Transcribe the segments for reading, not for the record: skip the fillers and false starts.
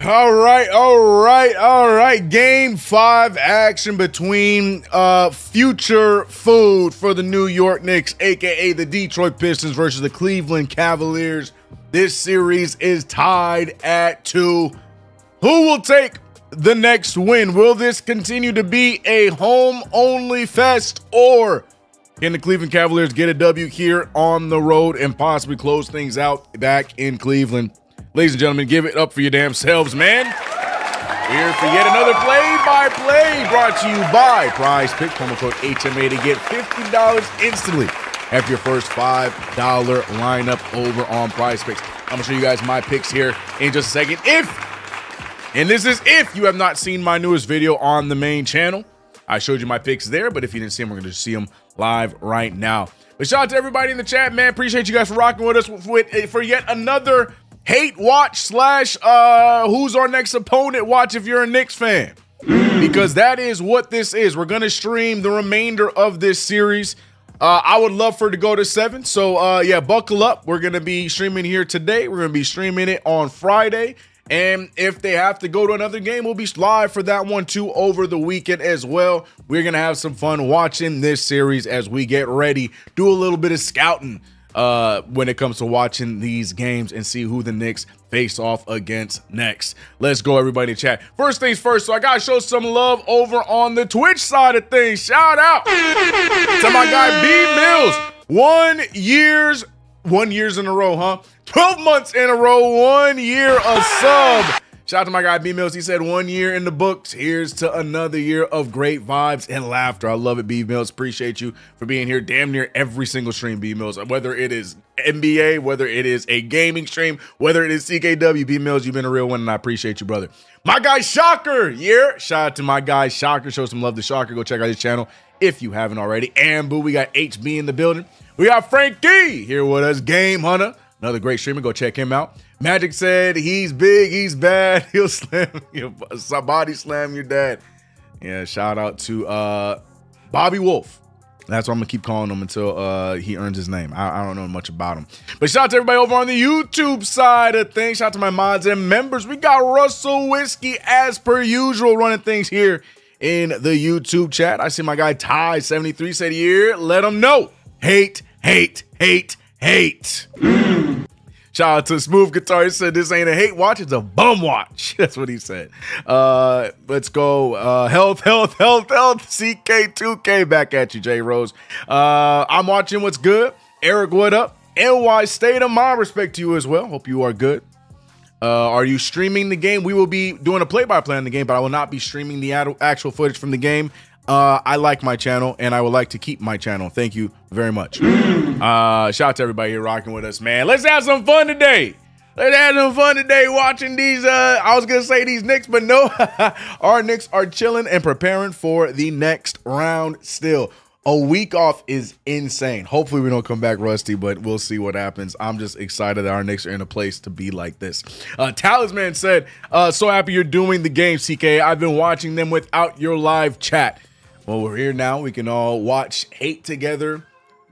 All right. Game 5 action between future food for the New York Knicks, aka the Detroit Pistons, versus the Cleveland Cavaliers. This series is tied at 2. Who will take the next win? Will this continue to be a home-only fest, or can the Cleveland Cavaliers get a W here on the road and possibly close things out back in Cleveland? Ladies and gentlemen, give it up for your damn selves, man. Here for yet another play-by-play brought to you by PrizePicks. Promo code HMA to get $50 instantly after your first $5 lineup over on PrizePicks. I'm going to show you guys my picks here in just a second. If you have not seen my newest video on the main channel. I showed you my picks there, but if you didn't see them, we're going to see them live right now. But shout out to everybody in the chat, man. Appreciate you guys for rocking with us for yet another hate watch slash who's our next opponent watch if you're a Knicks fan. Because that is what this is. We're going to stream the remainder of this series. I would love for it to go to 7. So, yeah, buckle up. We're going to be streaming here today. We're going to be streaming it on Friday. And if they have to go to another game, we'll be live for that one too over the weekend as well. We're going to have some fun watching this series as we get ready. Do a little bit of scouting when it comes to watching these games and see who the Knicks face off against next. Let's go, everybody in chat. First things first, so I gotta show some love over on the Twitch side of things. Shout out to my guy B Mills. 1 years in a row, huh? 12 months in a row, 1 year of sub. Shout out to my guy B Mills. He said 1 year in the books. Here's to another year of great vibes and laughter. I love it, B Mills. Appreciate you for being here damn near every single stream, B Mills. Whether it is NBA, whether it is a gaming stream, whether it is CKW, B Mills, you've been a real one, and I appreciate you, brother. My guy Shocker, yeah. Shout out to my guy Shocker. Show some love to Shocker. Go check out his channel if you haven't already. And boo, we got HB in the building. We got Frankie here with us, Game Hunter. Another great streamer. Go check him out. Magic said he's big, he's bad. He'll slam you, body slam your dad. Yeah, shout out to Bobby Wolf. That's what I'm gonna keep calling him until he earns his name. I don't know much about him. But shout out to everybody over on the YouTube side of things. Shout out to my mods and members. We got Russell Whiskey as per usual running things here in the YouTube chat. I see my guy Ty73 said here, let him know. Hate. Shout out to Smooth Guitar. He said this ain't a hate watch, it's a bum watch. That's what he said. Let's go. Health. CK2K back at you, J Rose. I'm watching what's good. Eric, what up? NY State of Mind, respect to you as well. Hope you are good. Are you streaming the game? We will be doing a play-by-play on the game, but I will not be streaming the actual footage from the game. I like my channel, and I would like to keep my channel. Thank you very much. Shout out to everybody here rocking with us, man. Let's have some fun today. Watching these, I was going to say these Knicks, but no. Our Knicks are chilling and preparing for the next round still. A week off is insane. Hopefully we don't come back rusty, but we'll see what happens. I'm just excited that our Knicks are in a place to be like this. Talisman said, so happy you're doing the game, CK. I've been watching them without your live chat. Well, we're here now. We can all watch, hate together,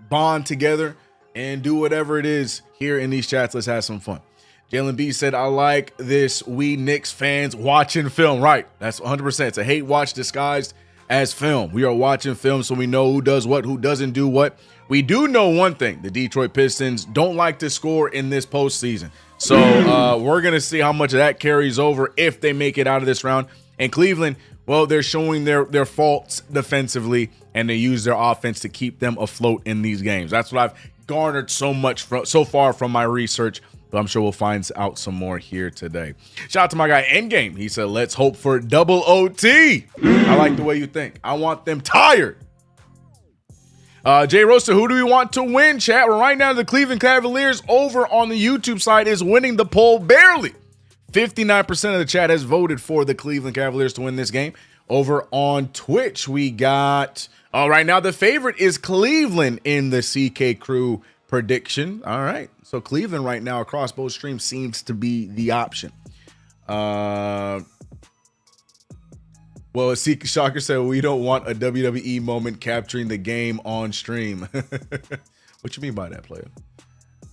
bond together, and do whatever it is here in these chats. Let's have some fun. Jalen B said, I like this. We Knicks fans watching film. Right. That's 100%. It's a hate watch disguised as film. We are watching film so we know who does what, who doesn't do what. We do know one thing. The Detroit Pistons don't like to score in this postseason. So we're going to see how much of that carries over if they make it out of this round. And Cleveland, well, they're showing their faults defensively, and they use their offense to keep them afloat in these games. That's what I've garnered so far from my research, but I'm sure we'll find out some more here today. Shout out to my guy Endgame. He said, let's hope for double OT. I like the way you think. I want them tired. Jay Rosa, who do we want to win, chat? Well, right now, the Cleveland Cavaliers over on the YouTube side is winning the poll barely. 59% of the chat has voted for the Cleveland Cavaliers to win this game. Over on Twitch, we got, right now, the favorite is Cleveland in the CK Crew prediction. All right. So Cleveland right now across both streams seems to be the option. Well, Shocker said, we don't want a WWE moment capturing the game on stream. What you mean by that, player?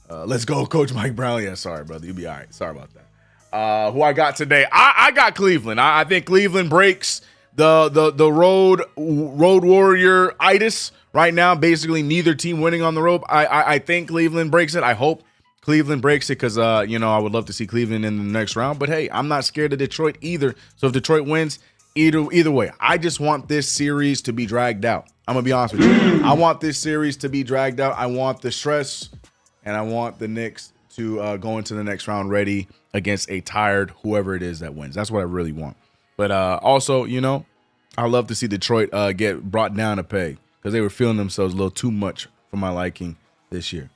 Let's go, Coach Mike Brown. Yeah, sorry, brother. You'll be all right. Sorry about that. who I got today. I got Cleveland. I think Cleveland breaks the road warrior itis right now. Basically, neither team winning on the road. I think Cleveland breaks it. I hope Cleveland breaks it because I would love to see Cleveland in the next round. But hey, I'm not scared of Detroit either. So if Detroit wins, either way, I just want this series to be dragged out. I'm gonna be honest with you. I want this series to be dragged out. I want the stress, and I want the Knicks to go into the next round ready against a tired whoever it is that wins. That's what I really want. But also, I love to see Detroit get brought down a peg because they were feeling themselves a little too much for my liking this year.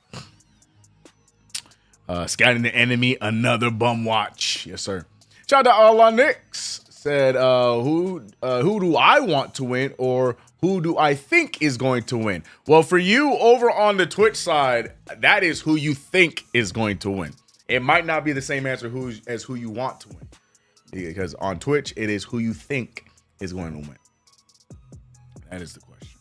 Scouting the enemy, another bum watch. Yes, sir. Shout out to all our Knicks. Said, who do I want to win, or who do I think is going to win? Well, for you over on the Twitch side, that is who you think is going to win. It might not be the same answer as who you want to win, because on Twitch, it is who you think is going to win. That is the question.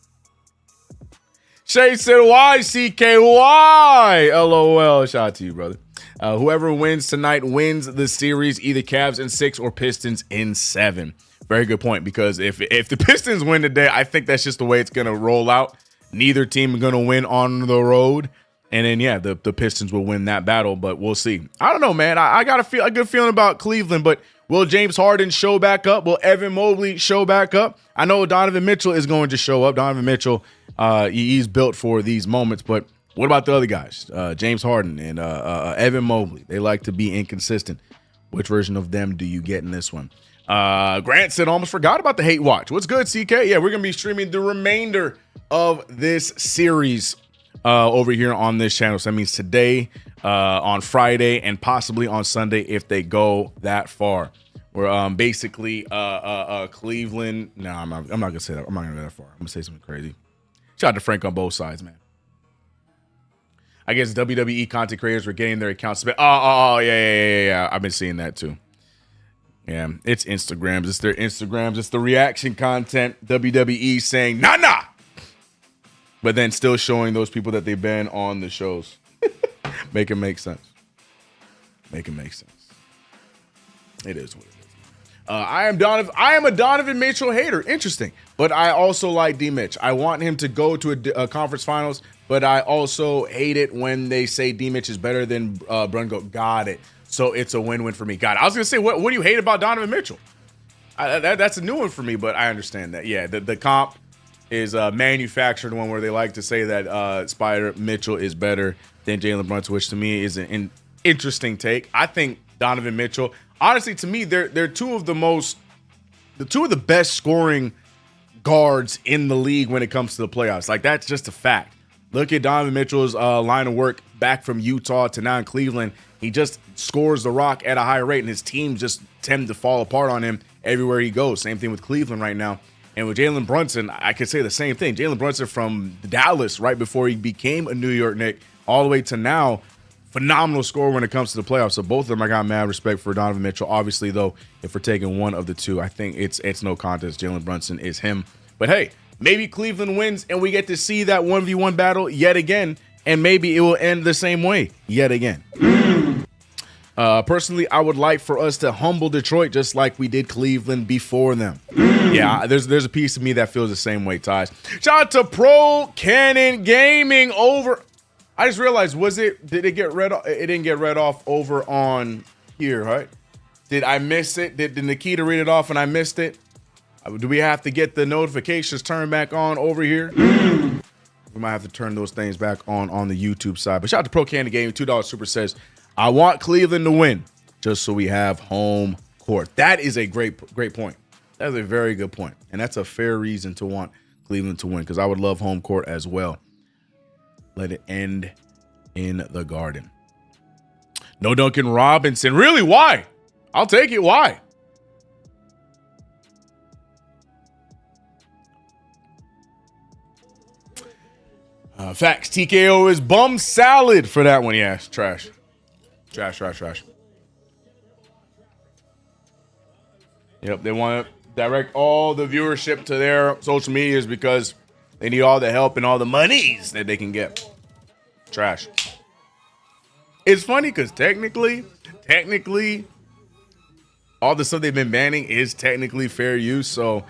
Shay said, why, CK2K? LOL. Shout out to you, brother. Whoever wins tonight wins the series, either Cavs in 6 or Pistons in 7. Very good point, because if the Pistons win today, I think that's just the way it's going to roll out. Neither team is going to win on the road. And then, yeah, the Pistons will win that battle, but we'll see. I don't know, man. I got a good feeling about Cleveland, but will James Harden show back up? Will Evan Mobley show back up? I know Donovan Mitchell is going to show up. Donovan Mitchell, he's built for these moments, but what about the other guys? James Harden and Evan Mobley. They like to be inconsistent. Which version of them do you get in this one? Grant said, almost forgot about the hate watch. What's good, CK? Yeah, we're going to be streaming the remainder of this series over here on this channel. So that means today, on Friday, and possibly on Sunday if they go that far. We're basically Cleveland. No, I'm not going to say that. I'm not going to go that far. I'm going to say something crazy. Shout out to Frank on both sides, man. I guess WWE content creators were getting their accounts. Yeah. I've been seeing that too. Yeah, it's Instagrams. It's their Instagrams. It's the reaction content. WWE saying, nah. But then still showing those people that they've been on the shows. Make it make sense. Make it make sense. It is what it is. I am a Donovan Mitchell hater. Interesting. But I also like D Mitch. I want him to go to a conference finals, but I also hate it when they say D Mitch is better than Brungo. Got it. So it's a win-win for me. Got it. I was going to say, what do you hate about Donovan Mitchell? That's a new one for me, but I understand that. Yeah, the comp is a manufactured one where they like to say that Spider Mitchell is better than Jalen Brunson, which to me is an interesting take. I think Donovan Mitchell, honestly, to me, they're two of the best scoring guards in the league when it comes to the playoffs. Like, that's just a fact. Look at Donovan Mitchell's line of work back from Utah to now in Cleveland. He just scores the rock at a high rate, and his team just tend to fall apart on him everywhere he goes. Same thing with Cleveland right now. And with Jalen Brunson, I could say the same thing. Jalen Brunson from Dallas right before he became a New York Knick all the way to now, phenomenal scorer when it comes to the playoffs. So both of them, I got mad respect for Donovan Mitchell. Obviously, though, if we're taking one of the two, I think it's no contest. Jalen Brunson is him. But hey, maybe Cleveland wins and we get to see that 1v1 battle yet again, and maybe it will end the same way yet again. Personally, I would like for us to humble Detroit just like we did Cleveland before them. Yeah, there's a piece of me that feels the same way, Ties. Shout out to Pro Cannon Gaming over. I just realized, did it get read off? It didn't get read off over on here, right? Did I miss it? Did Nikita read it off and I missed it? Do we have to get the notifications turned back on over here? We might have to turn those things back on the YouTube side. But shout out to Pro Candy Gaming. $2 Super says, I want Cleveland to win just so we have home court. That is a great point. That is a very good point. And that's a fair reason to want Cleveland to win, because I would love home court as well. Let it end in the Garden. No Duncan Robinson. Really? Why? I'll take it. Why? Facts. TKO is bum salad for that one. Yeah, it's trash. Trash. Yep, they want to direct all the viewership to their social medias because they need all the help and all the monies that they can get. Trash. It's funny because technically, all the stuff they've been banning is technically fair use. So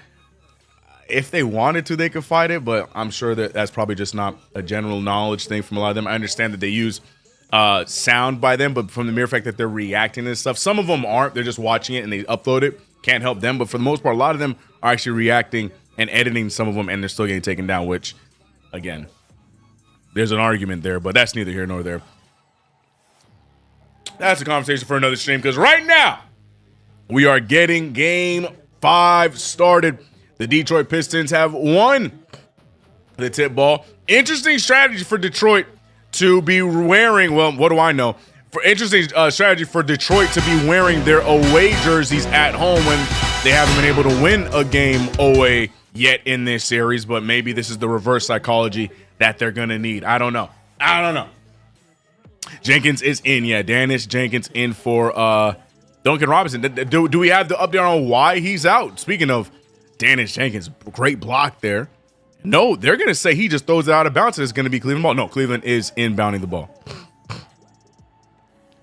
if they wanted to, they could fight it, but I'm sure that that's probably just not a general knowledge thing from a lot of them. I understand that they use sound by them, but from the mere fact that they're reacting to this stuff, some of them aren't. They're just watching it and they upload it. Can't help them, but for the most part, a lot of them are actually reacting and editing some of them, and they're still getting taken down, which, again, there's an argument there, but that's neither here nor there. That's a conversation for another stream, because right now, we are getting Game 5 started. The Detroit Pistons have won the tip ball. Interesting strategy for Detroit to be wearing, well, what do I know? Interesting strategy for Detroit to be wearing their away jerseys at home when they haven't been able to win a game away yet in this series, but maybe this is the reverse psychology that they're going to need. I don't know. Jenkins is in. Yeah, Dennis Jenkins in for Duncan Robinson. Do we have the update on why he's out? Speaking of Dennis Jenkins, great block there. No, they're going to say he just throws it out of bounds and it's going to be Cleveland ball. No, Cleveland is inbounding the ball.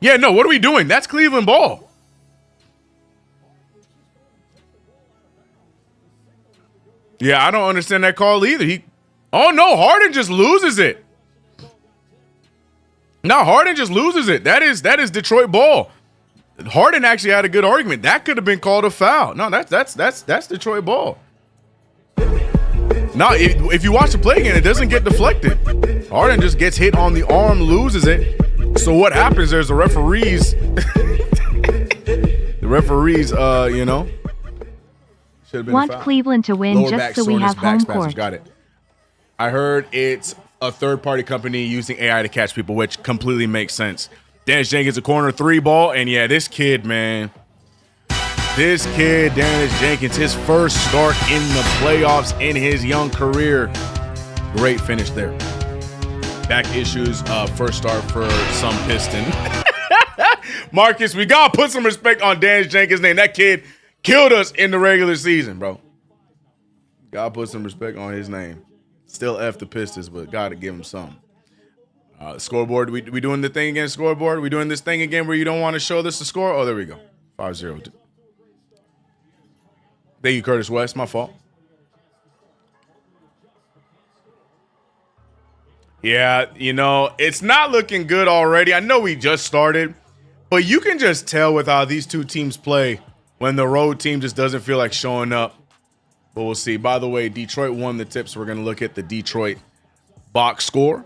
Yeah, no, what are we doing? That's Cleveland ball. Yeah, I don't understand that call either. Oh, no, Harden just loses it. No, Harden just loses it. That is Detroit ball. Harden actually had a good argument. That could have been called a foul. No, that's Detroit ball. No, if you watch the play again, it doesn't get deflected. Harden just gets hit on the arm, loses it. So what happens? There's the referees. You know. Want Cleveland to win just so we have home court. Got it. I heard it's a third-party company using AI to catch people, which completely makes sense. Dennis Jenkins, a corner three ball, and yeah, this kid, man. This kid, Dennis Jenkins, his first start in the playoffs in his young career. Great finish there. Back issues, first start for some Piston. Marcus, we gotta put some respect on Dennis Jenkins' name. That kid killed us in the regular season, bro. Gotta put some respect on his name. Still F the Pistons, but gotta give him some. Scoreboard, we doing the thing again, scoreboard? We doing this thing again where you don't want to show this the score? Oh, there we go. 5-0. Thank you, Curtis West. My fault. Yeah, you know, it's not looking good already. I know we just started, but you can just tell with how these two teams play when the road team just doesn't feel like showing up. But we'll see. By the way, Detroit won the tip, so we're going to look at the Detroit box score.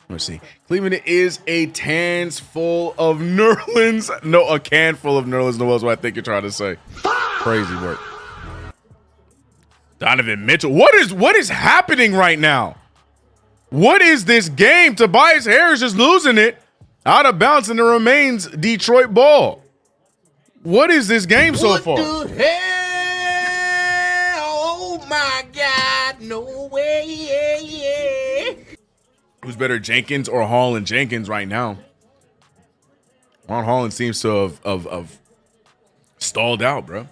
Let's see. Cleveland is a cans full of Nerlens. No, a can full of Nerlens Noel is what I think you're trying to say. Crazy work. Donovan Mitchell. What is happening right now? What is this game? Tobias Harris just losing it out of bounds, and it remains Detroit ball. What is this game so far? What the hell? Oh my God! No way! Who's better, Jenkins or Holland? Jenkins right now. Ron Holland seems to have stalled out, bro.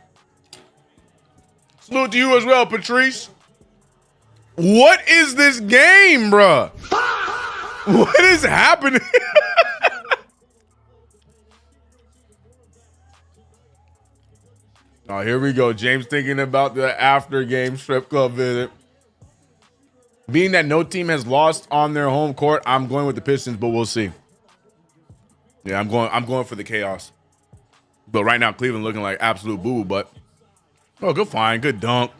Salute to you as well, Patrice. What is this game, bro? What is happening? Oh, here we go. James thinking about the after-game strip club visit. Being that no team has lost on their home court, I'm going with the Pistons, but we'll see. Yeah, I'm going for the chaos. But right now, Cleveland looking like absolute boo-boo, but oh, good find, good dunk.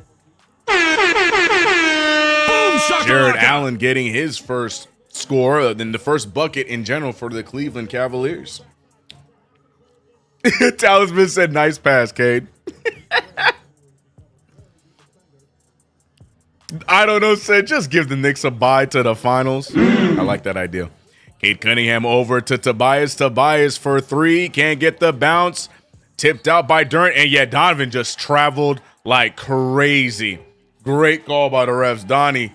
Jared Allen getting his first score, then the first bucket in general for the Cleveland Cavaliers. Talisman said, nice pass, Cade. I don't know, said, just give the Knicks a bye to the finals. I like that idea. Cade Cunningham over to Tobias. Tobias for three. Can't get the bounce. Tipped out by Durant. And yeah, Donovan just traveled like crazy. Great call by the refs. Donnie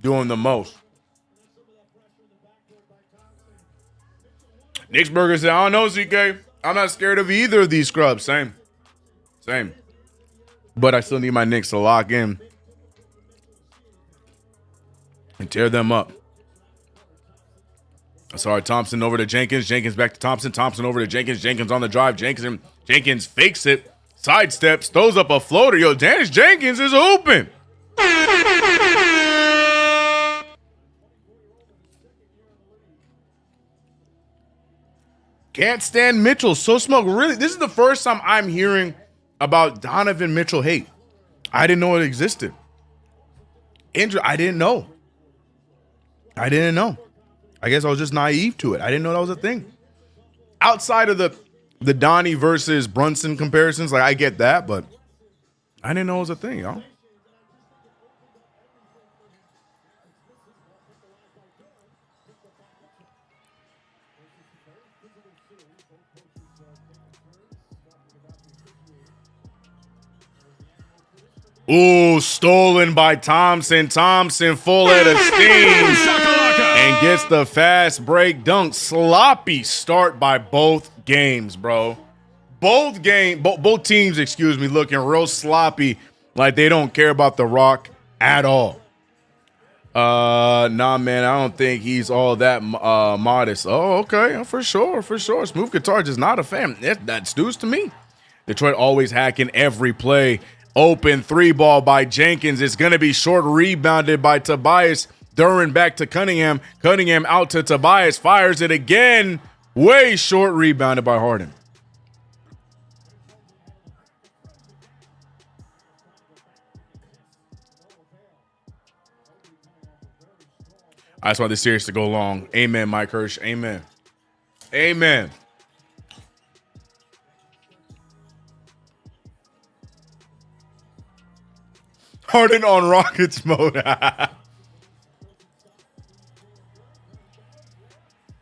doing the most. Nick's Burger said, I don't know, CK. I'm not scared of either of these scrubs. Same. But I still need my Knicks to lock in and tear them up. Sorry, Thompson over to Jenkins. Jenkins back to Thompson. Thompson over to Jenkins. Jenkins on the drive. Jenkins Jenkins fakes it, sidesteps, throws up a floater. Yo, Janice Jenkins is open. Can't stand Mitchell. So smoke. Really, this is the first time I'm hearing about Donovan Mitchell hate. I didn't know it existed. I didn't know. I guess I was just naive to it. I didn't know that was a thing. Outside of the Donnie versus Brunson comparisons, like I get that, but I didn't know it was a thing, y'all. Ooh, stolen by Thompson. Thompson full head of steam and gets the fast break dunk. Sloppy start by both games, bro. Both teams, excuse me, looking real sloppy, like they don't care about the Rock at all. Nah, man, I don't think he's all that modest. Oh, okay, for sure. Smooth Guitar just not a fan. That's news to me. Detroit always hacking every play. Open 3-ball by Jenkins. It's going to be short rebounded by Tobias. Duren back to Cunningham. Cunningham out to Tobias. Fires it again. Way short rebounded by Harden. I just want this series to go long. Amen, Mike Hirsch. Amen. Amen. Harden on Rockets mode.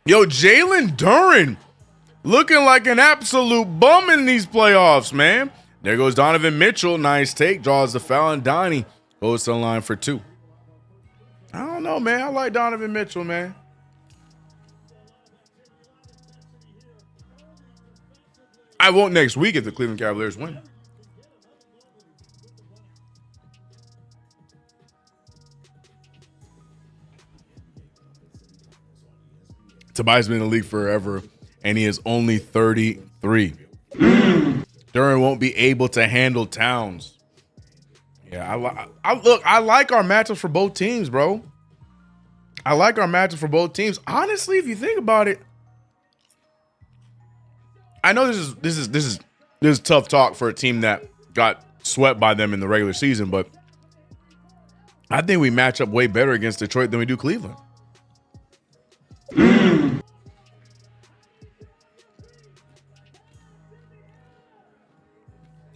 Yo, Jalen Duren looking like an absolute bum in these playoffs, man. There goes Donovan Mitchell. Nice take. Draws the foul, and Donnie goes to the line for 2. I don't know, man. I like Donovan Mitchell, man. I won't next week if the Cleveland Cavaliers win. Tobias been in the league forever, and he is only 33. Duren won't be able to handle Towns. Yeah, I like our matchups for both teams, bro. I like our matchups for both teams. Honestly, if you think about it, I know this is tough talk for a team that got swept by them in the regular season, but I think we match up way better against Detroit than we do Cleveland.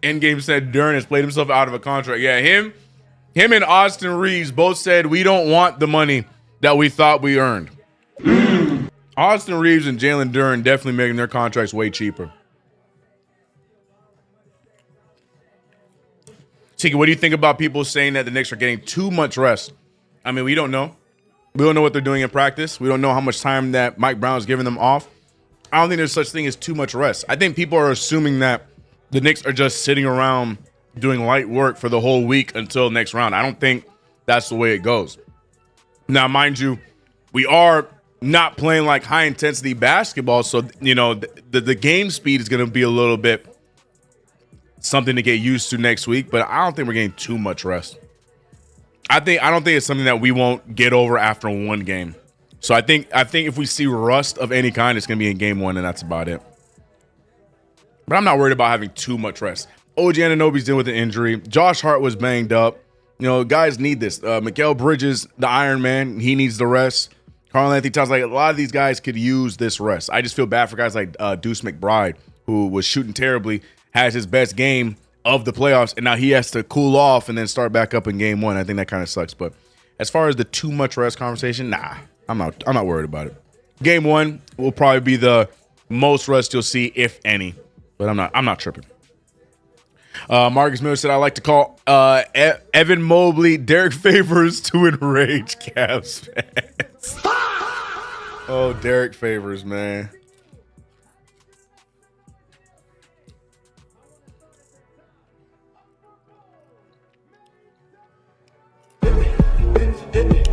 Endgame said Duren has played himself out of a contract. Yeah, him and Austin Reeves both said we don't want the money that we thought we earned. Austin Reeves and Jalen Duren definitely making their contracts way cheaper. Tiki, what do you think about people saying that the Knicks are getting too much rest? I mean, we don't know. We don't know what they're doing in practice. We don't know how much time that Mike Brown's giving them off. I don't think there's such thing as too much rest. I think people are assuming that the Knicks are just sitting around doing light work for the whole week until next round. I don't think that's the way it goes. Now, mind you, we are not playing like high-intensity basketball, so, you know, the game speed is going to be a little bit something to get used to next week, but I don't think we're getting too much rest. I don't think it's something that we won't get over after one game. So I think if we see rust of any kind, it's going to be in game 1, and that's about it. But I'm not worried about having too much rest. OG Anunoby's dealing with an injury. Josh Hart was banged up. You know, guys need this. Mikal Bridges, the Iron Man, he needs the rest. Karl-Anthony Towns, like a lot of these guys could use this rest. I just feel bad for guys like Deuce McBride, who was shooting terribly, has his best game of the playoffs, and now he has to cool off and then start back up in game 1. I think that kind of sucks. But as far as the too much rest conversation, nah, I'm not worried about it. Game 1 will probably be the most rest you'll see, if any. But I'm not tripping. Marcus Miller said, I like to call Evan Mobley Derek Favors to enrage Cavs fans. Oh, Derek Favors, man.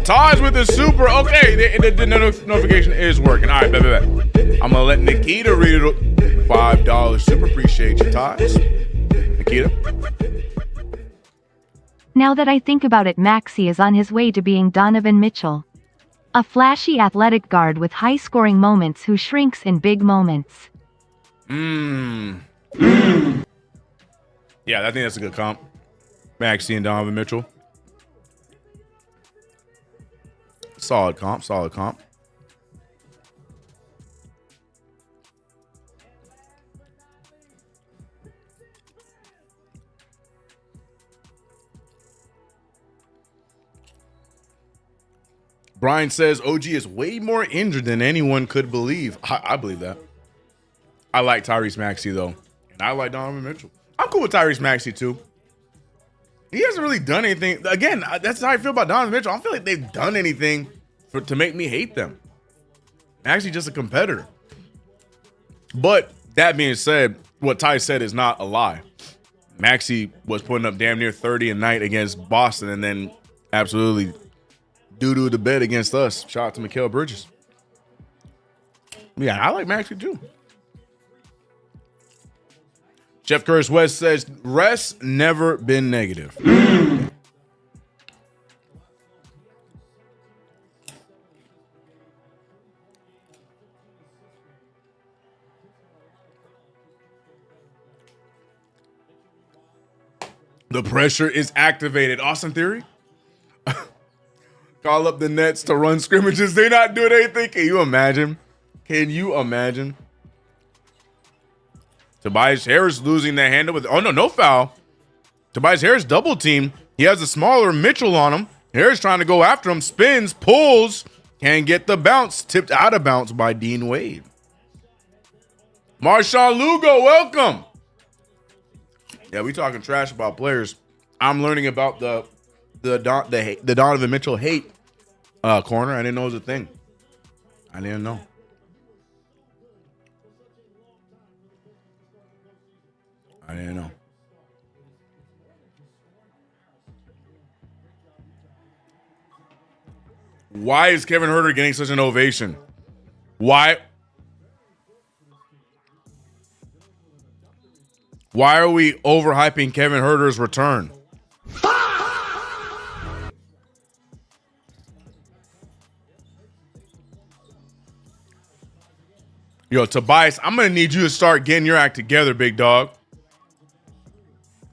Taj with the super. Okay, the notification is working. All right, bet. I'm going to let Nikita read it. $5. Super appreciate you, Ties. Nikita? Now that I think about it, Maxey is on his way to being Donovan Mitchell. A flashy athletic guard with high-scoring moments who shrinks in big moments. Yeah, I think that's a good comp. Maxey and Donovan Mitchell. Solid comp, solid comp. Brian says OG is way more injured than anyone could believe. I believe that. I like Tyrese Maxey, though. And I like Donovan Mitchell. I'm cool with Tyrese Maxey, too. He hasn't really done anything. Again, that's how I feel about Donovan Mitchell. I don't feel like they've done anything to make me hate them. Actually, just a competitor. But that being said, what Ty said is not a lie. Maxey was putting up damn near 30 a night against Boston and then absolutely doo-doo the bed against us. Shout out to Mikal Bridges. Yeah, I like Maxey too. Jeff Curtis West says, rest never been negative. The pressure is activated. Austin Theory? Call up the Nets to run scrimmages. They're not doing anything. Can you imagine? Can you imagine? Tobias Harris losing the handle with, oh no foul. Tobias Harris double team. He has a smaller Mitchell on him. Harris trying to go after him, spins, pulls, can't get the bounce, tipped out of bounds by Dean Wade. Marshawn Lugo, welcome. Yeah, we talking trash about players. I'm learning about the Donovan Mitchell hate corner. I didn't know it was a thing. I didn't know. I didn't know. Why is Kevin Huerter getting such an ovation? Why are we overhyping Kevin Huerter's return? Yo, Tobias, I'm going to need you to start getting your act together, big dog.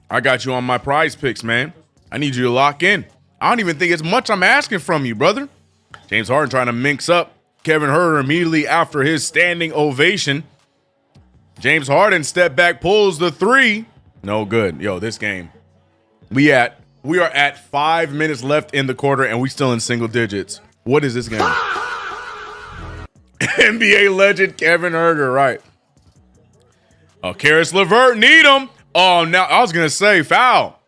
I got you on my prize picks, man. I need you to lock in. I don't even think it's much I'm asking from you, brother. James Harden trying to mix up Kevin Huerter immediately after his standing ovation. James Harden step back, pulls the three. No good. Yo, this game. We are at 5 minutes left in the quarter, and we still in single digits. What is this game? NBA legend Kevin Huerter, right. Oh, Karis LeVert, need him. Oh, now I was going to say foul.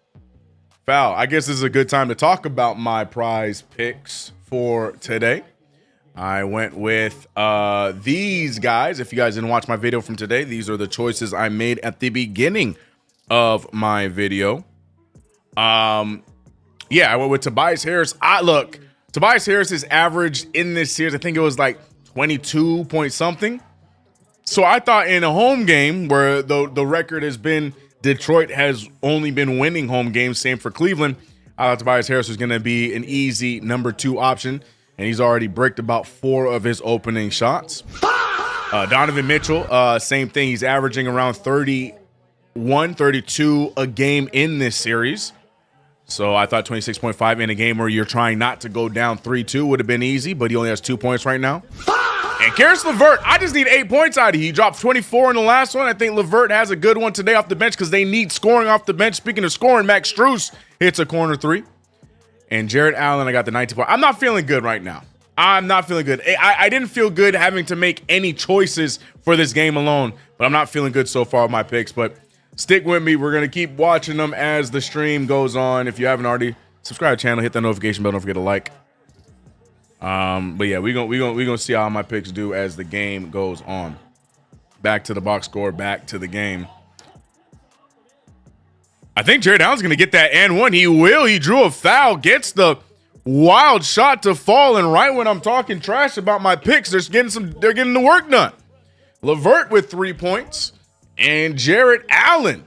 Foul. I guess this is a good time to talk about my prize picks for today. I went with these guys. If you guys didn't watch my video from today, these are the choices I made at the beginning of my video. Yeah, I went with Tobias Harris. Tobias Harris is averaged in this series, I think it was like 22 point something. So I thought in a home game where the record has been Detroit has only been winning home games, same for Cleveland, I thought Tobias Harris was going to be an easy number 2 option, and he's already bricked about 4 of his opening shots. Donovan Mitchell, same thing. He's averaging around 31, 32 a game in this series. So I thought 26.5 in a game where you're trying not to go down 3-2 would have been easy, but he only has 2 points right now. And Karis LeVert, I just need 8 points out of you. He dropped 24 in the last one. I think LeVert has a good one today off the bench because they need scoring off the bench. Speaking of scoring, Max Strus hits a corner 3. And Jared Allen, I got the 19 points. I'm not feeling good right now. I'm not feeling good. I didn't feel good having to make any choices for this game alone, but I'm not feeling good so far with my picks. But stick with me. We're going to keep watching them as the stream goes on. If you haven't already, subscribe to the channel, hit that notification bell. Don't forget to like. But yeah, we're gonna see how my picks do as the game goes on. Back to the box score, back to the game. I think Jared Allen's gonna get that and one. He will. He drew a foul, gets the wild shot to fall, and right when I'm talking trash about my picks, they're getting the work done. LeVert with 3 points. And Jarrett Allen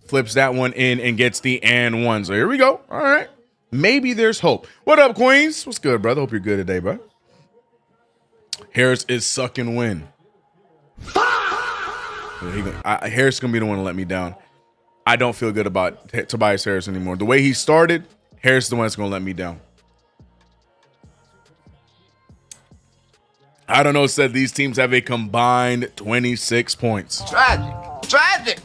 flips that one in and gets the and one. So here we go. All right. Maybe there's hope. What up, Queens? What's good, brother? Hope you're good today, bro. Harris is suck and win. Harris is going to be the one to let me down. I don't feel good about Tobias Harris anymore. The way he started, Harris is the one that's going to let me down. I don't know, said these teams have a combined 26 points. Tragic.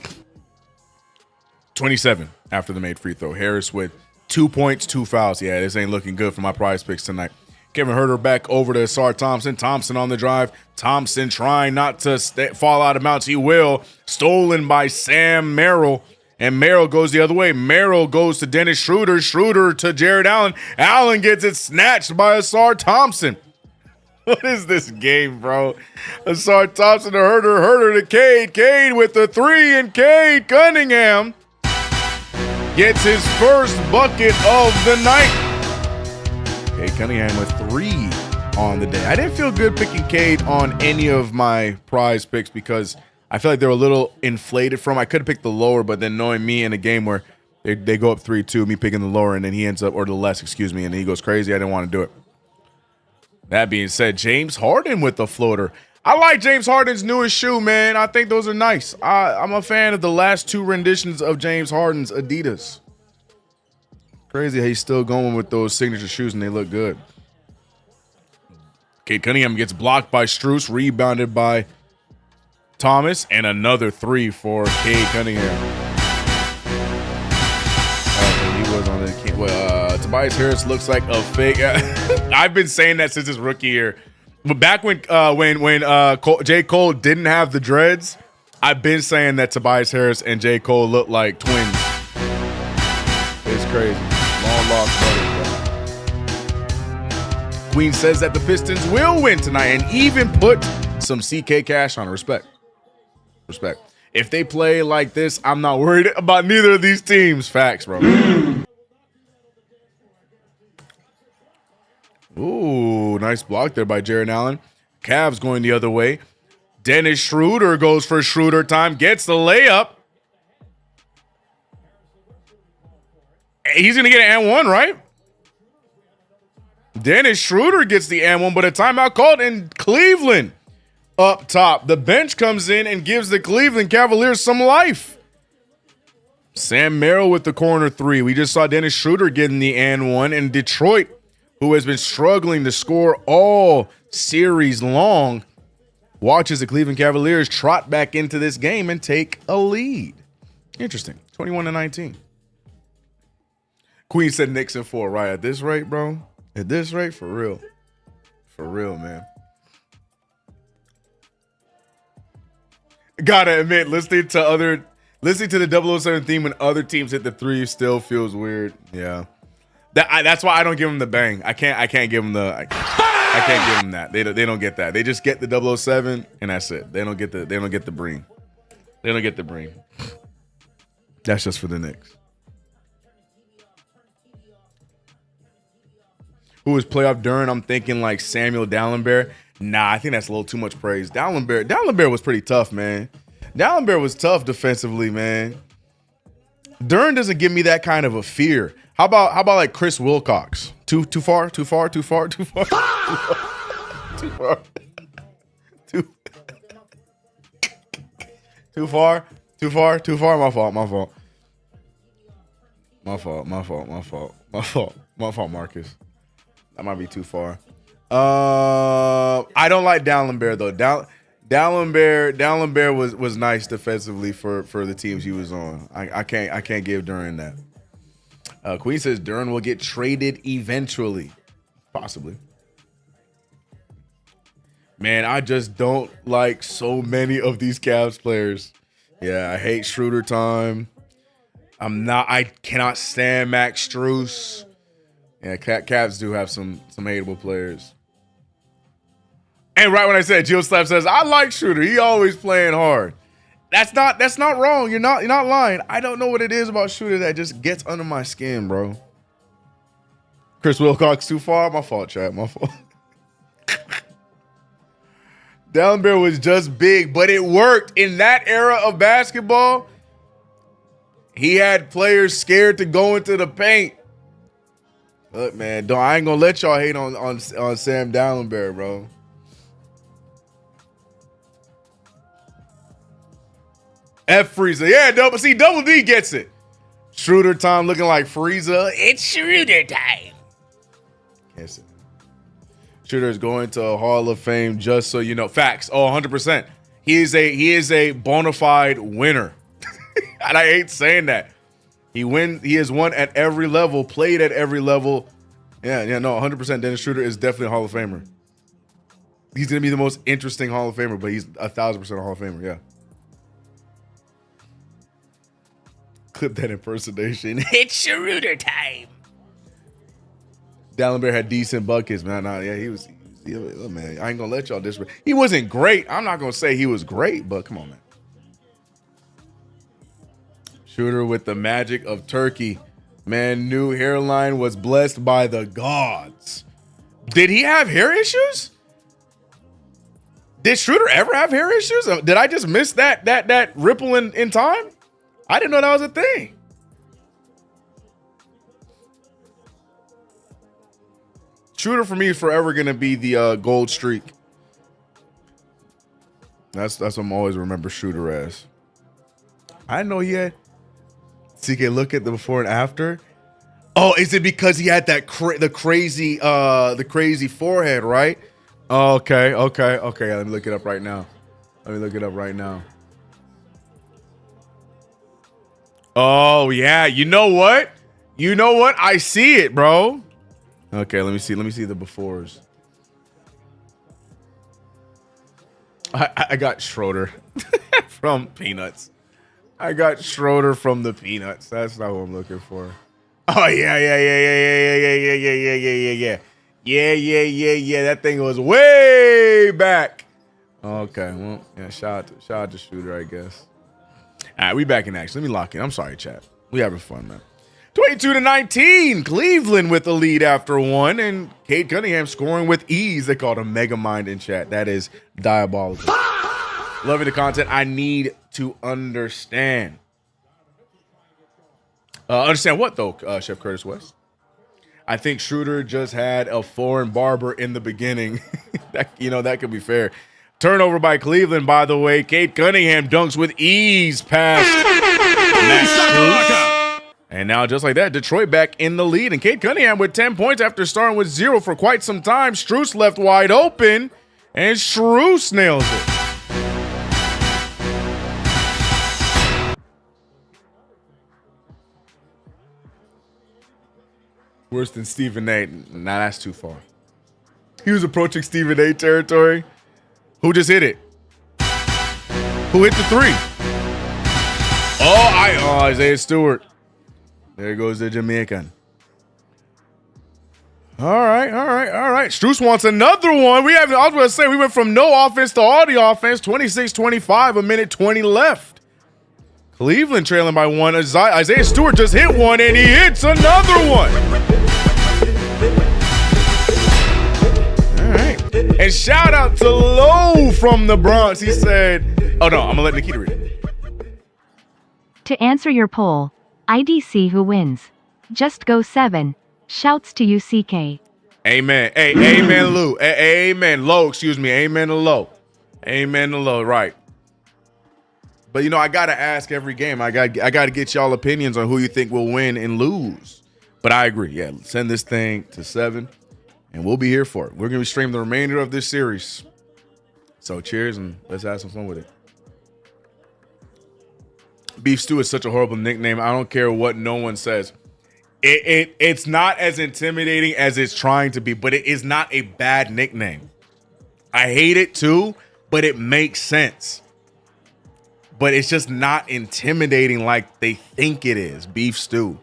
27 after the made free throw. Harris with 2 points, 2 fouls. Yeah, this ain't looking good for my prize picks tonight. Kevin Herter back over to Asar Thompson. Thompson on the drive. Thompson trying not to fall out of bounds. He will. Stolen by Sam Merrill. And Merrill goes the other way. Merrill goes to Dennis Schroeder. Schroeder to Jarrett Allen. Allen gets it snatched by Asar Thompson. What is this game, bro? Asar Thompson to Herter. Herter to Cade. Cade with the 3, and Cade Cunningham gets his first bucket of the night. Cade Cunningham with 3 on the day. I didn't feel good picking Cade on any of my prize picks because I feel like they were a little inflated from. I could have picked the lower, but then knowing me in a game where they go up 3-2, me picking the lower, and then he ends up, or the less, excuse me, and then he goes crazy. I didn't want to do it. That being said, James Harden with the floater. I like James Harden's newest shoe, man. I think those are nice. I'm a fan of the last 2 renditions of James Harden's Adidas. Crazy how he's still going with those signature shoes and they look good. Cade Cunningham gets blocked by Strus, rebounded by Thomas, and another 3 for Cade Cunningham. He was on the Tobias Harris looks like a fake. I've been saying that since his rookie year. But back when J. Cole didn't have the dreads, I've been saying that Tobias Harris and J. Cole look like twins. It's crazy. Long lost brothers. Queen says that the Pistons will win tonight and even put some CK cash on it. Respect. If they play like this, I'm not worried about neither of these teams. Facts, bro. Ooh, nice block there by Jarrett Allen. Cavs going the other way. Dennis Schroeder goes for Schroeder time. Gets the layup. He's going to get an and one, right? Dennis Schroeder gets the and one, but a timeout called in Cleveland up top. The bench comes in and gives the Cleveland Cavaliers some life. Sam Merrill with the corner 3. We just saw Dennis Schroeder getting the and one, and Detroit, who has been struggling to score all series long, watches the Cleveland Cavaliers trot back into this game and take a lead. Interesting. 21-19. Queen said Knicks in 4. Right, at this rate, bro. At this rate, for real. For real, man. Gotta admit, listening to the 007 theme when other teams hit the 3 still feels weird. Yeah. That's why I don't give them the bang. I can't give them the. I can't give them that. They don't get that. They just get the 007 and that's it. They don't get the bring. They don't get the bring. That's just for the Knicks. Who is playoff Duren? I'm thinking like Samuel Dallenberg. Nah, I think that's a little too much praise. Dallenberg was pretty tough, man. Dallenberg was tough defensively, man. Duren doesn't give me that kind of a fear. How about like Chris Wilcox? Too far? Too far? My fault, Marcus. That might be too far. I don't like Dallenberg though. Dallenberg was nice defensively for the teams he was on. I can't give Duren that. Queen says Duren will get traded eventually. Possibly. Man, I just don't like so many of these Cavs players. Yeah, I hate Schroeder time. I cannot stand Max Strus. Yeah, Cavs do have some hateable players. And right when I said, Jill Slap says, I like Schroeder. He always playing hard. That's not wrong. You're not lying. I don't know what it is about Schroeder that just gets under my skin, bro. Chris Wilcox too far. My fault, chat. My fault. Dallenberg was just big, but it worked. In that era of basketball, he had players scared to go into the paint. Look, man, I ain't gonna let y'all hate on Sam Dallenberg, bro. F Frieza. Yeah, Double D gets it. Schroeder time looking like Frieza. It's Schroeder time. Yes. Schroeder is going to a Hall of Fame, just so you know. Facts. Oh, 100%. He is a bona fide winner. And I hate saying that. He has won at every level, played at every level. Yeah, no, 100%. Dennis Schroeder is definitely a Hall of Famer. He's going to be the most interesting Hall of Famer, but he's 1,000% a Hall of Famer, yeah. Clip that impersonation. It's Schroeder time. Dallenberg had decent buckets, man. Yeah, he was man, I ain't going to let y'all disrespect. He wasn't great. I'm not going to say he was great, but come on, man. Schroeder with the magic of Turkey. Man, new hairline was blessed by the gods. Did he have hair issues? Did Schroeder ever have hair issues? Did I just miss that ripple in time? I didn't know that was a thing. Schroeder for me is forever gonna be the gold streak. That's what I'm always remember Schroeder as. I didn't know he had. CK, look at the before and after. Oh, is it because he had that the crazy forehead, right? Oh, okay. Let me look it up right now. Oh yeah, you know what? I see it, bro. Okay, let me see the befores. I got Schroeder from Peanuts. I got Schroeder from the Peanuts. That's not what I'm looking for. Oh yeah. Yeah. That thing was way back. Okay, well, yeah. Shout out to Schroeder, I guess. All right, we back in action. Let me lock in. I'm sorry, chat. We having fun, man. 22-19. Cleveland with the lead after one, and Cade Cunningham scoring with ease. They called him Mega Mind in chat. That is diabolical. Loving the content. I need to understand. Understand what though, Chef Curtis West? I think Schroeder just had a foreign barber in the beginning. that could be fair. Turnover by Cleveland, by the way. Cade Cunningham dunks with ease past Max Strus. And now, just like that, Detroit back in the lead. And Cade Cunningham with 10 points after starting with 0 for quite some time. Strus left wide open, and Strus nails it. Worse than Stephen A. Nah, that's too far. He was approaching Stephen A. territory. Who just hit it? Who hit the three? Isaiah Stewart. There goes the Jamaican. All right. Strus wants another one. I was going to say, we went from no offense to all the offense. 26-25, a minute 20 left. Cleveland trailing by one. Isaiah Stewart just hit one, and he hits another one. All right. And shout out to Lowe from the Bronx. He said, oh, no, I'm going to let Nikita read it. To answer your poll, IDC who wins. Just go 7. Shouts to you, CK. Amen. Hey, amen, Lou. Amen. Low, excuse me. Amen to Low. Amen to Low, right. But, I got to ask every game. I got to get y'all opinions on who you think will win and lose. But I agree. Yeah, send this thing to 7, and we'll be here for it. We're going to stream the remainder of this series. So cheers, and let's have some fun with it. Beef Stew is such a horrible nickname. I don't care what no one says. It's not as intimidating as it's trying to be, but it is not a bad nickname. I hate it too, but it makes sense. But it's just not intimidating like they think it is. Beef Stew.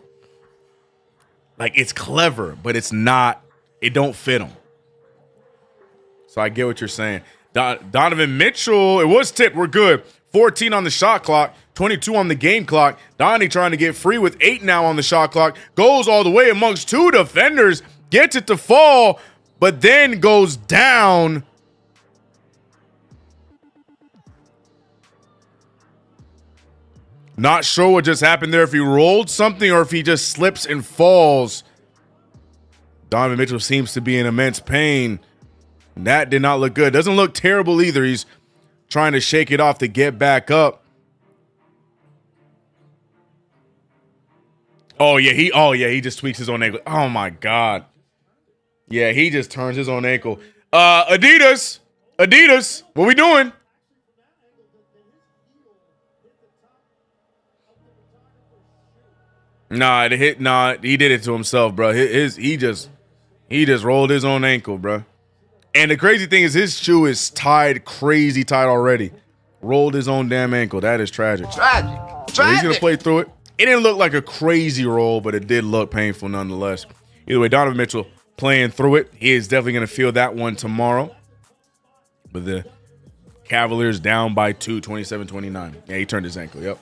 Like, it's clever, but it's not. It don't fit them. So I get what you're saying. Donovan Mitchell, it was tipped. We're good. 14 on the shot clock, 22 on the game clock. Donnie trying to get free with 8 now on the shot clock. Goes all the way amongst 2 defenders. Gets it to fall, but then goes down. Not sure what just happened there, if he rolled something or if he just slips and falls. Donovan Mitchell seems to be in immense pain. That did not look good. Doesn't look terrible either. He's trying to shake it off to get back up. Oh yeah, he just tweaks his own ankle. Oh my God. Yeah, he just turns his own ankle. Adidas, what we doing? Nah, he did it to himself, bro. He just rolled his own ankle, bro. And the crazy thing is his shoe is crazy tight already. Rolled his own damn ankle. That is tragic. Tragic. So he's gonna play through it. It didn't look like a crazy roll, but it did look painful nonetheless. Either way, Donovan Mitchell playing through it. He is definitely gonna feel that one tomorrow. But the Cavaliers down by 2, 27-29. Yeah, he turned his ankle. Yep.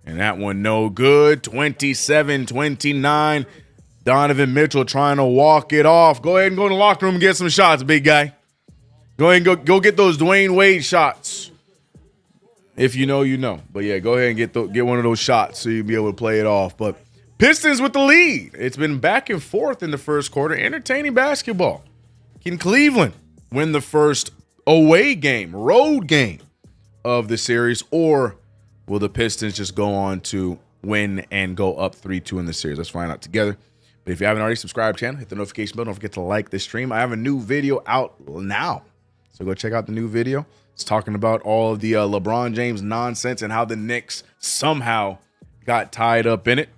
And that one no good. 27-29. Donovan Mitchell trying to walk it off. Go ahead and go in the locker room and get some shots, big guy. Go ahead and go get those Dwayne Wade shots. If you know, you know. But yeah, go ahead and get one of those shots so you'll be able to play it off. But Pistons with the lead. It's been back and forth in the first quarter. Entertaining basketball. Can Cleveland win the first road game of the series, or will the Pistons just go on to win and go up 3-2 in the series? Let's find out together. But if you haven't already, subscribe to the channel, hit the notification bell. Don't forget to like this stream. I have a new video out now, so go check out the new video. It's talking about all of the LeBron James nonsense and how the Knicks somehow got tied up in it.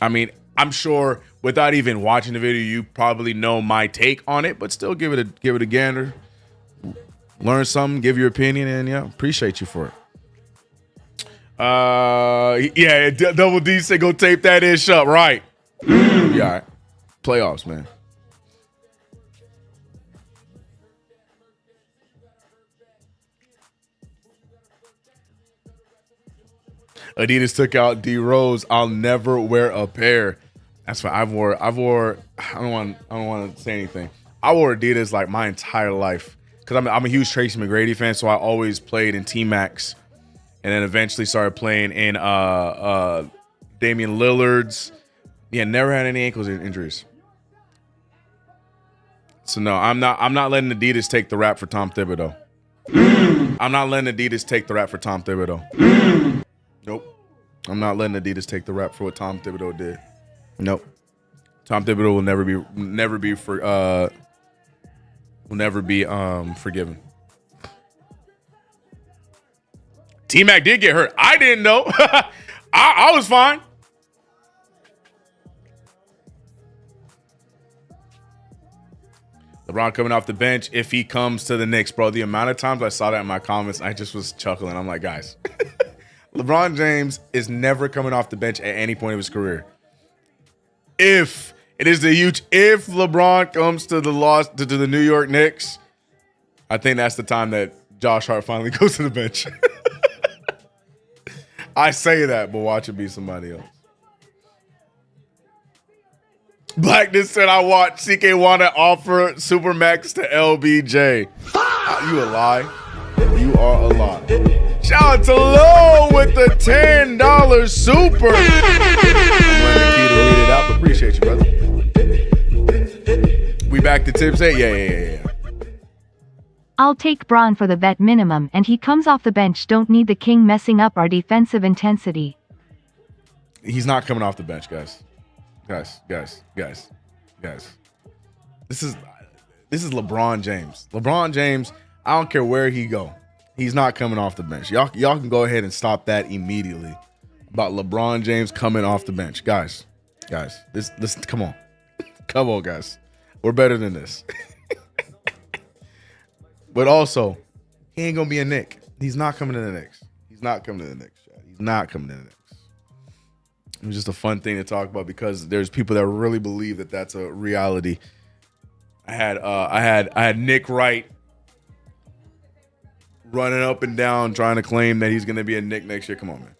I mean, I'm sure without even watching the video, you probably know my take on it, but still give it a gander. Learn something, give your opinion, and yeah, appreciate you for it. Yeah, Double D said go tape that ish up, right? Yeah, all right. Playoffs, man. Adidas took out D Rose. I'll never wear a pair. That's why I don't want to say anything. I wore Adidas like my entire life because I'm a huge Tracy McGrady fan, so I always played in T-Max, and then eventually started playing in Damian Lillard's. Yeah, never had any ankles injuries. So no, I'm not letting Adidas take the rap for Tom Thibodeau. I'm not letting Adidas take the rap for Tom Thibodeau. Nope. I'm not letting Adidas take the rap for what Tom Thibodeau did. Nope. Tom Thibodeau will never be forgiven. T-Mac did get hurt. I didn't know. I was fine. LeBron coming off the bench if he comes to the Knicks, bro. The amount of times I saw that in my comments, I just was chuckling. I'm like, guys, LeBron James is never coming off the bench at any point of his career. If it is the huge if LeBron comes to the New York Knicks, I think that's the time that Josh Hart finally goes to the bench. I say that, but watch it be somebody else. Blackness said I watched CK2K offer Supermax to LBJ. You a lie. You are a lie. Shout out to Low with the $10 super. I'm letting the key to read it out, but appreciate you, brother. We back to tips 8? Yeah. I'll take Braun for the vet minimum, and he comes off the bench. Don't need the king messing up our defensive intensity. He's not coming off the bench, guys. Guys. This is LeBron James. LeBron James, I don't care where he go. He's not coming off the bench. Y'all can go ahead and stop that immediately about LeBron James coming off the bench. Guys, this come on. Come on, guys. We're better than this. But also, he ain't gonna be a Knick. He's not coming to the Knicks. He's not coming to the Knicks. He's not coming to the Knicks. It was just a fun thing to talk about because there's people that really believe that that's a reality. I had Nick Wright running up and down trying to claim that he's going to be a Knick next year. Come on, man.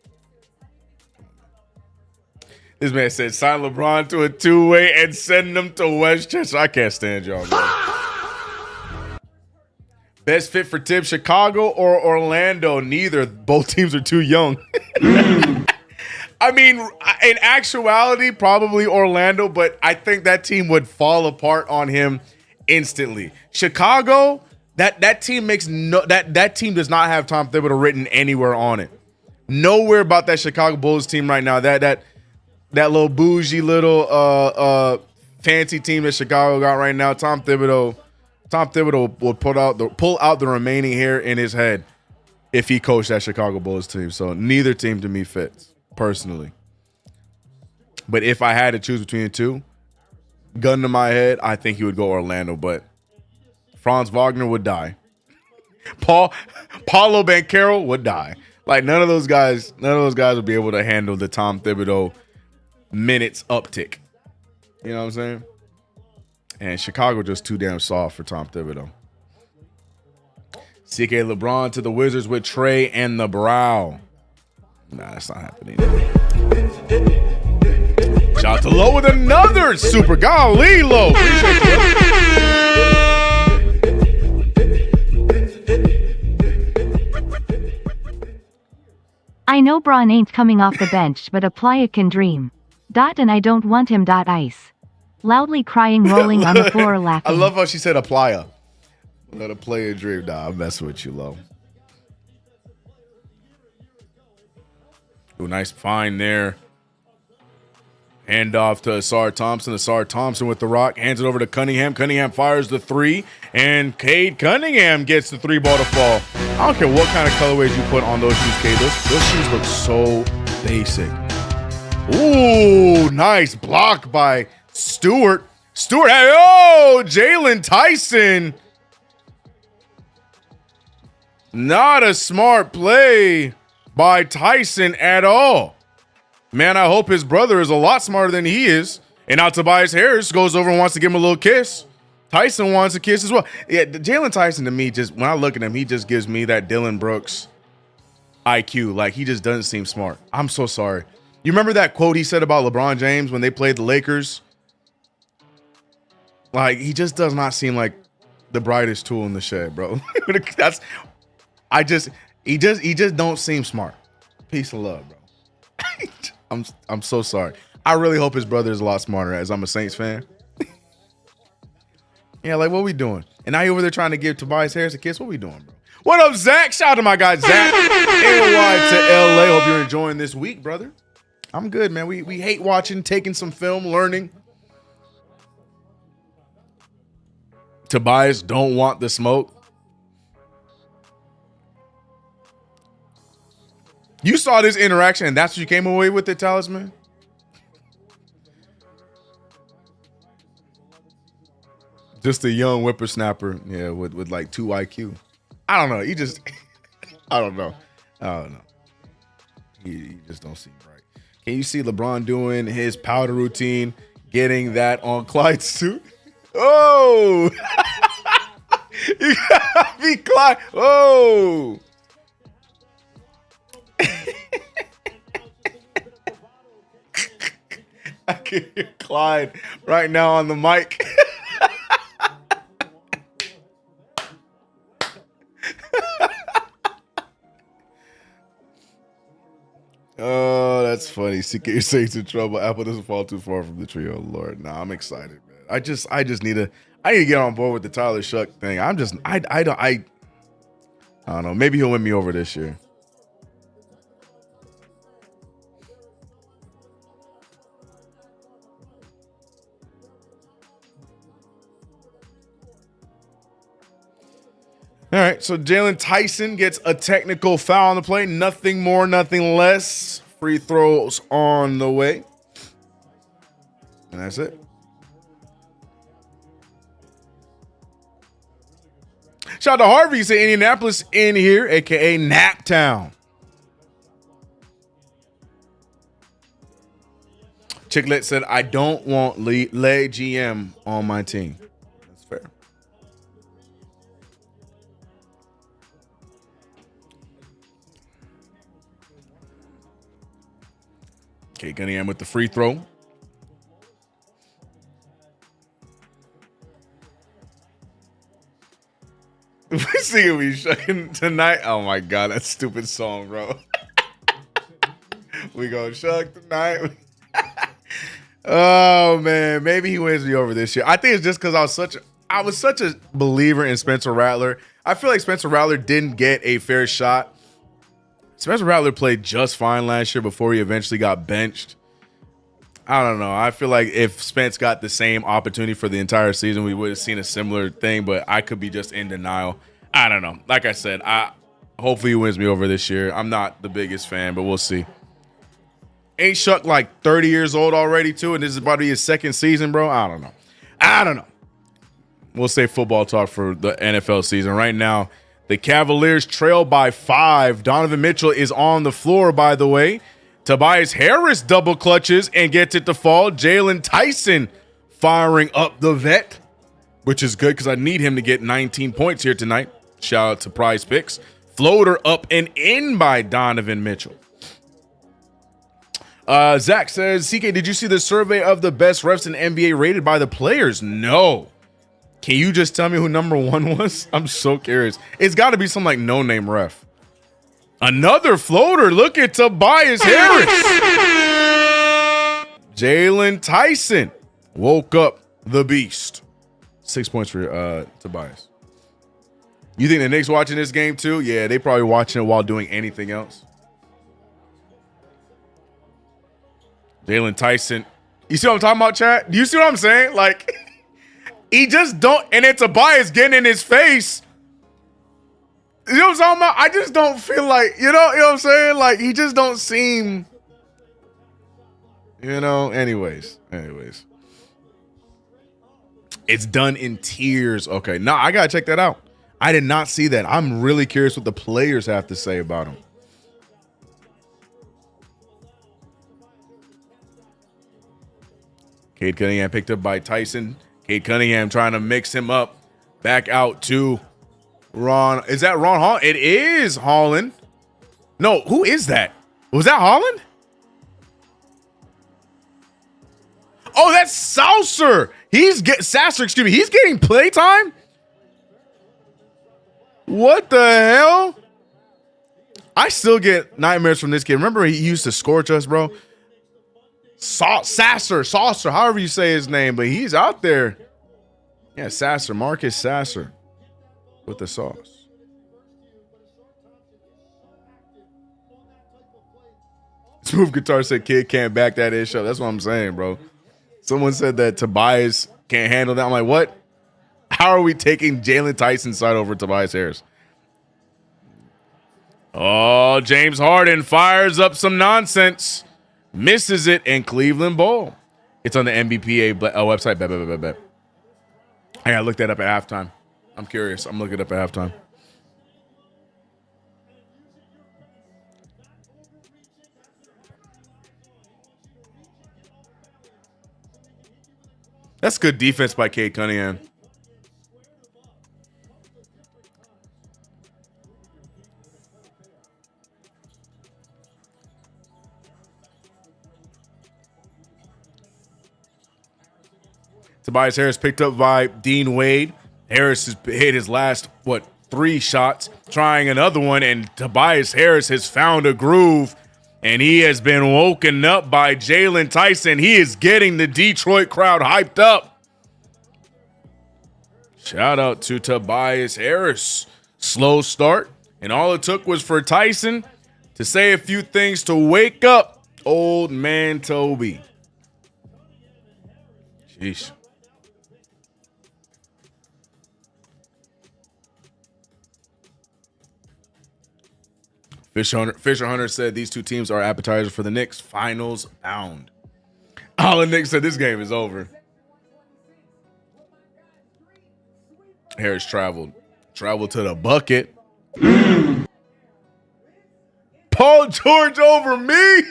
This man said sign LeBron to a two-way and send him to Westchester. I can't stand y'all, man. Best fit for Tibbs, Chicago or Orlando? Neither. Both teams are too young. I mean, in actuality, probably Orlando, but I think that team would fall apart on him instantly. Chicago, that team makes no that team does not have Tom Thibodeau written anywhere on it. Nowhere about that Chicago Bulls team right now. That little bougie little fancy team that Chicago got right now. Tom Thibodeau will pull out the remaining hair in his head if he coached that Chicago Bulls team. So neither team to me fits personally. But if I had to choose between the two, gun to my head, I think he would go Orlando. But Franz Wagner would die. Paulo Banchero would die. Like none of those guys would be able to handle the Tom Thibodeau minutes uptick. You know what I'm saying? And Chicago just too damn soft for Tom Thibodeau. CK LeBron to the Wizards with Trey and the brow. Nah, that's not happening. Shout out to Low with another super. Golly, Low. Appreciate you. I know Braun ain't coming off the bench, but Aplaya can dream. And I don't want him. Ice. Loudly crying, rolling on the floor, laughing. I love how she said Aplaya. Let a player dream. Nah, I'm messing with you, Low. Ooh, nice find there. Hand off to Asar Thompson. Asar Thompson with the rock. Hands it over to Cunningham. Cunningham fires the three. And Cade Cunningham gets the three ball to fall. I don't care what kind of colorways you put on those shoes, Cade. Those shoes look so basic. Ooh, nice block by Stewart. Stewart, oh, Jalen Tyson. Not a smart play by Tyson at all. Man, I hope his brother is a lot smarter than he is. And now Tobias Harris goes over and wants to give him a little kiss. Tyson wants a kiss as well. Yeah, Jalen Tyson to me, just when I look at him, he just gives me that Dylan Brooks IQ. Like, he just doesn't seem smart. I'm so sorry. You remember that quote he said about LeBron James when they played the Lakers? Like, he just does not seem like the brightest tool in the shed, bro. He just don't seem smart. Peace and love, bro. I'm so sorry. I really hope his brother is a lot smarter, as I'm a Saints fan. Yeah, like, what we doing? And now you over there trying to give Tobias Harris a kiss? What we doing, bro? What up, Zach? Shout out to my guy, Zach. NY to LA. Hope you're enjoying this week, brother. I'm good, man. We hate watching, taking some film, learning. Tobias don't want the smoke. You saw this interaction, and that's what you came away with, the talisman? Just a young whippersnapper, yeah, with like 2 IQ. I don't know. I don't know. He just don't seem right. Can you see LeBron doing his powder routine, getting that on Clyde's suit? Oh! You gotta be Clyde. Oh! I can hear Clyde right now on the mic. Oh, that's funny. CK saves in trouble. Apple doesn't fall too far from the tree. Oh Lord, nah, I'm excited, man. I need to get on board with the Tyler Shuck thing. I don't know. Maybe he'll win me over this year. All right, so Jalen Tyson gets a technical foul on the play. Nothing more, nothing less. Free throws on the way. And that's it. Shout out to Harvey. He said Indianapolis in here, a.k.a. Naptown. Chicklet said, I don't want Lay GM on my team. That's fair. Okay, Cunningham with the free throw. See we shucking tonight. Oh my god, that stupid song, bro. We gonna shuck tonight. Oh man, maybe he wins me over this year. I think it's just because I was such a believer in Spencer Rattler. I feel like Spencer Rattler didn't get a fair shot. Spencer Rattler played just fine last year before he eventually got benched. I don't know. I feel like if Spence got the same opportunity for the entire season, we would have seen a similar thing, but I could be just in denial. I don't know. Like I said, hopefully he wins me over this year. I'm not the biggest fan, but we'll see. Ain't Shuck like 30 years old already, too, and this is about to be his second season, bro? I don't know. We'll say football talk for the NFL season. Right now, the Cavaliers trail by 5. Donovan Mitchell is on the floor, by the way. Tobias Harris double clutches and gets it to fall. Jalen Tyson firing up the vet, which is good because I need him to get 19 points here tonight. Shout out to PrizePicks. Floater up and in by Donovan Mitchell. Zach says, CK, did you see the survey of the best refs in NBA rated by the players? No. Can you just tell me who number 1 was? I'm so curious. It's got to be some like no-name ref. Another floater. Look at Tobias Harris. Jalen Tyson woke up the beast. 6 points for Tobias. You think the Knicks watching this game too? Yeah, they probably watching it while doing anything else. Jalen Tyson. You see what I'm talking about, chat? Do you see what I'm saying? Like, he just don't. And then Tobias getting in his face. You know what I'm talking about? I just don't feel like, you know what I'm saying? Like, he just don't seem, anyways. It's done in tears. Okay, now I got to check that out. I did not see that. I'm really curious what the players have to say about him. Cade Cunningham picked up by Tyson. Cade Cunningham trying to mix him up. Back out to Ron. Is that Ron Holland? It is Holland. No, who is that? Was that Holland? Oh, that's Sasser. Sasser, excuse me. He's getting playtime? What the hell? I still get nightmares from this kid. Remember he used to scorch us, bro? Sasser, however you say his name, but he's out there. Yeah, Sasser, Marcus Sasser with the sauce. Smooth Guitar said kid can't back that ish up. That's what I'm saying, bro. Someone said that Tobias can't handle that. I'm like, what? How are we taking Jalen Tyson's side over Tobias Harris? Oh, James Harden fires up some nonsense. Misses it, and Cleveland ball. It's on the NBPA website. Bet. I gotta look that up at halftime. I'm curious. I'm looking it up at halftime. That's good defense by Cade Cunningham. Tobias Harris picked up by Dean Wade. Harris has hit his last, 3 shots, trying another one, and Tobias Harris has found a groove, and he has been woken up by Jalen Tyson. He is getting the Detroit crowd hyped up. Shout out to Tobias Harris. Slow start, and all it took was for Tyson to say a few things to wake up old man Toby. Jeez. Fisher Hunter said these two teams are appetizers for the Knicks. Finals bound. All the Knicks said this game is over. Harris traveled to the bucket. Paul George over me.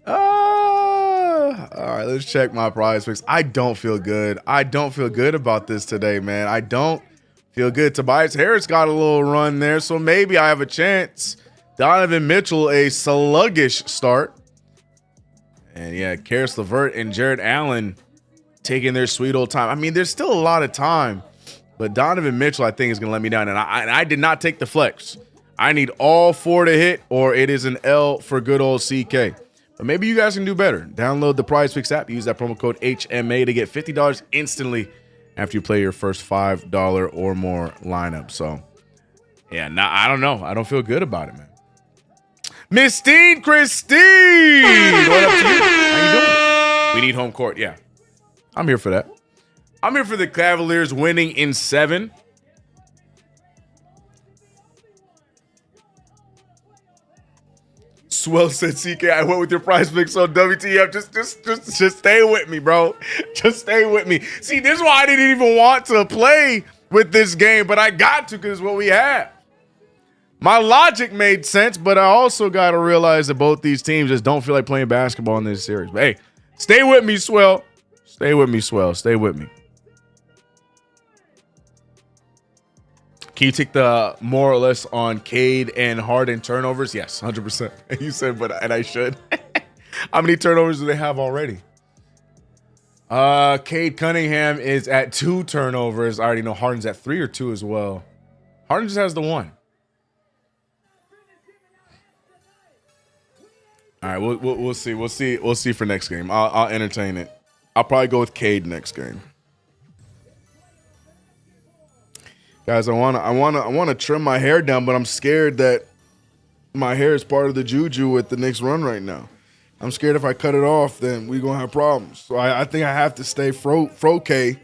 All right, let's check my PrizePicks. I don't feel good. I don't feel good about this today, man. I don't feel good. Tobias Harris got a little run there, so maybe I have a chance. Donovan Mitchell, a sluggish start. And yeah, Karis LeVert and Jared Allen taking their sweet old time. I mean, there's still a lot of time, but Donovan Mitchell, I think, is going to let me down. And I did not take the flex. I need all 4 to hit, or it is an L for good old CK. But maybe you guys can do better. Download the PrizePicks app. Use that promo code HMA to get $50 instantly after you play your first $5 or more lineup. So, yeah, I don't know. I don't feel good about it, man. Christine, what up to you? How you doing? We need home court. Yeah, I'm here for that. I'm here for the Cavaliers winning in 7. Swell said, CK, I went with your PrizePicks on WTF. Just stay with me, bro. Just stay with me. See, this is why I didn't even want to play with this game, but I got to because it's what we have. My logic made sense, but I also got to realize that both these teams just don't feel like playing basketball in this series. But hey, stay with me, Swell. Stay with me, Swell. Stay with me. Can you take the more or less on Cade and Harden turnovers? Yes, 100%. You said, and I should. How many turnovers do they have already? Cade Cunningham is at 2 turnovers. I already know Harden's at 3 or 2 as well. Harden just has the 1. All right, we'll see. We'll see for next game. I'll entertain it. I'll probably go with Cade next game. Guys, I wanna trim my hair down, but I'm scared that my hair is part of the juju with the Knicks run right now. I'm scared if I cut it off, then we're gonna have problems. So I think I have to stay fro CK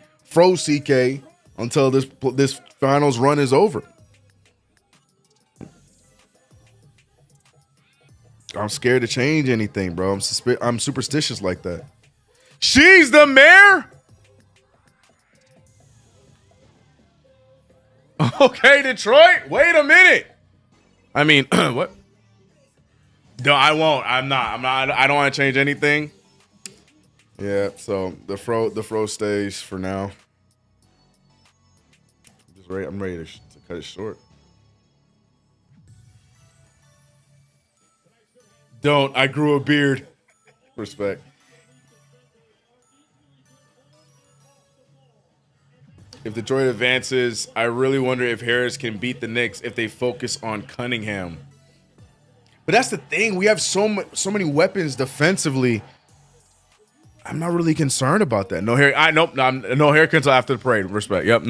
until this finals run is over. I'm scared to change anything, bro. I'm superstitious like that. She's the mayor? Okay, Detroit. Wait a minute. I mean, what? No, I won't. I'm not. I don't want to change anything. Yeah, so the fro stays for now. I'm ready to cut it short. Don't. I grew a beard. Respect. If Detroit advances, I really wonder if Harris can beat the Knicks if they focus on Cunningham. But that's the thing. We have so many weapons defensively. I'm not really concerned about that. No hair. No haircut until after the parade. Respect. Yep.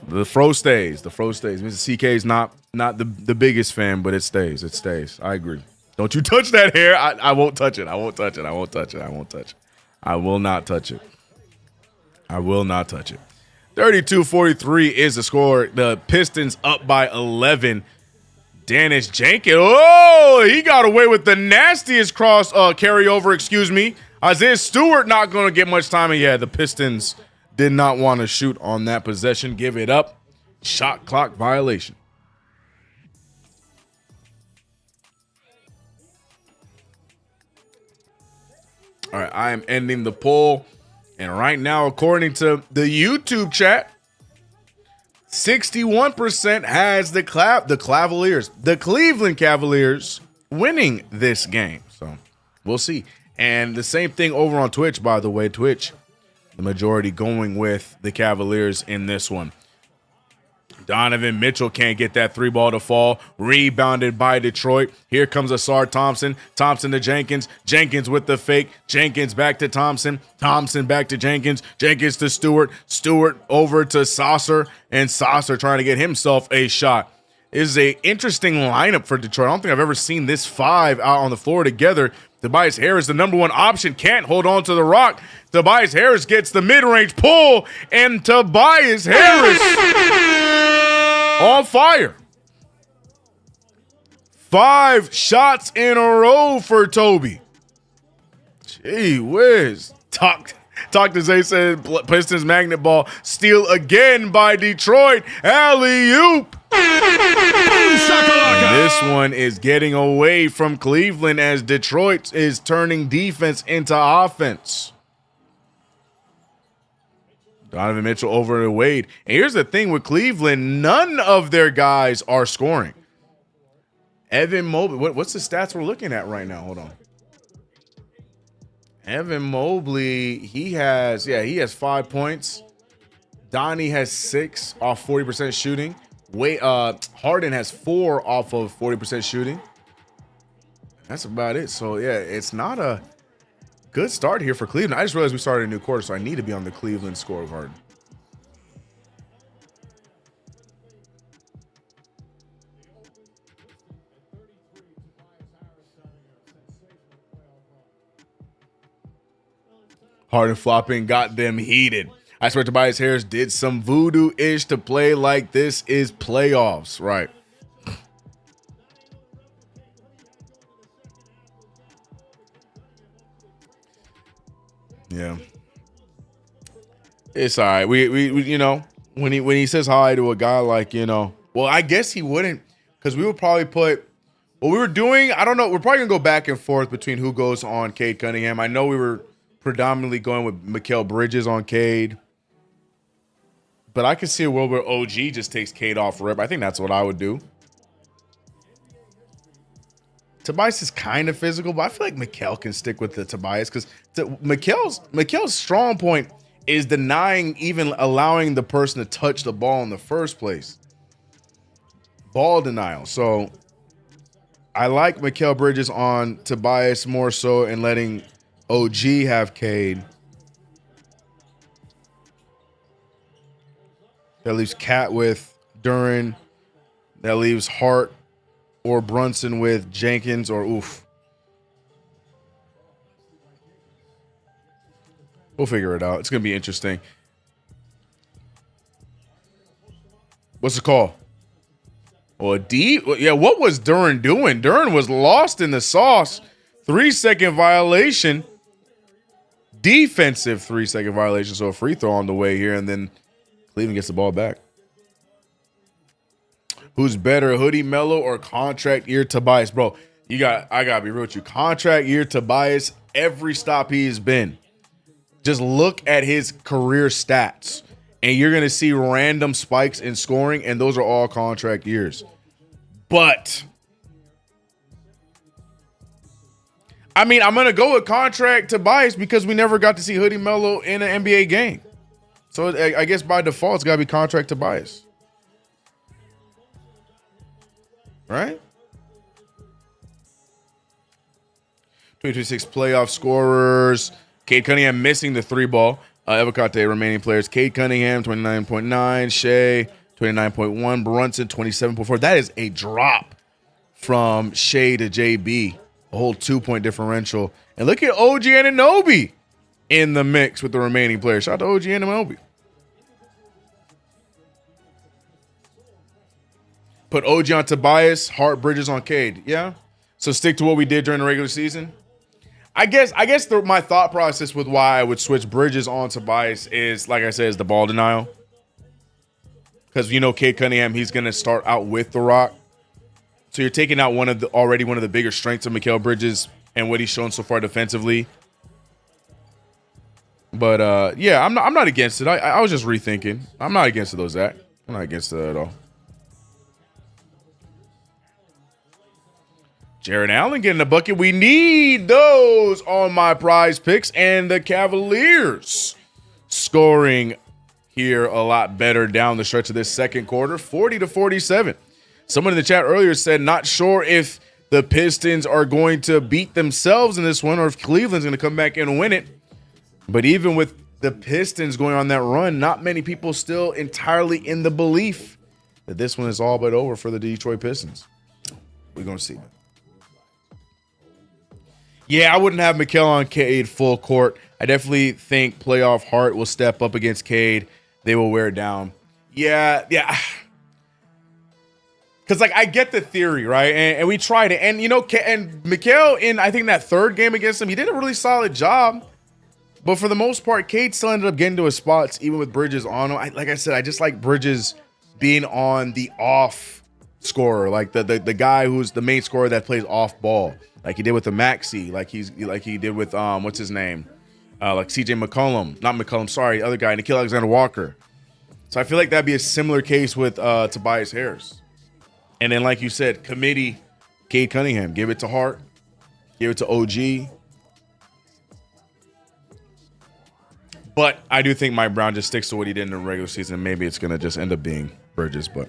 The fro stays. The fro stays. Mr. CK is not the biggest fan, but it stays. It stays. I agree. Don't you touch that hair. I won't touch it. I won't touch it. I won't touch it. I won't touch it. I will not touch it. I will not touch it. 32-43 is the score. The Pistons up by 11. Dennis Jenkins. Oh, he got away with the nastiest carryover, excuse me. Isaiah Stewart not going to get much time. And yeah, the Pistons did not want to shoot on that possession. Give it up. Shot clock violation. All right, I am ending the poll. And right now, according to the YouTube chat, 61% has the Cleveland Cavaliers winning this game. So we'll see. And the same thing over on Twitch, by the way. Twitch, the majority going with the Cavaliers in this one. Donovan Mitchell can't get that 3-ball to fall. Rebounded by Detroit. Here comes Asar Thompson. Thompson to Jenkins. Jenkins with the fake. Jenkins back to Thompson. Thompson back to Jenkins. Jenkins to Stewart. Stewart over to Saucer. And Saucer trying to get himself a shot. This is an interesting lineup for Detroit. I don't think I've ever seen this 5 out on the floor together. Tobias Harris, the number 1 option, can't hold on to the rock. Tobias Harris gets the mid-range pull. And Tobias Harris on fire. 5 shots in a row for Toby. Gee whiz. Talk to Zay said Pistons magnet ball. Steal again by Detroit. Alley-oop. And this one is getting away from Cleveland as Detroit is turning defense into offense. Donovan Mitchell over to Wade. And here's the thing with Cleveland, none of their guys are scoring. Evan Mobley, what's the stats we're looking at right now? Hold on. Evan Mobley, he has 5 points. Donnie has 6 off 40% shooting. Harden has 4 off of 40% shooting. That's about it. So yeah, it's not a good start here for Cleveland. I just realized we started a new quarter, so I need to be on the Cleveland scorecard. Harden flopping got them heated. I swear Tobias Harris did some voodoo-ish to play like this is playoffs. Right. Yeah. It's all right. We you know, when he says hi to a guy like, you know, well, I guess he wouldn't, because we would probably put what we were doing. I don't know. We're probably gonna go back and forth between who goes on Cade Cunningham. I know we were predominantly going with Mikal Bridges on Cade, but I could see a world where OG just takes Cade off rip. I think that's what I would do. Tobias is kind of physical, but I feel like Mikal can stick with the Tobias, because Mikal's strong point is denying even allowing the person to touch the ball in the first place. Ball denial. So I like Mikal Bridges on Tobias more so, and letting OG have Cade. That leaves Cat with Duran. That leaves Hart or Brunson with Jenkins or Oof. We'll figure it out. It's going to be interesting. What's the call? Well, yeah, what was Duran doing? Duran was lost in the sauce. 3-second violation. Defensive 3-second violation. So a free throw on the way here, and then Cleveland gets the ball back. Who's better, Hoodie Melo or contract year Tobias? Bro, I gotta be real with you. Contract year Tobias, every stop he's been. Just look at his career stats, and you're gonna see random spikes in scoring, and those are all contract years. But I mean, I'm gonna go with contract Tobias because we never got to see Hoodie Melo in an NBA game. So I guess by default, it's gotta be contract Tobias. Right? 2026 playoff scorers. Cade Cunningham missing the 3-ball. Evocate remaining players. Cade Cunningham, 29.9. Shea, 29.1. Brunson, 27.4. That is a drop from Shea to JB. A whole 2-point differential. And look at OG Anunoby in the mix with the remaining players. Shout out to OG Anunoby. Put OG on Tobias, Hart, Bridges on Cade. Yeah. So stick to what we did during the regular season. I guess my thought process with why I would switch Bridges on Tobias is, like I said, is the ball denial. Because you know Cade Cunningham, he's going to start out with the rock. So you're taking out one of the bigger strengths of Mikal Bridges and what he's shown so far defensively. But yeah, I'm not against it. I was just rethinking. I'm not against it though, Zach. I'm not against it at all. Jarrett Allen getting a bucket. We need those on my prize picks, and the Cavaliers scoring here a lot better down the stretch of this second quarter, 40-47. Someone in the chat earlier said, not sure if the Pistons are going to beat themselves in this one or if Cleveland's going to come back and win it. But even with the Pistons going on that run, not many people still entirely in the belief that this one is all but over for the Detroit Pistons. We're going to see. Yeah, I wouldn't have Mikal on Cade full court. I definitely think playoff Hart will step up against Cade. They will wear it down. Yeah. Because, like, I get the theory, right? And we tried it. And, you know, and Mikal, in, I think, that third game against him, he did a really solid job. But for the most part, Cade still ended up getting to his spots, even with Bridges on him. Like I said, I just like Bridges being on the off scorer, like the guy who's the main scorer that plays off ball. Like he did with the Maxey, like he did with what's his name, like CJ McCollum, not McCollum, sorry, other guy, Nickeil Alexander-Walker. So I feel like that'd be a similar case with Tobias Harris. And then, like you said, committee, Cade Cunningham, give it to Hart, give it to OG. But I do think Mike Brown just sticks to what he did in the regular season. Maybe it's going to just end up being Bridges. But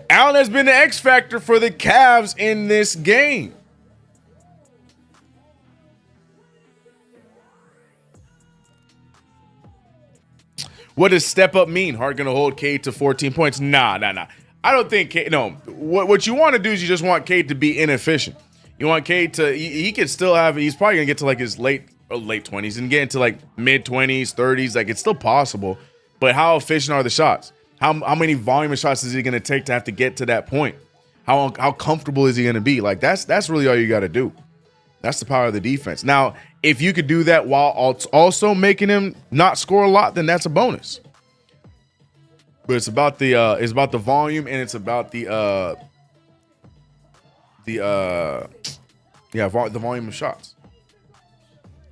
Allen has been the X factor for the Cavs in this game. What does step up mean? Hart going to hold Cade to 14 points? Nah. I don't think Cade, no. What you want to do is you just want Cade to be inefficient. You want Cade to, he could still have, he's probably going to get to like his late 20s and get into like mid 20s, 30s. Like it's still possible. But how efficient are the shots? How many volume of shots is he going to take to have to get to that point? How comfortable is he going to be? Like that's really all you got to do. That's the power of the defense. Now, if you could do that while also making him not score a lot, then that's a bonus. But it's about the volume and it's about the volume of shots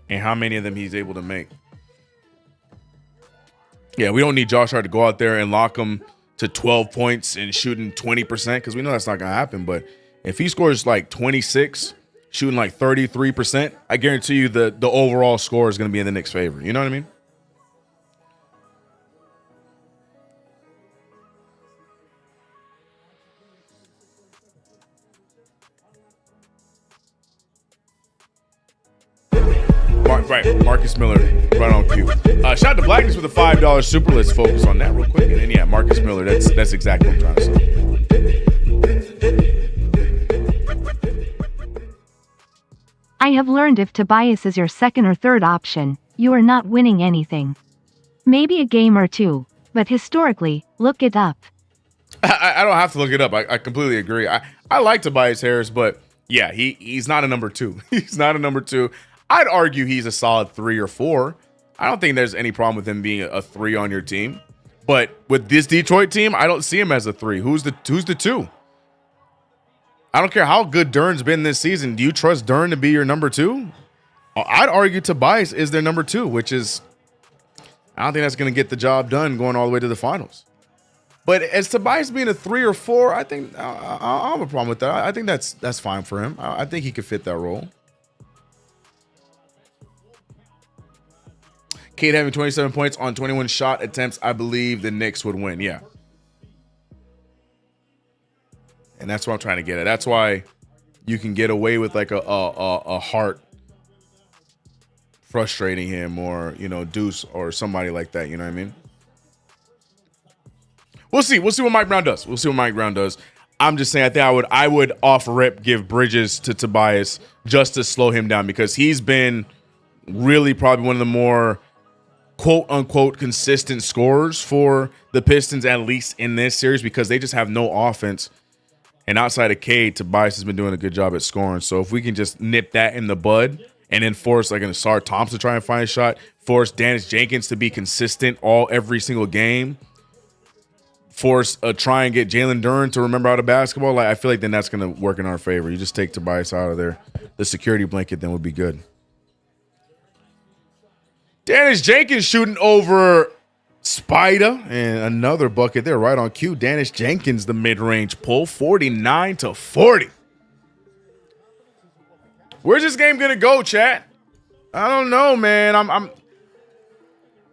and how many of them he's able to make. Yeah, we don't need Josh Hart to go out there and lock him to 12 points and shooting 20% because we know that's not going to happen. But if he scores like 26, shooting like 33%, I guarantee you the overall score is going to be in the Knicks' favor. You know what I mean? Right, Marcus Miller, right on cue. Shout out to Blackness with a $5 super. Let's focus on that real quick. And then, yeah, Marcus Miller, that's exactly what I'm trying to say. I have learned if Tobias is your second or third option, you are not winning anything. Maybe a game or two, but historically, look it up. I don't have to look it up. I completely agree. I like Tobias Harris, but yeah, he's not a number two. He's not a number two. I'd argue he's a solid 3 or 4. I don't think there's any problem with him being a 3 on your team. But with this Detroit team, I don't see him as a 3. Who's the 2? I don't care how good Dern's been this season. Do you trust Dern to be your number 2? I'd argue Tobias is their number 2, which is, I don't think that's going to get the job done going all the way to the finals. But as Tobias being a 3 or 4, I think I have a problem with that. I think that's fine for him. I think he could fit that role. Cade having 27 points on 21 shot attempts, I believe the Knicks would win. Yeah. And that's what I'm trying to get at. That's why you can get away with like a Hart frustrating him or, Deuce or somebody like that. You know what I mean? We'll see. We'll see what Mike Brown does. I'm just saying, I think I would off rip give Bridges to Tobias just to slow him down because he's been really probably one of the more quote unquote consistent scorers for the Pistons, at least in this series, because they just have no offense. And outside of Cade, Tobias has been doing a good job at scoring. So if we can just nip that in the bud and then force like an Asar Thompson to try and find a shot, force Dennis Jenkins to be consistent every single game, force try and get Jalen Duren to remember how to basketball, I feel like then that's going to work in our favor. You just take Tobias out of there. The security blanket then would be good. Dennis Jenkins shooting over Spider and another bucket there right on cue. Dennis Jenkins, the mid-range pull, 49-40. Where's this game gonna go, chat? I don't know, man.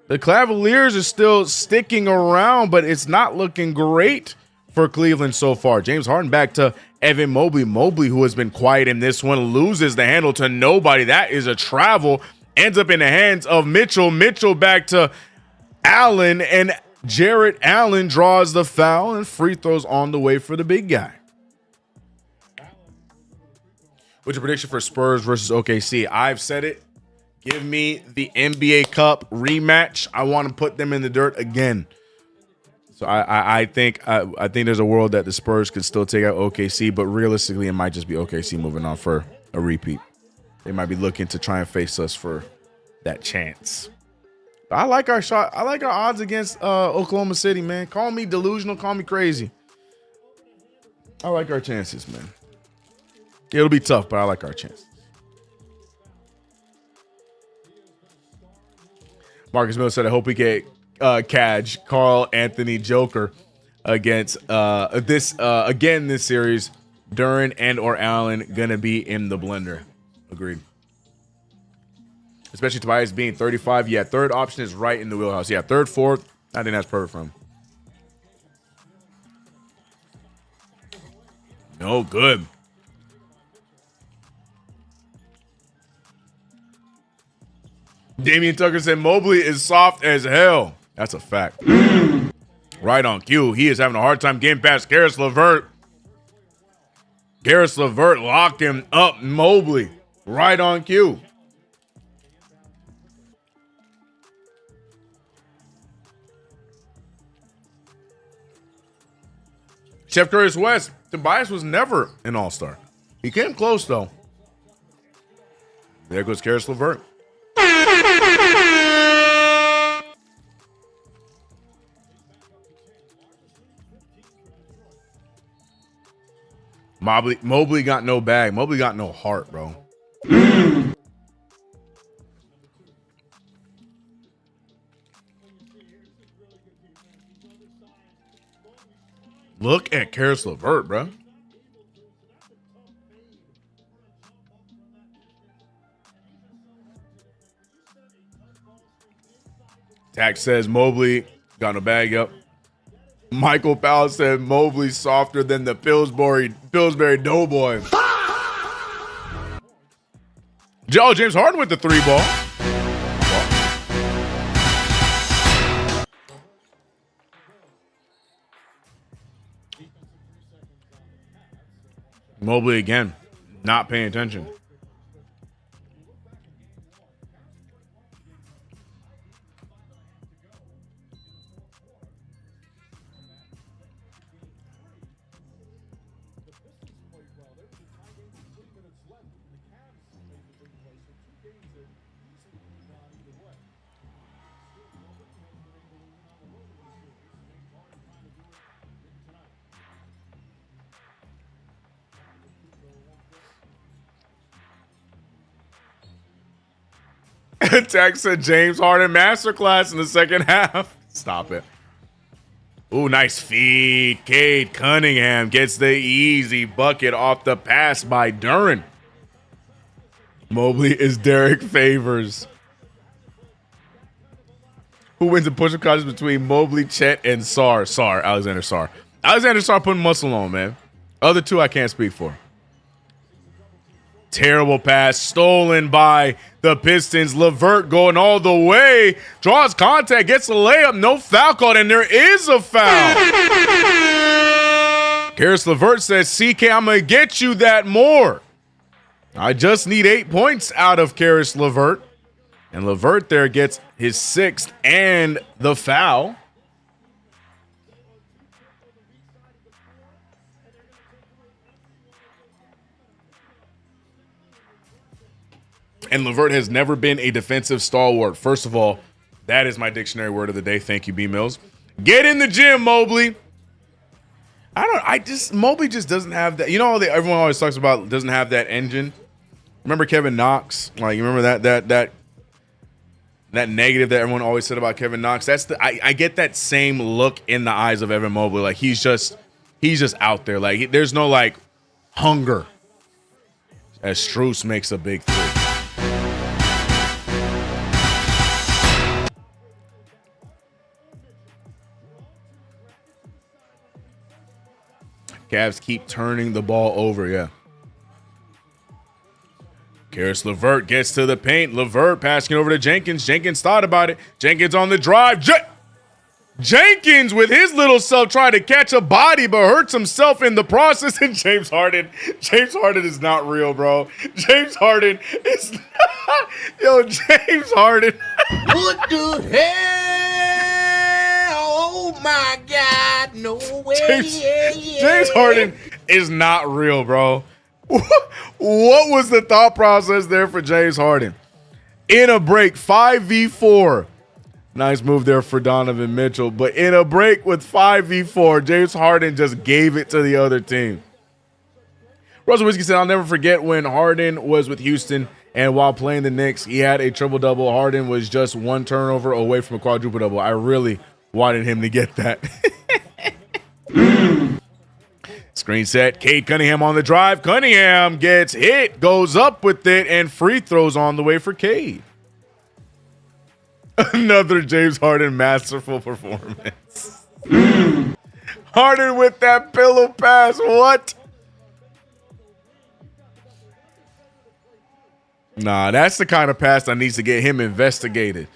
The Cavaliers are still sticking around, but it's not looking great for Cleveland so far. James Harden back to Evan Mobley. Mobley, who has been quiet in this one, loses the handle to nobody. That is a travel. Ends up in the hands of Mitchell. Mitchell back to Allen, and Jarrett Allen draws the foul, and free throws on the way for the big guy. What's your prediction for Spurs versus OKC? I've said it. Give me the NBA Cup rematch. I want to put them in the dirt again. So I think there's a world that the Spurs could still take out OKC, but realistically, it might just be OKC moving on for a repeat. They might be looking to try and face us for that chance. I like our shot. I like our odds against Oklahoma City, man. Call me delusional. Call me crazy. I like our chances, man. It'll be tough, but I like our chances. Marcus Miller said, I hope we get Kaj, Carl Anthony Joker against this series. Duren and or Allen gonna be in the blender. Agreed. especially Tobias being 35. Yeah, third option is right in the wheelhouse. Yeah, third, fourth. I think that's perfect for him. No good. Damian Tucker said Mobley is soft as hell. That's a fact. Right on cue. He is having a hard time getting past Karis LeVert. Karis LeVert locked him up. Mobley. Right on cue. Chef Curtis West. Tobias was never an all-star. He came close, though. There goes Karis LeVert. Mobley got no bag. Mobley got no heart, bro. Look at Karis LeVert, bro. Tax says Mobley got no bag up. Michael Powell said Mobley's softer than the Pillsbury Doughboy. James Harden with the 3-ball. Mobley again, not paying attention. Tex said James Harden masterclass in the second half. Stop it. Ooh, nice feed. Cade Cunningham gets the easy bucket off the pass by Duren. Mobley is Derek Favors. Who wins the push-up contest between Mobley, Chet, and Alexander Sarr. Alexander Sarr putting muscle on, man. Other two I can't speak for. Terrible pass stolen by the Pistons. LeVert going all the way. Draws contact, gets a layup. No foul called, and there is a foul. Karis LeVert says, CK, I'm going to get you that more. I just need 8 points out of Karis LeVert. And LeVert there gets his 6th and the foul. And LeVert has never been a defensive stalwart. First of all, that is my dictionary word of the day. Thank you, B Mills. Get in the gym, Mobley. Mobley just doesn't have that. You know, everyone always talks about doesn't have that engine. Remember Kevin Knox? Like, you remember that negative that everyone always said about Kevin Knox? I get that same look in the eyes of Evan Mobley. Like, he's just out there. Like, there's no like hunger. As Strus makes a big three. Cavs keep turning the ball over, yeah. Karis LeVert gets to the paint. LeVert passing over to Jenkins. Jenkins thought about it. Jenkins on the drive. Jenkins with his little self tried to catch a body but hurts himself in the process. And James Harden is not real, bro. James Harden is not. Yo, James Harden. What the hell? Oh my God, no way. James Harden is not real, bro. What was the thought process there for James Harden? In a break, 5v4. Nice move there for Donovan Mitchell. But in a break with 5v4, James Harden just gave it to the other team. Russell Whiskey said, I'll never forget when Harden was with Houston, and while playing the Knicks, he had a triple-double. Harden was just one turnover away from a quadruple-double. I really wanted him to get that. Screen set. Cade Cunningham on the drive. Cunningham gets hit, goes up with it, and free throws on the way for Cade. Another James Harden masterful performance. Harden with that pillow pass. What? Nah, that's the kind of pass that needs to get him investigated.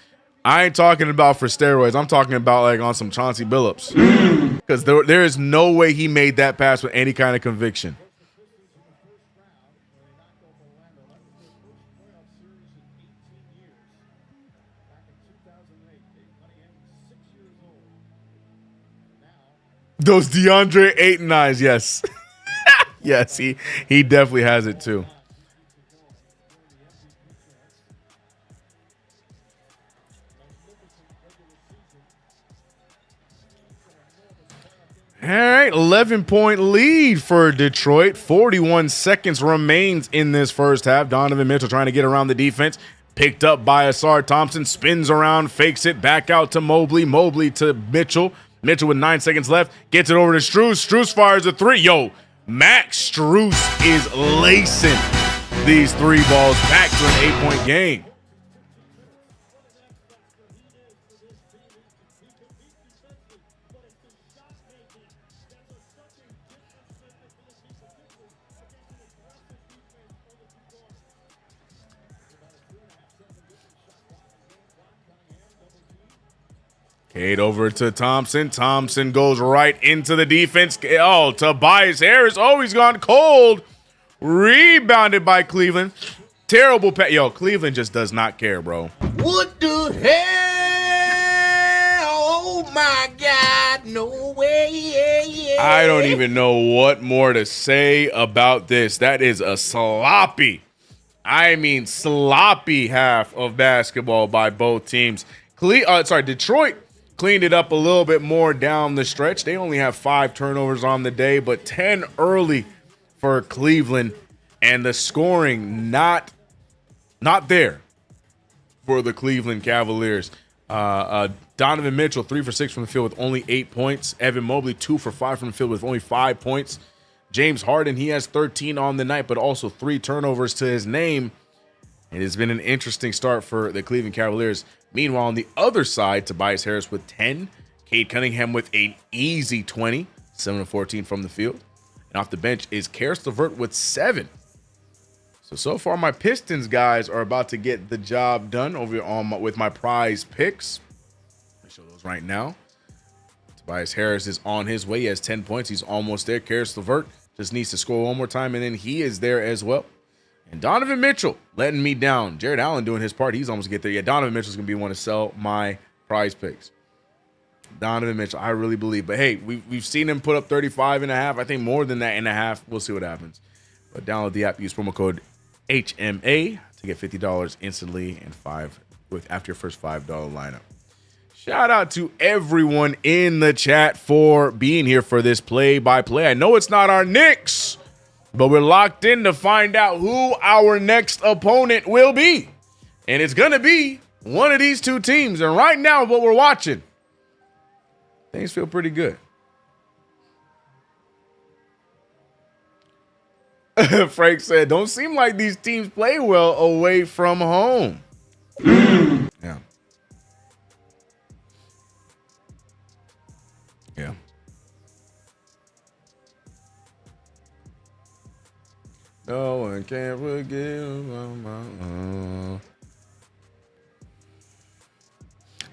I ain't talking about for steroids. I'm talking about like on some Chauncey Billups. Because there is no way he made that pass with any kind of conviction. Those DeAndre 8 and 9s, yes. Yes, he definitely has it too. All right, 11-point lead for Detroit. 41 seconds remains in this first half. Donovan Mitchell trying to get around the defense. Picked up by Asar Thompson. Spins around, fakes it, back out to Mobley. Mobley to Mitchell. Mitchell with 9 seconds left. Gets it over to Strus. Strus fires a three. Yo, Max Strus is lacing these three balls back to an 8-point game. Cade over to Thompson. Thompson goes right into the defense. Oh, Tobias Harris. Oh, he's gone cold. Rebounded by Cleveland. Terrible pass. Yo, Cleveland just does not care, bro. What the hell? Oh, my God. No way. I don't even know what more to say about this. That is a sloppy, I mean sloppy half of basketball by both teams. Detroit cleaned it up a little bit more down the stretch. They only have 5 turnovers on the day, but 10 early for Cleveland, and the scoring not there for the Cleveland Cavaliers. Donovan Mitchell 3 for 6 from the field with only 8 points. Evan Mobley 2 for 5 from the field with only 5 points. James Harden, he has 13 on the night, but also 3 turnovers to his name. It has been an interesting start for the Cleveland Cavaliers. Meanwhile, on the other side, Tobias Harris with 10. Cade Cunningham with an easy 20. 7 of 14 from the field. And off the bench is Karis LeVert with 7. So far, my Pistons guys are about to get the job done over with my prize picks. I'll show those right now. Tobias Harris is on his way. He has 10 points. He's almost there. Karis LeVert just needs to score one more time, and then he is there as well. And Donovan Mitchell letting me down. Jared Allen doing his part. He's almost get there. Yeah, Donovan Mitchell's going to be one to sell my prize picks. Donovan Mitchell, I really believe. But, hey, we've seen him put up 35.5. I think more than that and a half. We'll see what happens. But download the app. Use promo code HMA to get $50 instantly and after your first $5 lineup. Shout out to everyone in the chat for being here for this play-by-play. I know it's not our Knicks, but we're locked in to find out who our next opponent will be. And it's going to be one of these two teams. And right now, what we're watching, things feel pretty good. Frank said, don't seem like these teams play well away from home. Yeah. Yeah. No one can forgive my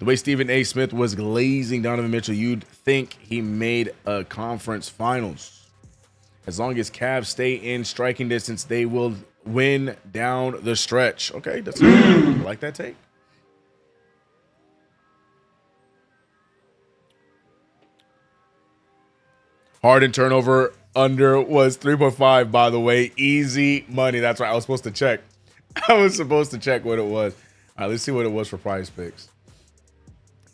The way Stephen A. Smith was glazing Donovan Mitchell, you'd think he made a conference finals. As long as Cavs stay in striking distance, they will win down the stretch. Okay, that's I like that take. Harden turnover under was 3.5, by the way. Easy money. That's right. I was supposed to check. I was supposed to check what it was. All right, let's see what it was for PrizePicks.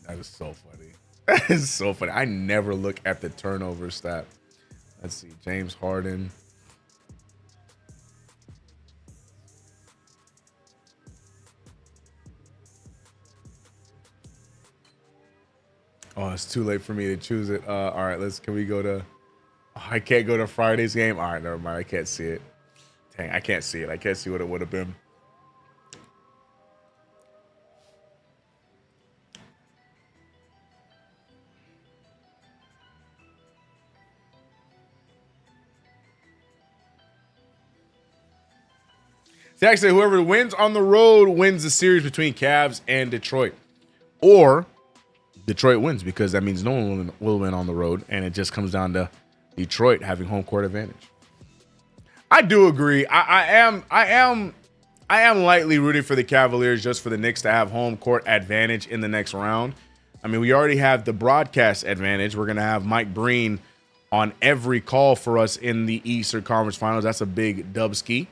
That is so funny. That is so funny. I never look at the turnover stat. Let's see. James Harden. Oh, it's too late for me to choose it. All right, can we go to... Oh, I can't go to Friday's game. All right, never mind. I can't see it. Dang, I can't see it. I can't see what it would have been. Zach said whoever wins on the road wins the series between Cavs and Detroit. Or Detroit wins because that means no one will win on the road, and it just comes down to Detroit having home court advantage. I do agree. I am lightly rooting for the Cavaliers just for the Knicks to have home court advantage in the next round. I mean, we already have the broadcast advantage. We're going to have Mike Breen on every call for us in the Eastern Conference Finals. That's a big dubski.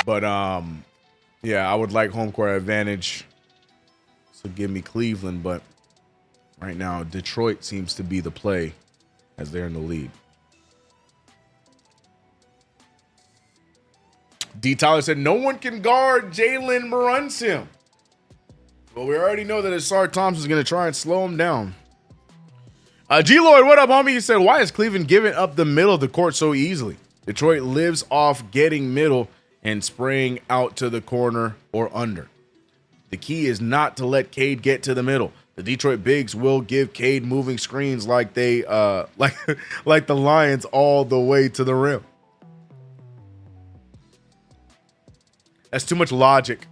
But yeah, I would like home court advantage. So give me Cleveland, but right now Detroit seems to be the play as they're in the lead. D. Tyler said no one can guard Jalen Brunson. Well, we already know that Asar Thompson is going to try and slow him down. G. Lloyd, what up, homie? He said, why is Cleveland giving up the middle of the court so easily? Detroit lives off getting middle and spraying out to the corner or under. The key is not to let Cade get to the middle. The Detroit Bigs will give Cade moving screens like they like the Lions all the way to the rim. That's too much logic.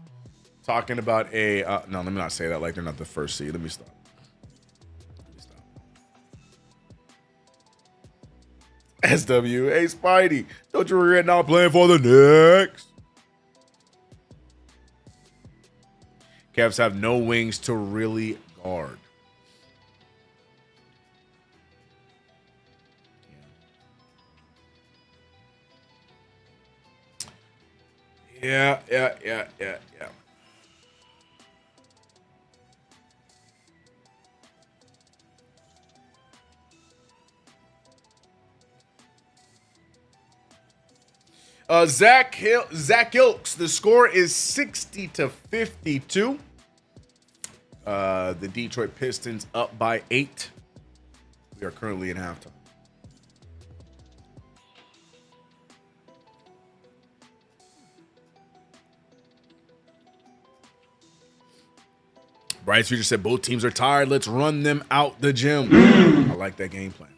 Talking about a no, let me not say that like they're not the first seed. Let me stop. SW, hey Spidey, don't you regret not playing for the Knicks? Cavs have no wings to really guard. Yeah. Zach Ilks, the score is 60-52. The Detroit Pistons up by 8. We are currently in halftime. Bryce Future said both teams are tired. Let's run them out the gym. I like that game plan.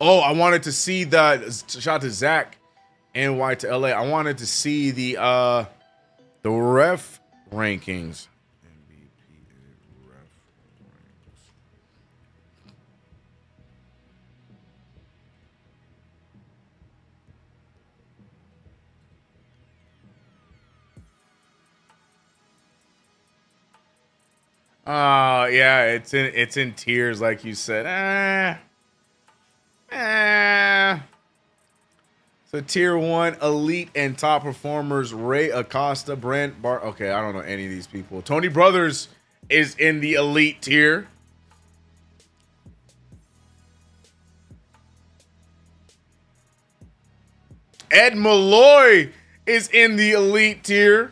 Oh, I wanted to see shout out to Zach, NY to LA. I wanted to see the ref rankings. MVP ref rankings. Yeah, it's in tiers, like you said. So tier 1, elite and top performers: Ray Acosta, Brent Bar. Okay, I don't know any of these people. Tony Brothers is in the elite tier. Ed Malloy is in the elite tier.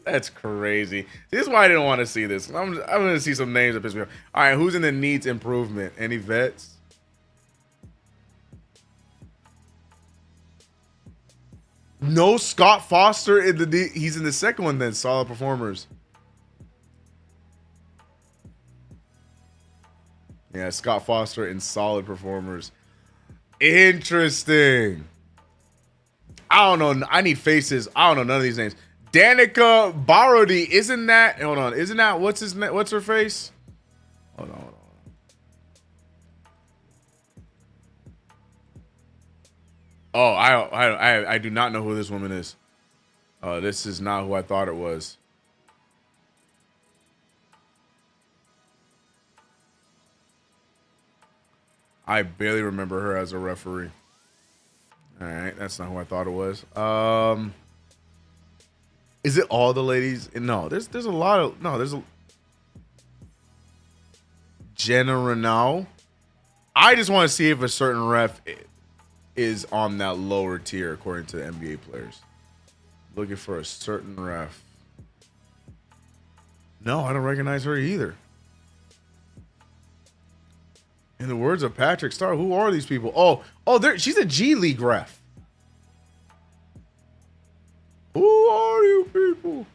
That's crazy. This is why I didn't want to see this. I'm going to see some names that piss me off. All right, who's in the needs improvement? Any vets? No Scott Foster in the he's in the second one then. Solid performers. Yeah, Scott Foster in solid performers. Interesting. I don't know. I need faces. I don't know none of these names. Danica Barodi, isn't that? Hold on, isn't that what's her face? Hold on. Oh, I do not know who this woman is. This is not who I thought it was. I barely remember her as a referee. All right, that's not who I thought it was. Is it all the ladies? No, there's a lot of there's a Jenna Renault. I just want to see if a certain ref is on that lower tier according to the NBA players. Looking for a certain ref. No, I don't recognize her either. In the words of Patrick Starr, who are these people? Oh, she's a G League ref. Who are you people?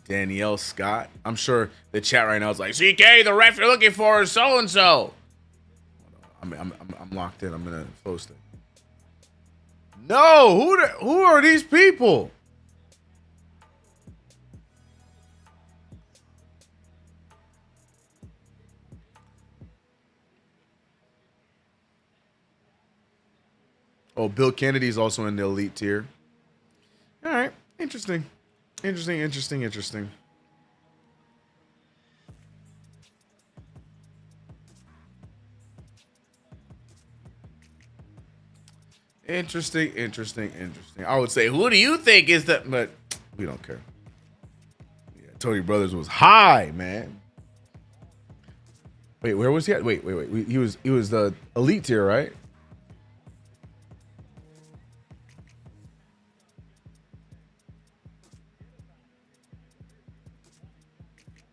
Danielle Scott. I'm sure the chat right now is like, CK, the ref you're looking for is so and so. I'm locked in. I'm gonna post it. No, who are these people? Oh, Bill Kennedy's also in the elite tier. All right, interesting. Interesting. Interesting. Interesting. I would say, who do you think is that? But we don't care. Yeah, Tony Brothers was high, man. Wait, where was he at? Wait. He was the elite tier, right?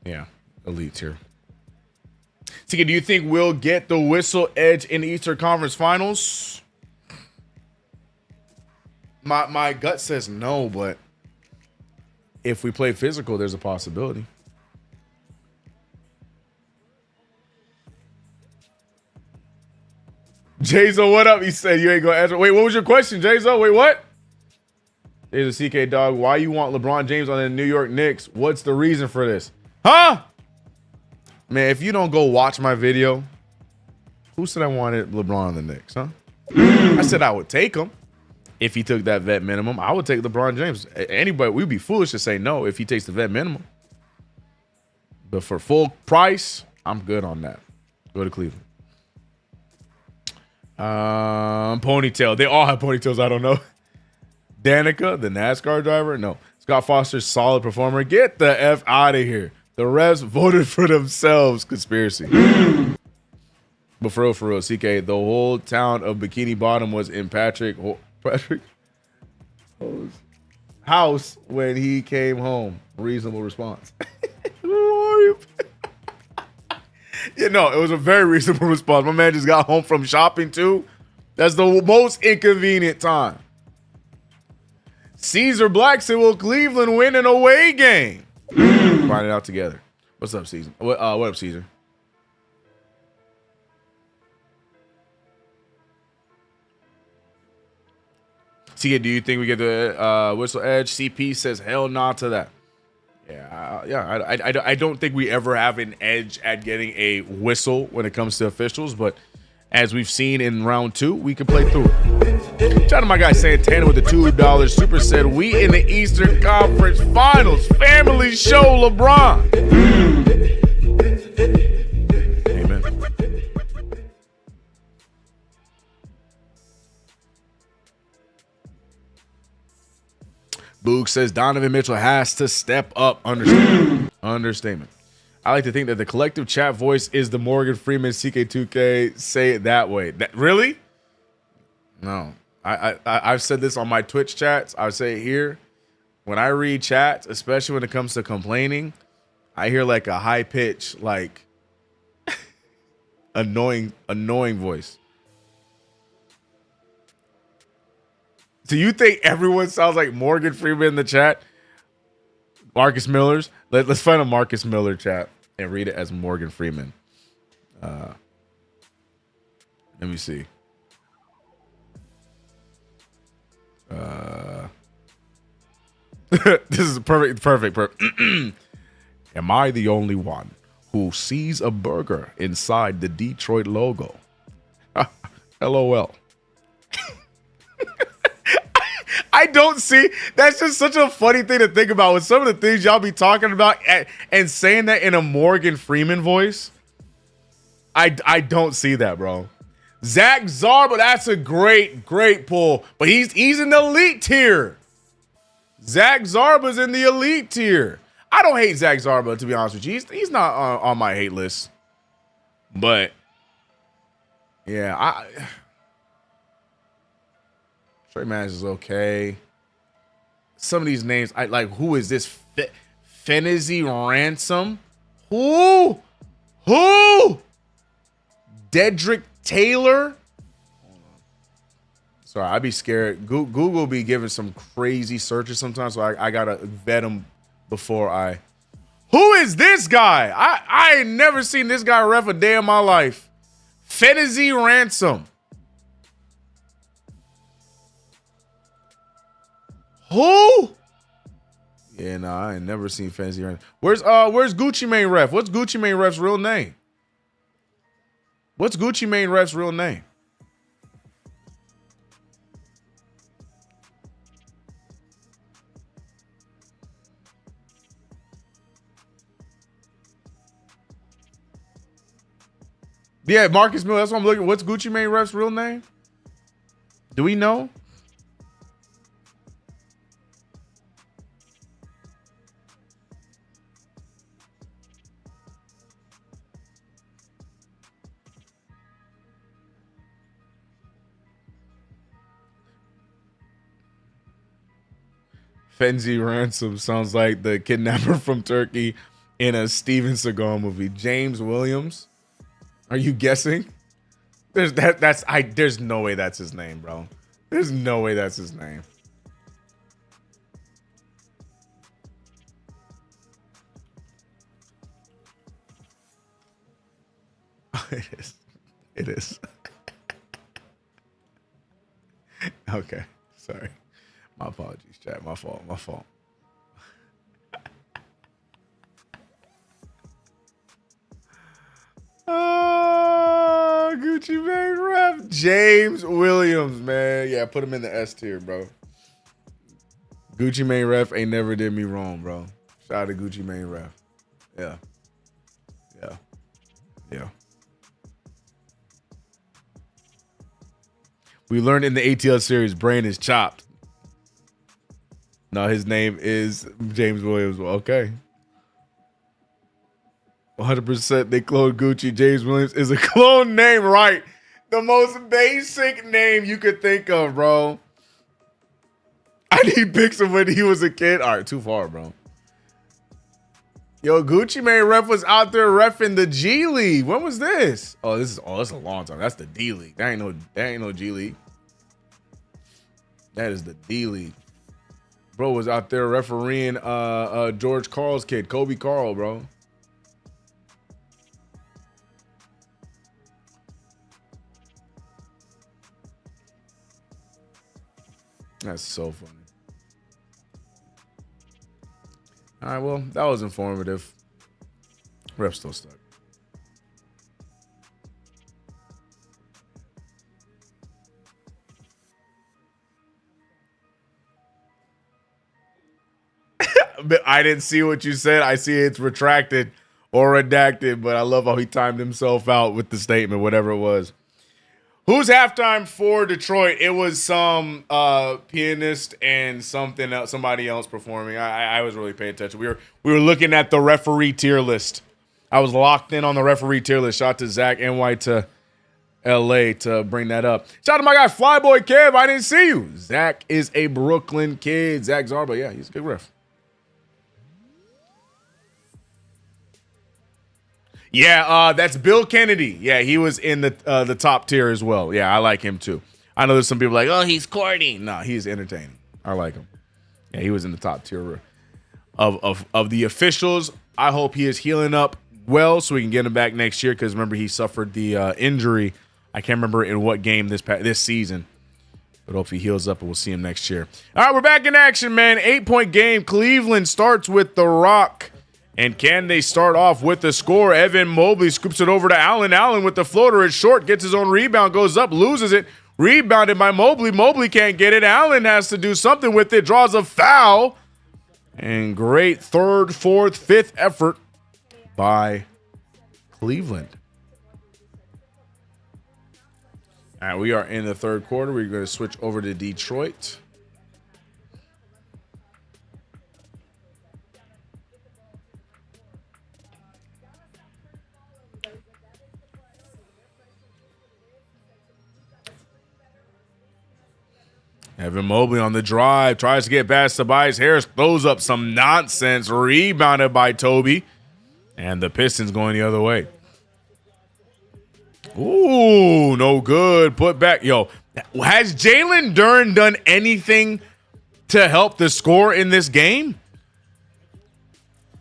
Yeah, elite tier. Tika, do you think we'll get the whistle edge in the Eastern Conference Finals? My gut says no, but if we play physical, there's a possibility. Jayzo, what up? He said you ain't gonna answer. Wait, what was your question, Jayzo? Wait, what? There's a CK dog. Why you want LeBron James on the New York Knicks? What's the reason for this? Huh? Man, if you don't go watch my video, who said I wanted LeBron on the Knicks, huh? I said I would take him if he took that vet minimum. I would take LeBron James. Anybody, we'd be foolish to say no if he takes the vet minimum. But for full price, I'm good on that. Go to Cleveland. Ponytail. They all have ponytails. I don't know. Danica, the NASCAR driver. No. Scott Foster's solid performer. Get the F out of here. The refs voted for themselves. Conspiracy. But for real, CK, the whole town of Bikini Bottom was in Patrick's house when he came home. Reasonable response. Who are you? Yeah, no, it was a very reasonable response. My man just got home from shopping too. That's the most inconvenient time. Caesar Black said, will Cleveland win an away game? Find it out together. What's up, Caesar? What up, Caesar? CK, do you think we get the whistle edge? CP says hell nah to that. I don't think we ever have an edge at getting a whistle when it comes to officials, but as we've seen in round 2, we can play through. Shout out to my guy Santana with the $2 super said, we in the Eastern Conference Finals. Family show LeBron. Amen. Boog says Donovan Mitchell has to step up. Understatement. I like to think that the collective chat voice is the Morgan Freeman CK2K. Say it that way. Really? No. I've said this on my Twitch chats. I'll say it here. When I read chats, especially when it comes to complaining, I hear like a high pitch, like annoying voice. Do you think everyone sounds like Morgan Freeman in the chat? Marcus Miller's. Let's find a Marcus Miller chat and read it as Morgan Freeman. Let me see. This is perfect. Am I the only one who sees a burger inside the Detroit logo? LOL. I don't see. That's just such a funny thing to think about with some of the things y'all be talking about and saying that in a Morgan Freeman voice. I don't see that, bro. Zach Zarba, that's a great pull, but he's in the elite tier. Zach Zarba's in the elite tier. I don't hate Zach Zarba, to be honest with you. He's not on my hate list, but yeah, Trey Mannix is okay. Some of these names, I like. Who is this? Fenezi Ransom? Who? Dedrick Taylor? Sorry, I'd be scared. Google be giving some crazy searches sometimes, so I gotta vet them before I. Who is this guy? I ain't never seen this guy ref a day in my life. Fenizy Ransom. Who? Yeah, no, I ain't never seen Fenizy Ransom. Where's Gucci Mane ref? What's Gucci Mane ref's real name? What's Gucci Mane ref's real name? Yeah, Marcus Miller. That's what I'm looking. What's Gucci Mane ref's real name? Do we know? Fenizy Ransom sounds like the kidnapper from Turkey in a Steven Seagal movie. James Williams. Are you guessing? There's no way that's his name, bro. There's no way that's his name. It is. It is. Okay. Sorry. My apologies, chat. My fault. My fault. Gucci Mane ref. James Williams, man. Yeah, put him in the S tier, bro. Gucci Mane ref ain't never did me wrong, bro. Shout out to Gucci Mane ref. Yeah. Yeah. Yeah. We learned in the ATL series, brain is chopped. No, his name is James Williams. Well, okay. 100% they cloned Gucci. James Williams is a clone name, right? The most basic name you could think of, bro. I need pics of when he was a kid. All right, too far, bro. Yo, Gucci Mane ref was out there reffing the G League. When was this? Oh, that's a long time. That's the D League. That ain't no G League. That is the D League. Bro was out there refereeing George Karl's kid, Kobe Karl, bro. That's so funny. All right, well, that was informative. Ref still stuck. But I didn't see what you said. I see it's retracted or redacted, but I love how he timed himself out with the statement, whatever it was. Who's halftime for Detroit? It was some pianist and something else, somebody else performing. I was really paying attention. We were looking at the referee tier list. I was locked in on the referee tier list. Shout out to Zach NY to LA to bring that up. Shout out to my guy Flyboy Kev. I didn't see you. Zach is a Brooklyn kid. Zach Zarba, yeah, he's a good ref. Yeah, that's Bill Kennedy. Yeah, he was in the top tier as well. Yeah, I like him too. I know there's some people like, oh, he's corny. No, he's entertaining. I like him. Yeah, he was in the top tier of the officials. I hope he is healing up well so we can get him back next year because remember he suffered the injury. I can't remember in what game this season. But hopefully he heals up and we'll see him next year. All right, we're back in action, man. 8-point game. Cleveland starts with The Rock. And can they start off with the score? Evan Mobley scoops it over to Allen. Allen with the floater. It's short. Gets his own rebound. Goes up. Loses it. Rebounded by Mobley. Mobley can't get it. Allen has to do something with it. Draws a foul. And great third, fourth, fifth effort by Cleveland. All right, we are in the third quarter. We're going to switch over to Detroit. Evan Mobley on the drive, tries to get past Tobias Harris, throws up some nonsense, rebounded by Toby, and the Pistons going the other way. Ooh, no good. Put back. Yo, has Jalen Duren done anything to help the score in this game?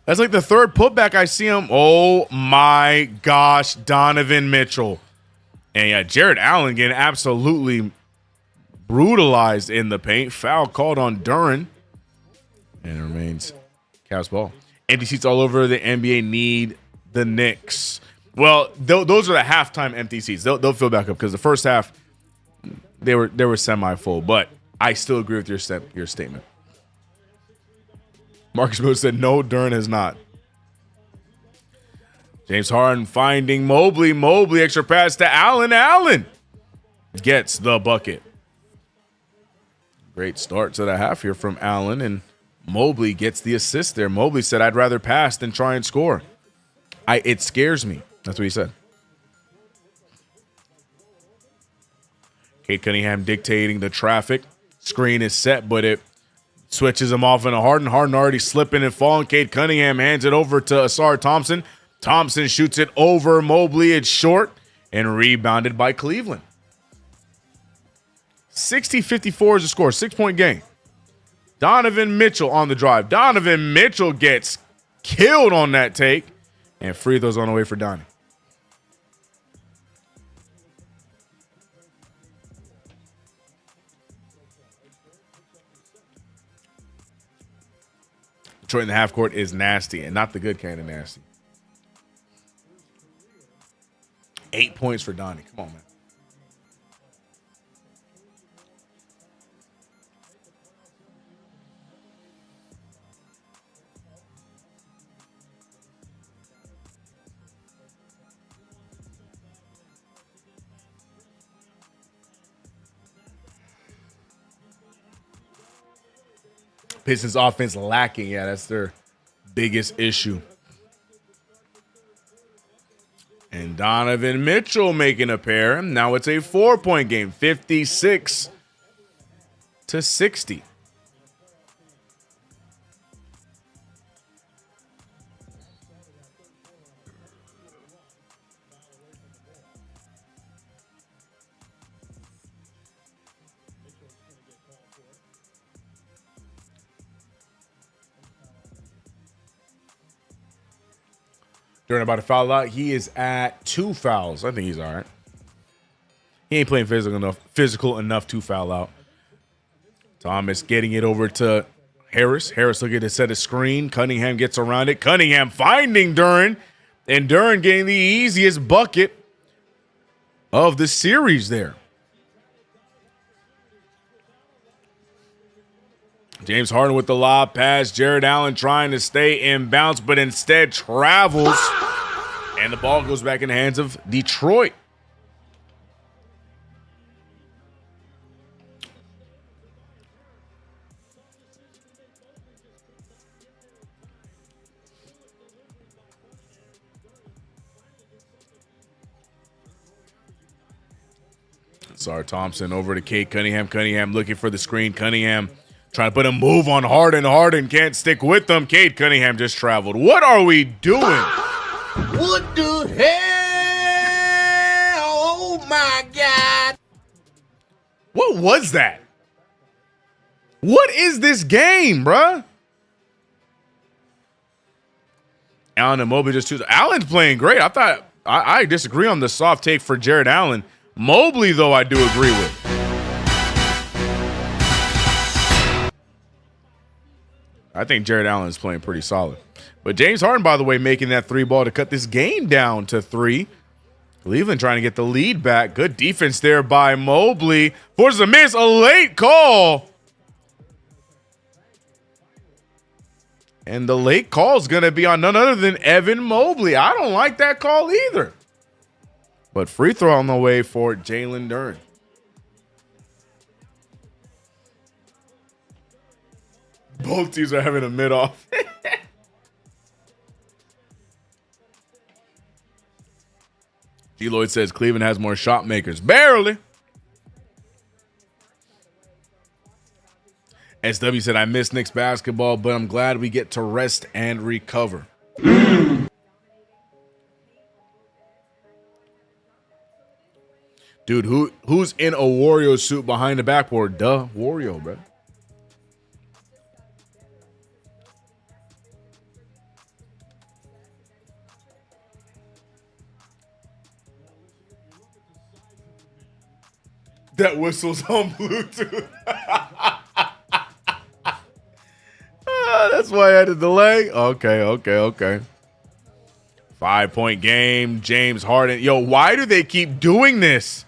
That's like the third putback I see him. Oh my gosh, Donovan Mitchell. And yeah, Jared Allen getting absolutely brutalized in the paint. Foul called on Duren. And it remains Cavs ball. Empty seats all over the NBA need the Knicks. Well, those are the halftime empty seats. They'll fill back up because the first half they were semi-full. But I still agree with your statement. Marcus Miller said no, Duren has not. James Harden finding Mobley. Mobley extra pass to Allen. Allen gets the bucket. Great start to the half here from Allen, and Mobley gets the assist there. Mobley said, I'd rather pass than try and score. It scares me. That's what he said. Cade Cunningham dictating the traffic. Screen is set, but it switches him off into Harden. Harden already slipping and falling. Cade Cunningham hands it over to Asar Thompson. Thompson shoots it over Mobley. It's short and rebounded by Cleveland. 60-54 is the score. 6-point game. Donovan Mitchell on the drive. Donovan Mitchell gets killed on that take. And free throws on the way for Donnie. Detroit in the half court is nasty, and not the good kind of nasty. 8 points for Donnie. Come on, man. Pistons offense lacking. Yeah, that's their biggest issue. And Donovan Mitchell making a pair. Now it's a 4-point game, 56-60. During about to foul out. He is at 2 fouls. I think he's all right. He ain't playing physical enough to foul out. Thomas getting it over to Harris. Harris looking to set a screen. Cunningham gets around it. Cunningham finding Duren. And Duren getting the easiest bucket of the series there. James Harden with the lob pass. Jared Allen trying to stay in bounds, but instead travels. And the ball goes back in the hands of Detroit. Asar Thompson over to Cade Cunningham. Cunningham looking for the screen. Cunningham trying to put a move on Harden. Harden can't stick with them. Cade Cunningham just traveled. What are we doing? What the hell? Oh my God. What was that? What is this game, bruh? Allen and Mobley just two. Allen's playing great. I disagree on the soft take for Jared Allen. Mobley, though, I do agree with. I think Jared Allen is playing pretty solid. But James Harden, by the way, making that 3 ball to cut this game down to 3. Cleveland trying to get the lead back. Good defense there by Mobley. Forces a miss, a late call. And the late call is going to be on none other than Evan Mobley. I don't like that call either. But free throw on the way for Jalen Duren. Both teams are having a mid-off. G. Lloyd says Cleveland has more shot makers. Barely. SW said, I miss Knicks basketball, but I'm glad we get to rest and recover. Dude, who's in a Wario suit behind the backboard? Duh, Wario, bro. That whistle's on Bluetooth. That's why I had a delay. Okay. 5-point game. James Harden. Yo, why do they keep doing this?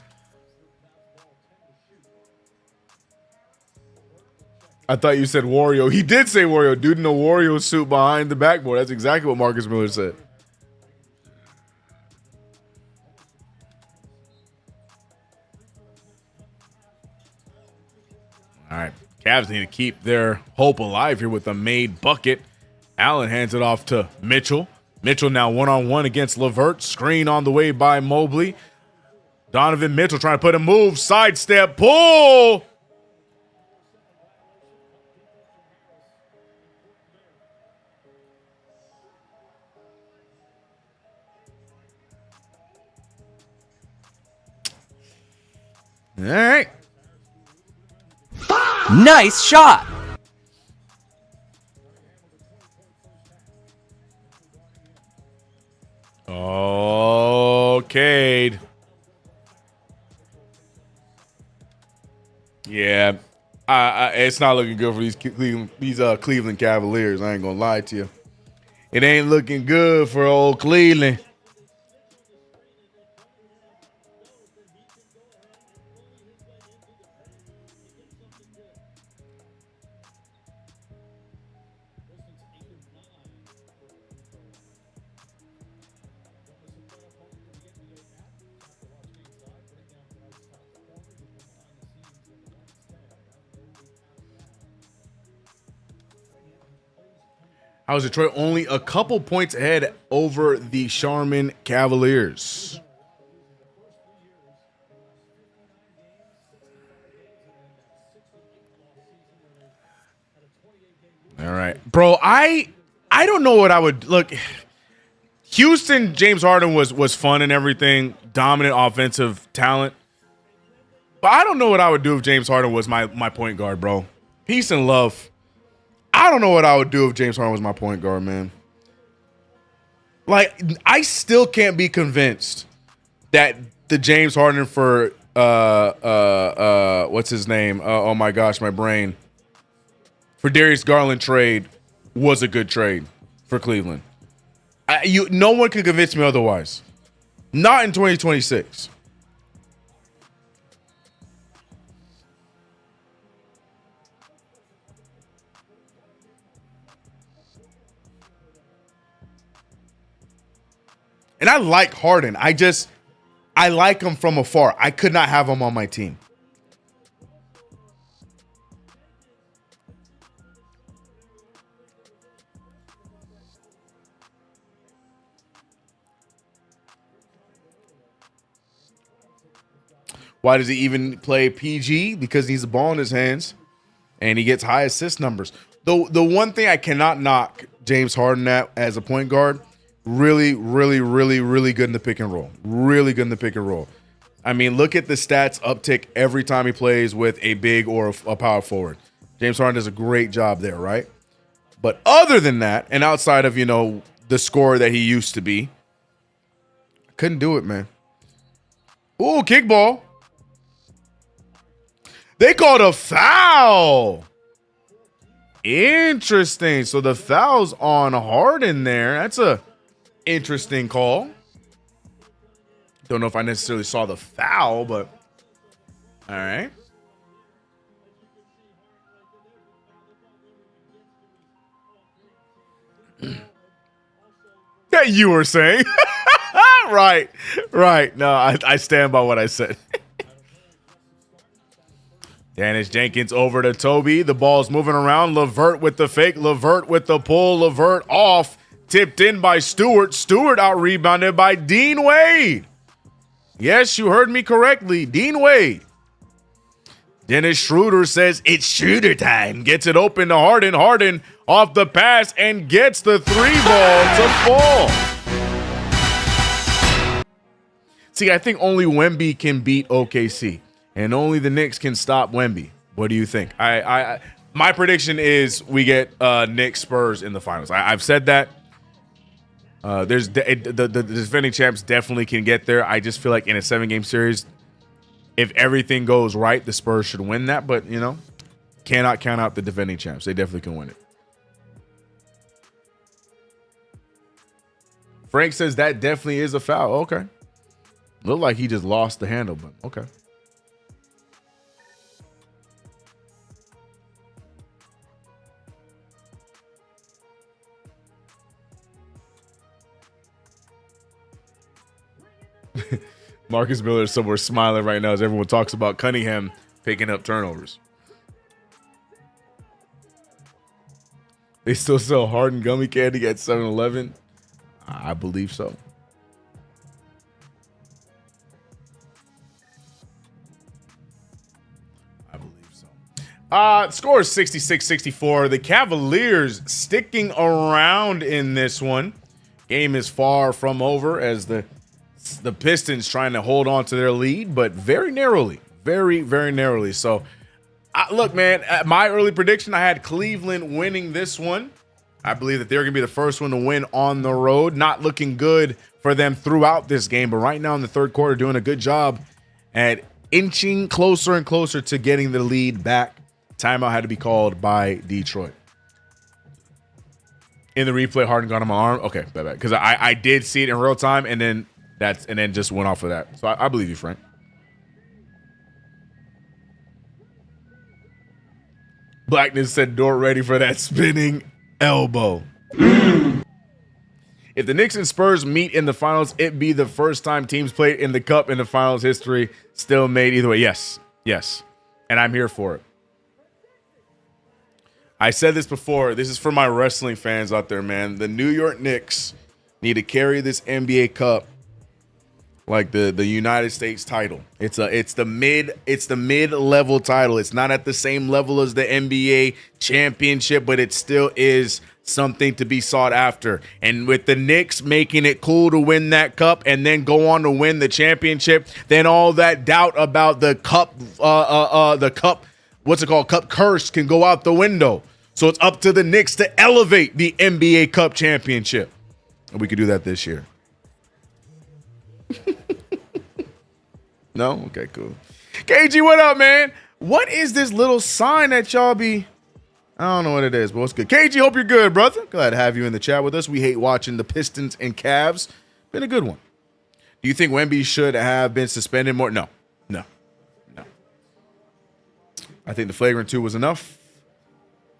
I thought you said Wario. He did say Wario. Dude in a Wario suit behind the backboard. That's exactly what Marcus Miller said. All right. Cavs need to keep their hope alive here with a made bucket. Allen hands it off to Mitchell. Mitchell now one-on-one against LeVert. Screen on the way by Mobley. Donovan Mitchell trying to put a move. Sidestep. Pull. All right. Nice shot. Oh, Cade. Yeah, it's not looking good for these Cleveland Cavaliers. I ain't gonna lie to you. It ain't looking good for old Cleveland. How's Detroit only a couple points ahead over the Charmin Cavaliers? All right, bro. I don't know what I would look. Houston, James Harden was fun and everything, dominant offensive talent. But I don't know what I would do if James Harden was my point guard, bro. Peace and love. I don't know what I would do if James Harden was my point guard, man. Like, I still can't be convinced that the James Harden for what's his name? Oh my gosh, my brain. For Darius Garland trade was a good trade for Cleveland. No one can convince me otherwise. Not in 2026. And I like Harden. I like him from afar. I could not have him on my team. Why does he even play PG? Because he needs the ball in his hands and he gets high assist numbers. The one thing I cannot knock James Harden at as a point guard, really good in the pick and roll. Really good in the pick and roll. I mean, look at the stats uptick every time he plays with a big or a power forward. James Harden does a great job there, right? But other than that, and outside of, the scorer that he used to be, couldn't do it, man. Ooh, kickball. They called a foul. Interesting. So the foul's on Harden there. That's a interesting call. Don't know if I necessarily saw the foul, but all right. That you were saying. Right. No, I stand by what I said. Dennis Jenkins over to Toby. The ball's moving around. LeVert with the fake. LeVert with the pull. LeVert off. Tipped in by Stewart. Stewart out rebounded by Dean Wade. Yes, you heard me correctly. Dean Wade. Dennis Schroeder says it's shooter time. Gets it open to Harden. Harden off the pass and gets the 3-ball to fall. See, I think only Wemby can beat OKC. And only the Knicks can stop Wemby. What do you think? My prediction is we get Knicks Spurs in the finals. I've said that. The defending champs definitely can get there. I just feel like in a 7-game series, if everything goes right, the Spurs should win that. But, you know, cannot count out the defending champs. They definitely can win it. Frank says that definitely is a foul. Okay. Looked like he just lost the handle, but okay. Marcus Miller is somewhere smiling right now as everyone talks about Cunningham picking up turnovers. They still sell Harden gummy candy at 7-Eleven. I believe so. Score is 66-64. The Cavaliers sticking around in this one. Game is far from over as the Pistons trying to hold on to their lead, but very narrowly. Very, very narrowly. So, look, man, my early prediction, I had Cleveland winning this one. I believe that they're going to be the first one to win on the road. Not looking good for them throughout this game, but right now in the third quarter, doing a good job at inching closer and closer to getting the lead back. Timeout had to be called by Detroit. In the replay, Harden got on my arm. Okay, bad. Because I did see it in real time, and then just went off of that. So I believe you, Frank. Blackness said Dort ready for that spinning elbow. If the Knicks and Spurs meet in the finals, it'd be the first time teams played in the Cup in the finals history. Still made either way. Yes. And I'm here for it. I said this before. This is for my wrestling fans out there, man. The New York Knicks need to carry this NBA Cup like the United States title. It's the mid-level title. It's not at the same level as the NBA championship, but it still is something to be sought after. And with the Knicks making it cool to win that cup and then go on to win the championship, then all that doubt about the cup, cup curse can go out the window. So it's up to the Knicks to elevate the NBA Cup championship. And we could do that this year. No? Okay, cool. KG, what up, man? What is this little sign that y'all be... I don't know what it is, but it's good. KG, hope you're good, brother. Glad to have you in the chat with us. We hate watching the Pistons and Cavs. Been a good one. Do you think Wemby should have been suspended more? No. I think the flagrant 2 was enough.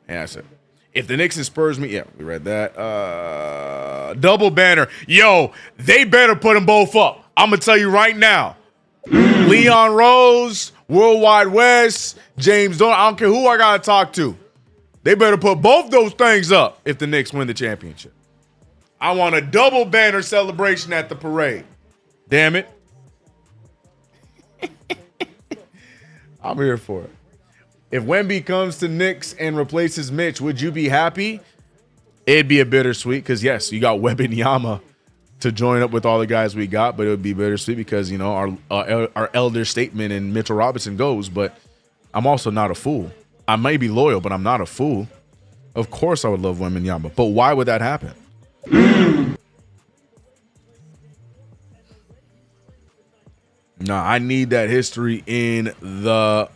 Yeah, that's it. If the Knicks and Spurs meet, yeah, we read that. Double banner. Yo, they better put them both up. I'm going to tell you right now. Leon Rose, Worldwide West, James Dolan. I don't care who I got to talk to. They better put both those things up if the Knicks win the championship. I want a double banner celebration at the parade. Damn it. I'm here for it. If Wemby comes to Knicks and replaces Mitch, would you be happy? It'd be a bittersweet because, yes, you got Wembanyama to join up with all the guys we got, but it would be bittersweet because, you know, our elder statement in Mitchell Robinson goes, but I'm also not a fool. I may be loyal, but I'm not a fool. Of course I would love Wembanyama, but why would that happen? No, I need that history in the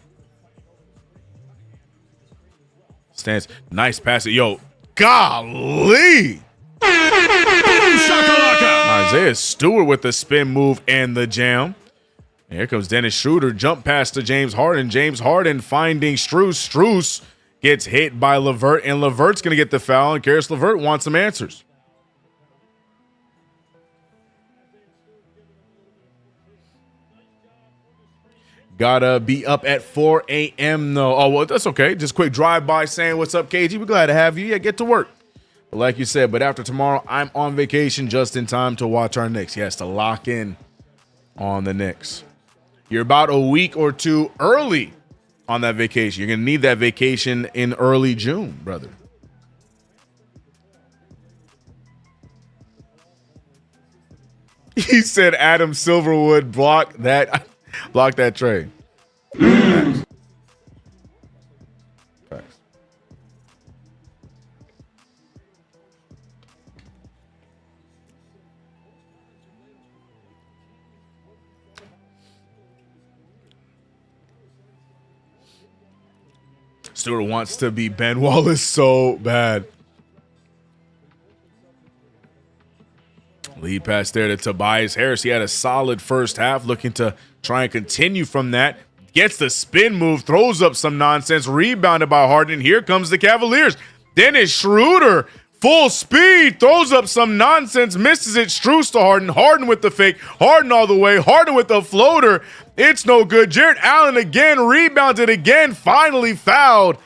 stands. Nice pass. Yo, golly. Isaiah Stewart with the spin move and the jam. And here comes Dennis Schroeder. Jump pass to James Harden. James Harden finding Strus. Strus gets hit by LeVert, and LeVert's going to get the foul, and Karis LeVert wants some answers. Gotta be up at 4 a.m. though. Oh, well, that's okay. Just quick drive-by saying, what's up, KG? We're glad to have you. Yeah, get to work. But like you said, but after tomorrow, I'm on vacation just in time to watch our Knicks. Yes, to lock in on the Knicks. You're about a week or two early on that vacation. You're going to need that vacation in early June, brother. He said Adam Silverwood block that trade. Facts. Facts. Stewart wants to be Ben Wallace so bad. Lead pass there to Tobias Harris. He had a solid first half, looking to try and continue from that. Gets the spin move, throws up some nonsense, rebounded by Harden. Here comes the Cavaliers. Dennis Schroeder, full speed, throws up some nonsense, misses it. Strus to Harden. Harden with the fake. Harden all the way. Harden with the floater. It's no good. Jarrett Allen again, rebounded again, finally fouled.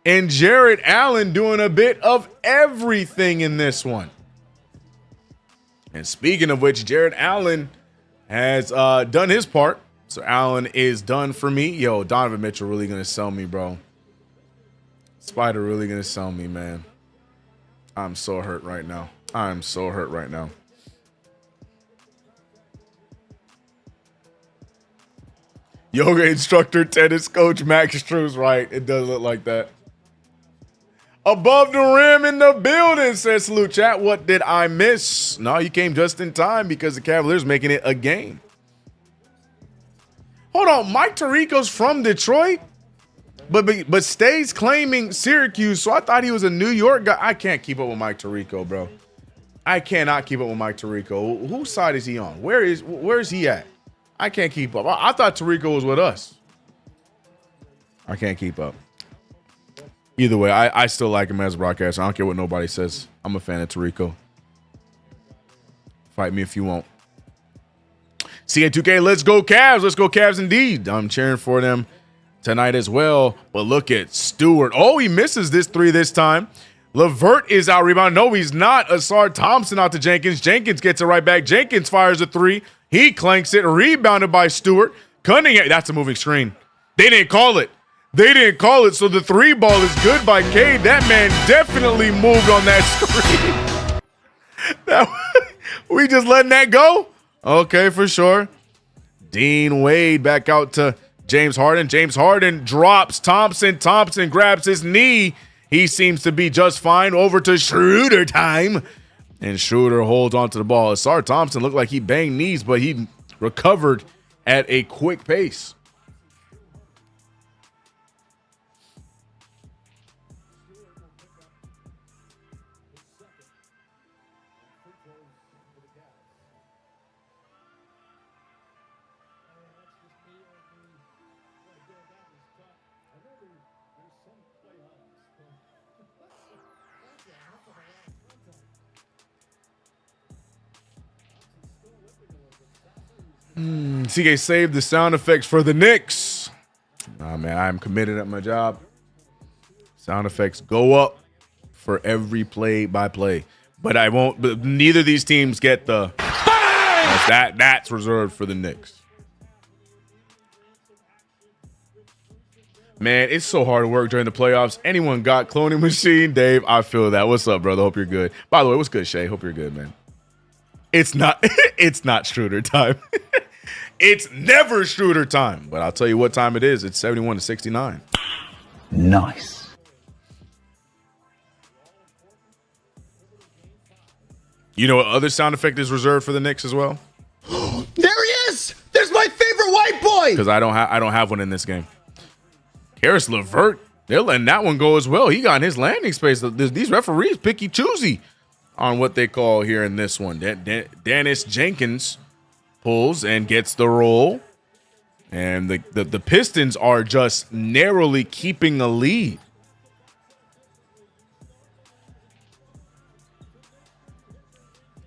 And Jarrett Allen doing a bit of everything in this one. And speaking of which, Jarrett Allen has done his part. So Allen is done for me. Yo, Donovan Mitchell really going to sell me, bro. Spider really going to sell me, man. I'm so hurt right now. I'm so hurt right now. Yoga instructor, tennis coach, Max Strus, right. It does look like that. Above the rim in the building, says Salute Chat. What did I miss? No, you came just in time because the Cavaliers making it a game. Hold on, Mike Tirico's from Detroit, but stays claiming Syracuse. So I thought he was a New York guy. I can't keep up with Mike Tirico, bro. I cannot keep up with Mike Tirico. Whose side is he on? Where is he at? I can't keep up. I thought Tirico was with us. I can't keep up. Either way, I still like him as a broadcaster. I don't care what nobody says. I'm a fan of Tirico. Fight me if you want. CK2K, let's go Cavs. Let's go Cavs indeed. I'm cheering for them tonight as well. But look at Stewart. Oh, he misses this three this time. LeVert is out rebound. No, he's not. Asar Thompson out to Jenkins. Jenkins gets it right back. Jenkins fires a three. He clanks it. Rebounded by Stewart. Cunningham. That's a moving screen. They didn't call it. They didn't call it, so the three ball is good by Cade. That man definitely moved on that screen. We just letting that go? Okay, for sure. Dean Wade back out to James Harden. James Harden drops Thompson. Thompson grabs his knee. He seems to be just fine. Over to Schroeder time. And Schroeder holds onto the ball. Asar Thompson looked like he banged knees, but he recovered at a quick pace. CK saved the sound effects for the Knicks. Oh, man, I'm committed at my job. Sound effects go up for every play-by-play. But I won't. But neither of these teams get the. That's reserved for the Knicks. Man, it's so hard to work during the playoffs. Anyone got cloning machine? Dave, I feel that. What's up, brother? Hope you're good. By the way, what's good, Shay? Hope you're good, man. It's not. It's not Schroeder time. It's never Schroeder time. But I'll tell you what time it is. It's 71-69. Nice. You know what other sound effect is reserved for the Knicks as well? There he is. There's my favorite white boy. Because I don't have one in this game. Karis LeVert, they're letting that one go as well. He got in his landing space. These referees picky choosy on what they call here in this one. Dennis Jenkins pulls and gets the roll. And the Pistons are just narrowly keeping a lead.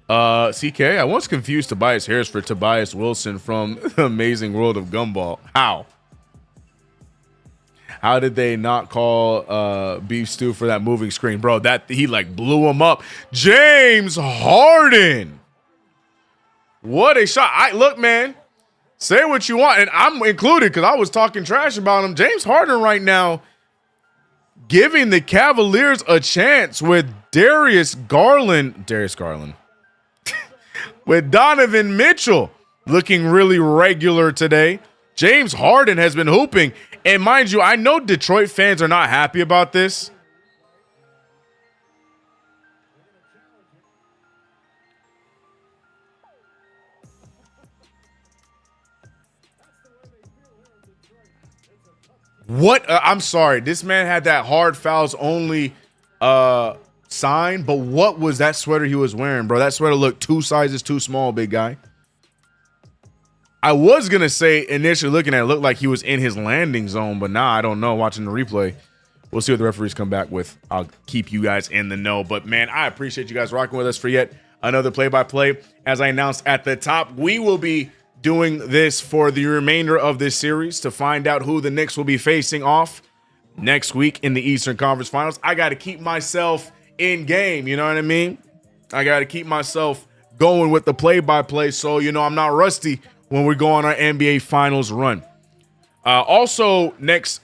CK, I once confused Tobias Harris for Tobias Wilson from The Amazing World of Gumball. How did they not call Beef Stew for that moving screen? Bro, that he like blew him up. James Harden. What a shot. Look, man, say what you want. And I'm included because I was talking trash about him. James Harden right now giving the Cavaliers a chance with Darius Garland. With Donovan Mitchell looking really regular today. James Harden has been hooping. And mind you, I know Detroit fans are not happy about this. What? I'm sorry. This man had that hard fouls only sign, but what was that sweater he was wearing, bro? That sweater looked 2 sizes too small, big guy. I was going to say initially looking at it, looked like he was in his landing zone, but now I don't know. Watching the replay, we'll see what the referees come back with. I'll keep you guys in the know. But, man, I appreciate you guys rocking with us for yet another play-by-play. As I announced at the top, we will be doing this for the remainder of this series to find out who the Knicks will be facing off next week in the Eastern Conference Finals. I got to keep myself in game, you know what I mean? I got to keep myself going with the play-by-play so, you know, I'm not rusty when we go on our NBA Finals run. Also, next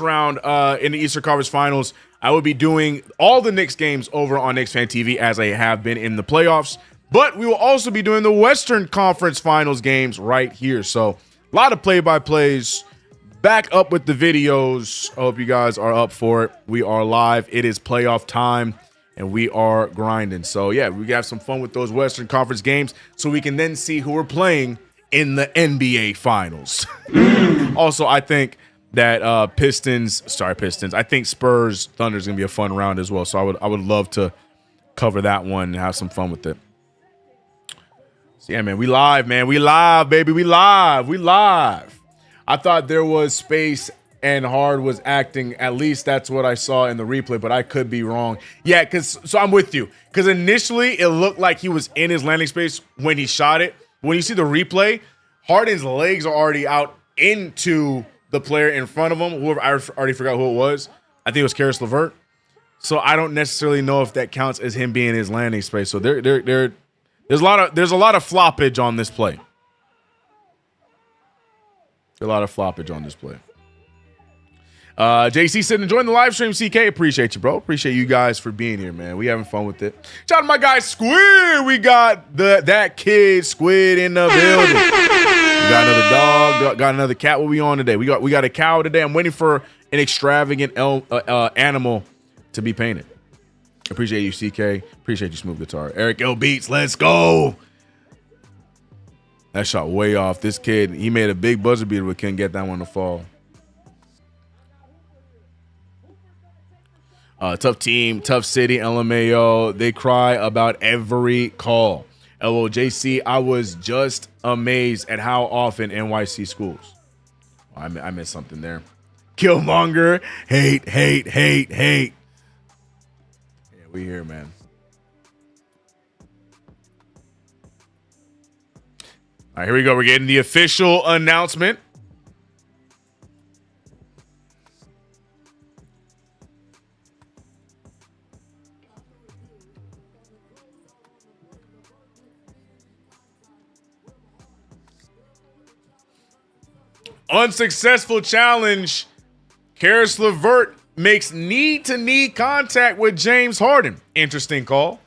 round in the Eastern Conference Finals, I will be doing all the Knicks games over on Knicks Fan TV as I have been in the playoffs. But we will also be doing the Western Conference Finals games right here. So a lot of play-by-plays. Back up with the videos. I hope you guys are up for it. We are live. It is playoff time, and we are grinding. So, yeah, we have some fun with those Western Conference games so we can then see who we're playing in the NBA Finals. Also, I think that Pistons. I think Spurs Thunder is going to be a fun round as well. So I would love to cover that one and have some fun with it. So, yeah, man, we live, man. We live, baby. We live. I thought there was space and Hard was acting. At least that's what I saw in the replay, but I could be wrong. Yeah, so I'm with you. Because initially it looked like he was in his landing space when he shot it. When you see the replay, Harden's legs are already out into the player in front of him. Whoever, I already forgot who it was. I think it was Karis LeVert. So I don't necessarily know if that counts as him being in his landing space. So there's a lot of floppage on this play. A lot of floppage on this play. JC said, enjoying the live stream, CK. Appreciate you, bro. Appreciate you guys for being here, man. We having fun with it. Shout out to my guy Squid. We got that kid Squid in the building. We got another dog, got another cat. What we on today? We got a cow today. I'm waiting for an extravagant animal to be painted. Appreciate you, CK. Appreciate you, Smooth Guitar. Eric L Beats, let's go. That shot way off. This kid, he made a big buzzer beater, but couldn't get that one to fall. Tough team, tough city, LMAO. They cry about every call. LOJC, I was just amazed at how often NYC schools. Oh, I missed something there. Killmonger, hate. Yeah, we here, man. All right, here we go. We're getting the official announcement. Unsuccessful challenge. Karis LeVert makes knee-to-knee contact with James Harden. Interesting call.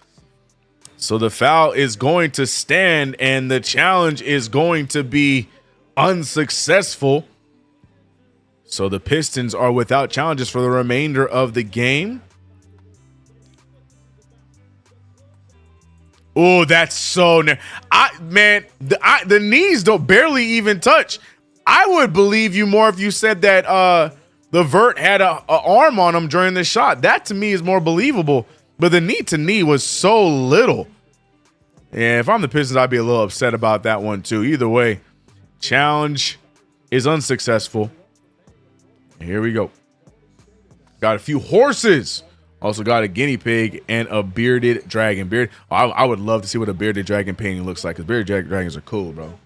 So the foul is going to stand, and the challenge is going to be unsuccessful. So the Pistons are without challenges for the remainder of the game. Oh, that's so... the knees don't barely even touch. I would believe you more if you said that LeVert had a arm on him during the shot. That, to me, is more believable. But the knee-to-knee was so little. Yeah, if I'm the Pistons, I'd be a little upset about that one, too. Either way, challenge is unsuccessful. Here we go. Got a few horses. Also got a guinea pig and a bearded dragon. I would love to see what a bearded dragon painting looks like, because bearded dragons are cool, bro.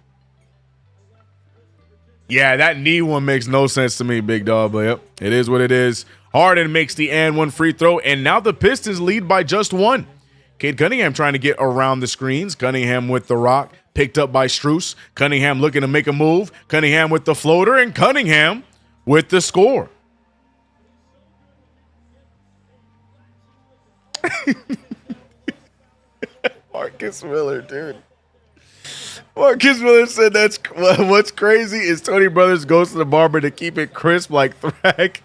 Yeah, that knee one makes no sense to me, big dog. But yep, it is what it is. Harden makes the and one free throw, and now the Pistons lead by just one. Cade Cunningham trying to get around the screens. Cunningham with the rock, picked up by Strus. Cunningham looking to make a move. Cunningham with the floater, and Cunningham with the score. Marcus Miller, dude. Marcus Miller said that's what's crazy is Tony Brothers goes to the barber to keep it crisp like Thrack,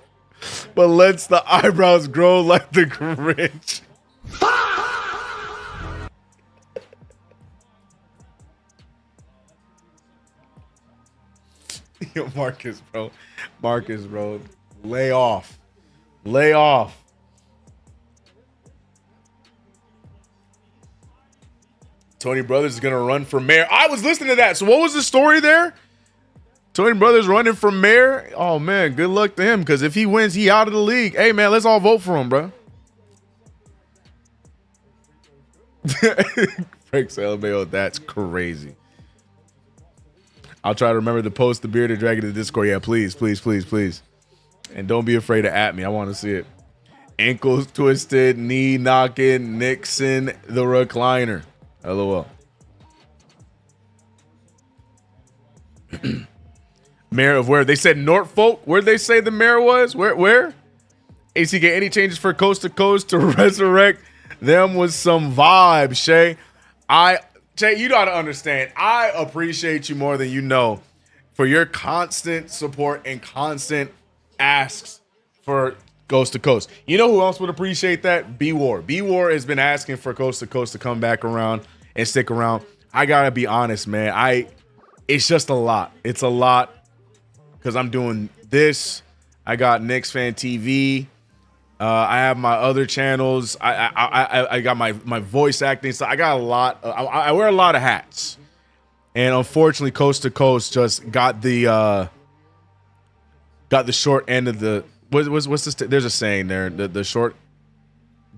but lets the eyebrows grow like the Grinch. Yo, Marcus, bro. Lay off. Lay off. Tony Brothers is going to run for mayor. I was listening to that. So what was the story there? Tony Brothers running for mayor. Oh, man, good luck to him, because if he wins, he out of the league. Hey, man, let's all vote for him, bro. Frank Salamayo, that's crazy. I'll try to remember to post the bearded dragon in the Discord. Yeah, please, please, please, please. And don't be afraid to at me. I want to see it. Ankles twisted, knee knocking, Nixon the recliner. LOL. Mayor of where? They said Norfolk. Where'd they say the mayor was? Where? ACK, any changes for Coast to Coast to resurrect them with some vibe, Shay? Shay, you gotta understand, I appreciate you more than you know for your constant support and constant asks for Coast to Coast. You know who else would appreciate that? B-War. B-War has been asking for Coast to Coast to come back around and stick around. I gotta be honest, man. It's just a lot. It's a lot because I'm doing this. I got Knicks Fan TV. I have my other channels. I got my voice acting. So I got a lot. I wear a lot of hats, and unfortunately, Coast to Coast just got the short end of the. What's this? There's a saying there. The short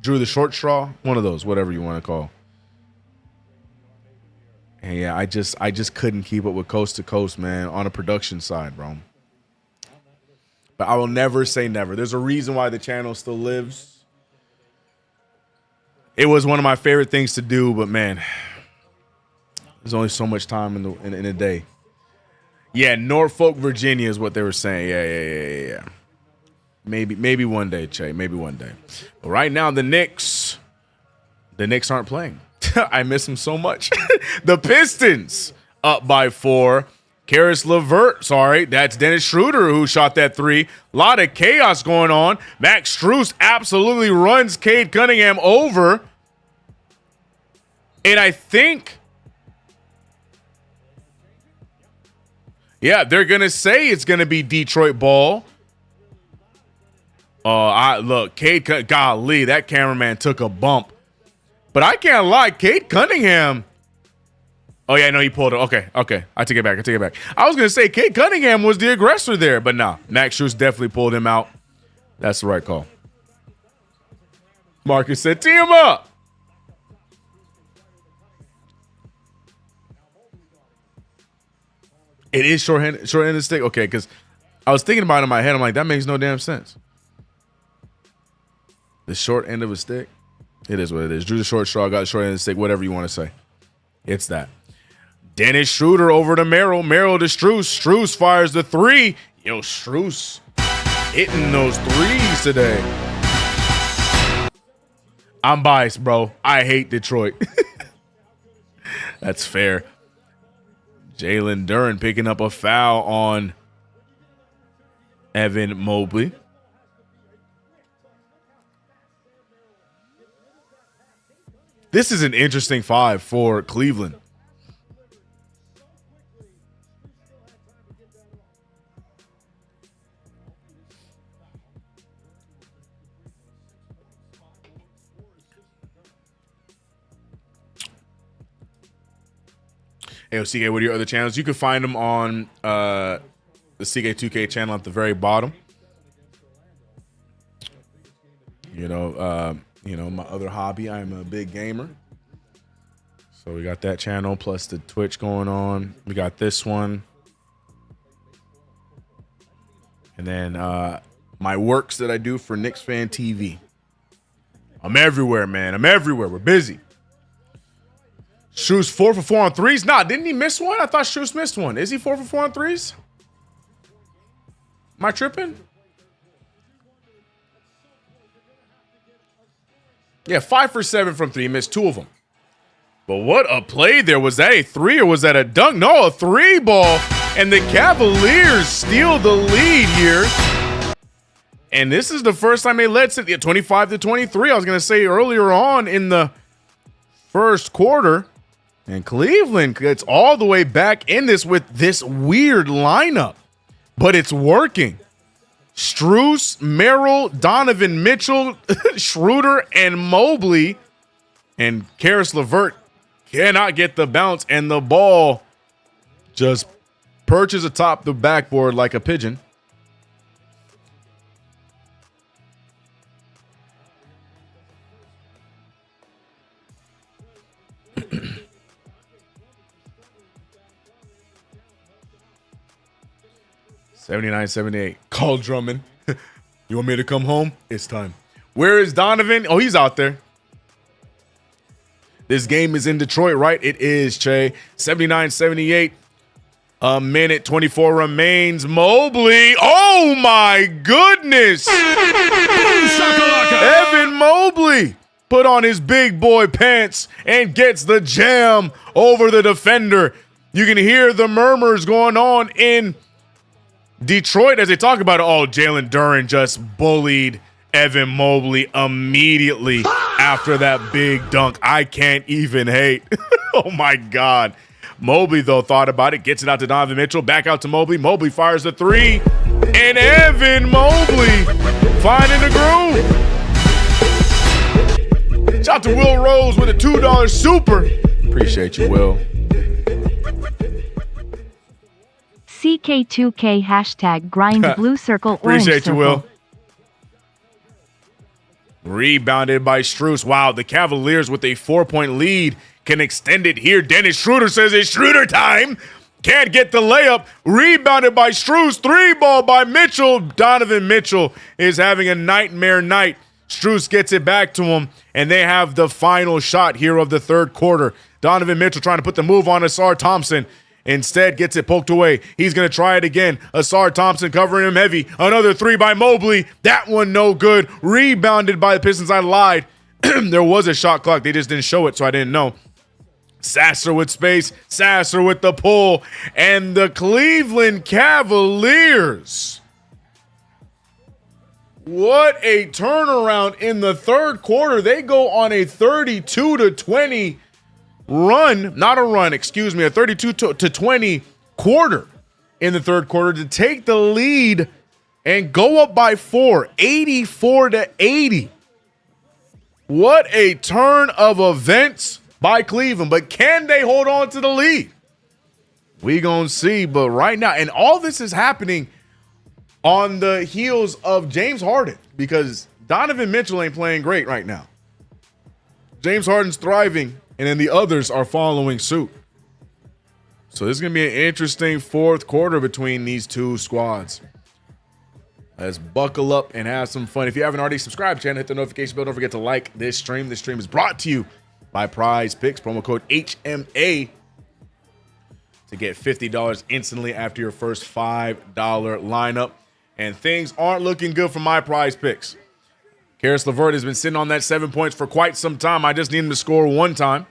drew the short straw. One of those, whatever you want to call. And yeah, I just couldn't keep up with Coast to Coast, man, on a production side, bro. But I will never say never. There's a reason why the channel still lives. It was one of my favorite things to do, but man, there's only so much time in a day. Yeah, Norfolk, Virginia is what they were saying. Yeah. Maybe one day, Che. Maybe one day. But right now, the Knicks aren't playing. I miss them so much. The Pistons up by 4. Karis LeVert, sorry, that's Dennis Schroeder who shot that 3. A lot of chaos going on. Max Strus absolutely runs Cade Cunningham over. And I think, yeah, they're going to say it's going to be Detroit ball. Look, Cade, golly, that cameraman took a bump. But I can't lie, Cade Cunningham. Oh, yeah, no, he pulled it. Okay. I take it back. I was going to say Cade Cunningham was the aggressor there, but nah, Max Strus definitely pulled him out. That's the right call. Marcus said, tee him up. It is short end of the stick? Okay, because I was thinking about it in my head. I'm like, that makes no damn sense. The short end of a stick? It is what it is. Drew the short straw, got the short end of the stick, whatever you want to say. It's that. Dennis Schroeder over to Merrill. Merrill to Strus. Strus fires the 3. Yo, Strus hitting those threes today. I'm biased, bro. I hate Detroit. That's fair. Jalen Duren picking up a foul on Evan Mobley. This is an interesting 5 for Cleveland. Hey, CK, what are your other channels? You can find them on the CK2K channel at the very bottom. You know, my other hobby, I'm a big gamer. So we got that channel plus the Twitch going on. We got this one. And then my works that I do for Knicks Fan TV. I'm everywhere, man. I'm everywhere. We're busy. Strus 4 for 4 on threes. Nah, didn't he miss one? I thought Strus missed one. Is he 4 for 4 on threes? Am I tripping? Yeah, 5 for 7 from 3. He missed 2 of them. But what a play there. Was that a 3 or was that a dunk? No, a 3 ball. And the Cavaliers steal the lead here. And this is the first time they led since 25-23. I was going to say earlier on in the first quarter. And Cleveland gets all the way back in this with this weird lineup. But it's working. Strus, Merrill, Donovan Mitchell, Schroeder, and Mobley. And Karis LeVert cannot get the bounce, and the ball just perches atop the backboard like a pigeon. $79-78. Call Drummond. You want me to come home? It's time. Where is Donovan? Oh, he's out there. This game is in Detroit, right? It is, Che. 79-78. A minute 24 remains. Mobley. Oh, my goodness. Evan Mobley put on his big boy pants and gets the jam over the defender. You can hear the murmurs going on in Detroit as they talk about it. Oh, Jalen Duren just bullied Evan Mobley immediately after that big dunk. I can't even hate. Oh, my God. Mobley, though, thought about it. Gets it out to Donovan Mitchell. Back out to Mobley. Mobley fires the three. And Evan Mobley finding the groove. Shout out to Will Rose with a $2 super. Appreciate you, Will. CK2K hashtag grind blue circle orange Appreciate you, circle. Will. Rebounded by Strus. Wow, the Cavaliers with a 4-point lead can extend it here. Dennis Schroeder says it's Schroeder time. Can't get the layup. Rebounded by Strus. 3-ball by Mitchell. Donovan Mitchell is having a nightmare night. Strus gets it back to him, and they have the final shot here of the third quarter. Donovan Mitchell trying to put the move on Asar Thompson. Instead, gets it poked away. He's going to try it again. Asar Thompson covering him heavy. Another three by Mobley. That one no good. Rebounded by the Pistons. I lied. There was a shot clock. They just didn't show it, so I didn't know. Sasser with space. Sasser with the pull. And the Cleveland Cavaliers. What a turnaround in the third quarter. They go on a 32-20 run, not a run, excuse me, a 32-20 quarter in the third quarter to take the lead and go up by 4, 84-80. What a turn of events by Cleveland, but can they hold on to the lead? We gonna see, but right now, and all this is happening on the heels of James Harden because Donovan Mitchell ain't playing great right now. James Harden's thriving, and then the others are following suit. So this is going to be an interesting fourth quarter between these two squads. Let's buckle up and have some fun. If you haven't already subscribed, channel, hit the notification bell. Don't forget to like this stream. This stream is brought to you by PrizePicks. Promo code HMA to get $50 instantly after your first $5 lineup. And things aren't looking good for my PrizePicks. Karis LeVert has been sitting on that 7 points for quite some time. I just need him to score one time.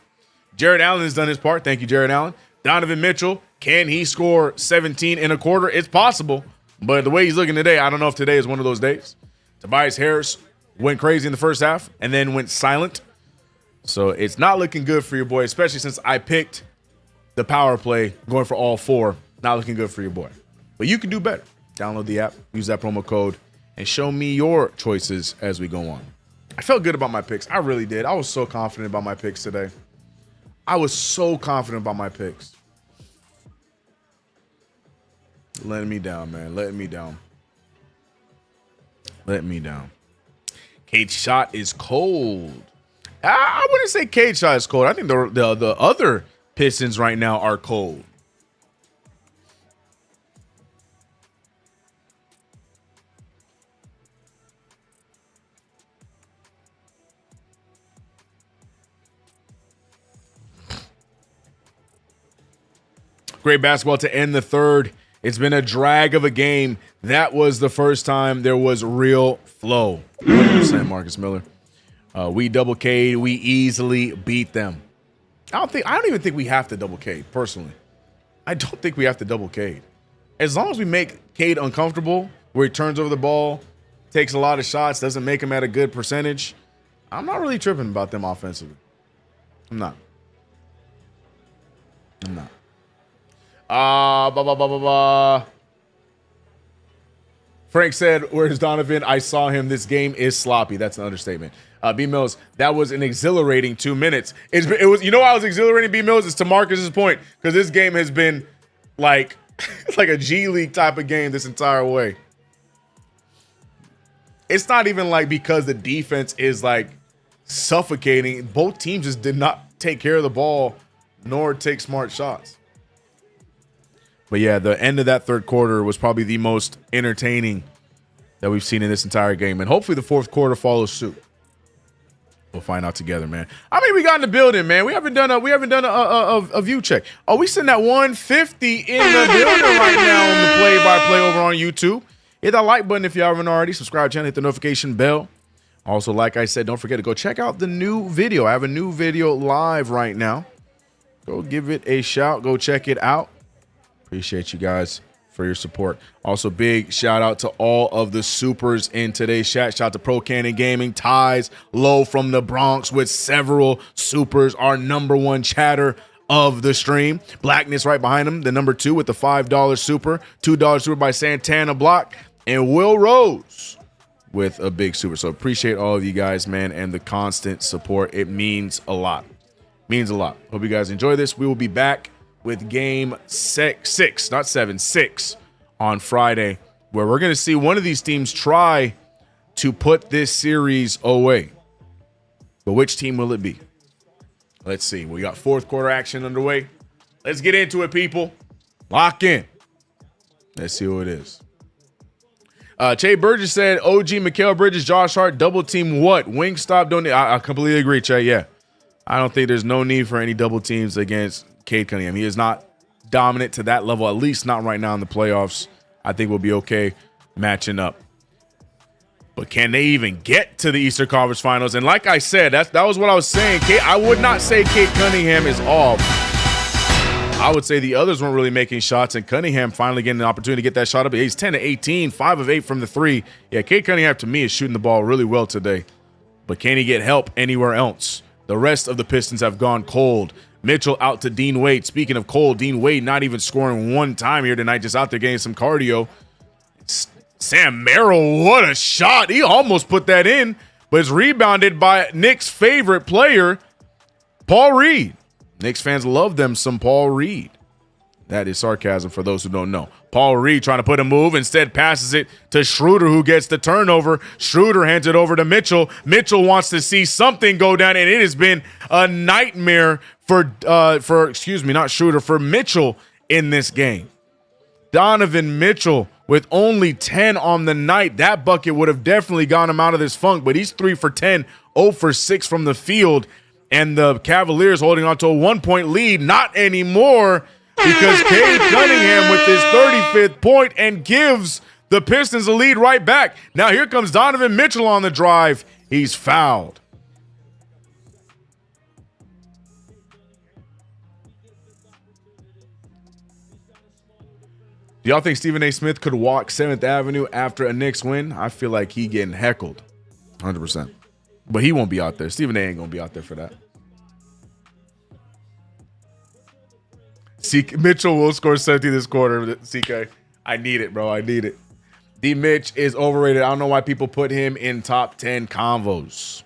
Jared Allen has done his part. Thank you, Jared Allen. Donovan Mitchell, can he score 17 in a quarter? It's possible, but the way he's looking today, I don't know if today is one of those days. Tobias Harris went crazy in the first half and then went silent. So it's not looking good for your boy, especially since I picked the power play going for all four. Not looking good for your boy. But you can do better. Download the app, use that promo code, and show me your choices as we go on. I felt good about my picks. I really did. I was so confident about my picks today. I was so confident about my picks. Letting me down, man. Letting me down. Letting me down. Kate's shot is cold. I wouldn't say Kate's shot is cold. I think the other Pistons right now are cold. Great basketball to end the third. It's been a drag of a game. That was the first time there was real flow. 100% Marcus Miller. We double K'd. We easily beat them. I don't even think we have to double K, personally. I don't think we have to double K. As long as we make Cade uncomfortable, where he turns over the ball, takes a lot of shots, doesn't make him at a good percentage, I'm not really tripping about them offensively. I'm not. Frank said, "Where's Donovan? I saw him. This game is sloppy." That's an understatement. B Mills, that was an exhilarating 2 minutes. It was. You know why I was exhilarating, B Mills? It's to Marcus's point, because this game has been like like a G League type of game this entire way. It's not even like because the defense is like suffocating. Both teams just did not take care of the ball nor take smart shots. But yeah, the end of that third quarter was probably the most entertaining that we've seen in this entire game. And hopefully the fourth quarter follows suit. We'll find out together, man. I mean, we got in the building, man. We haven't done a view check. Oh, we sitting at 150 in the building right now on the play-by-play over on YouTube. Hit that like button if you haven't already. Subscribe channel, hit the notification bell. Also, like I said, don't forget to go check out the new video. I have a new video live right now. Go give it a shout. Go check it out. Appreciate you guys for your support. Also, big shout out to all of the supers in today's chat. Shout out to Pro Cannon Gaming, Ties, Low from the Bronx with several supers. Our #1 chatter of the stream. Blackness right behind him, the #2 with the $5 super. $2 super by Santana Block. And Will Rose with a big super. So appreciate all of you guys, man, and the constant support. It means a lot. Means a lot. Hope you guys enjoy this. We will be back with game 6, not 7, 6 on Friday, where we're going to see one of these teams try to put this series away. But which team will it be? Let's see. We got fourth quarter action underway. Let's get into it, people. Lock in. Let's see who it is. Che Burgess said, OG, Mikal Bridges, Josh Hart, double team what? Wingstop, don't need. I completely agree, Che. Yeah. I don't think there's no need for any double teams against Cade Cunningham. He is not dominant to that level, at least not right now in the playoffs. I think we'll be okay matching up. But can they even get to the Eastern Conference Finals? And like I said, that was what I was saying. I would not say Cade Cunningham is off. I would say the others weren't really making shots, and Cunningham finally getting an opportunity to get that shot up. He's 10 of 18, 5 of 8 from the 3. Yeah, Cade Cunningham to me is shooting the ball really well today. But can he get help anywhere else? The rest of the Pistons have gone cold. Mitchell out to Dean Wade. Speaking of cold, Dean Wade not even scoring one time here tonight, just out there getting some cardio. Sam Merrill, what a shot. He almost put that in, but it's rebounded by Knicks' favorite player, Paul Reed. Knicks fans love them some Paul Reed. That is sarcasm for those who don't know. Paul Reed trying to put a move, instead passes it to Schroeder, who gets the turnover. Schroeder hands it over to Mitchell. Mitchell wants to see something go down, and it has been a nightmare for Mitchell in this game. Donovan Mitchell with only 10 on the night. That bucket would have definitely got him out of this funk, but he's 3 for 10, 0 for 6 from the field, and the Cavaliers holding on to a 1-point lead. Not anymore, because Cade Cunningham with his 35th point and gives the Pistons the lead right back. Now here comes Donovan Mitchell on the drive. He's fouled. Do y'all think Stephen A. Smith could walk 7th Avenue after a Knicks win? I feel like he getting heckled 100%. But he won't be out there. Stephen A. ain't going to be out there for that. Mitchell will score 70 this quarter, CK. I need it, bro. I need it. D. Mitch is overrated. I don't know why people put him in top 10 convos.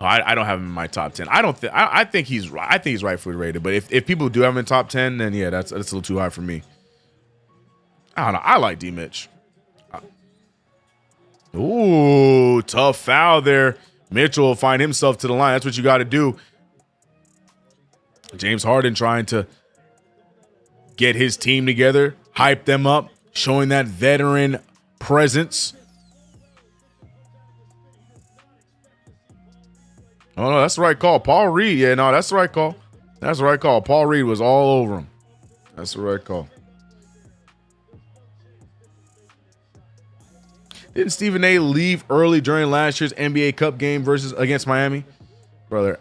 I don't have him in my top 10. I think he's rightfully rated. But if people do have him in top 10, then yeah, that's a little too high for me. I don't know. I like D. Mitch. Ooh, tough foul there. Mitchell will find himself to the line. That's what you got to do. James Harden trying to get his team together, hype them up, showing that veteran presence. Oh, no, that's the right call. Paul Reed. Yeah, no, that's the right call. That's the right call. Paul Reed was all over him. That's the right call. Didn't Stephen A. leave early during last year's NBA Cup game against Miami? Brother,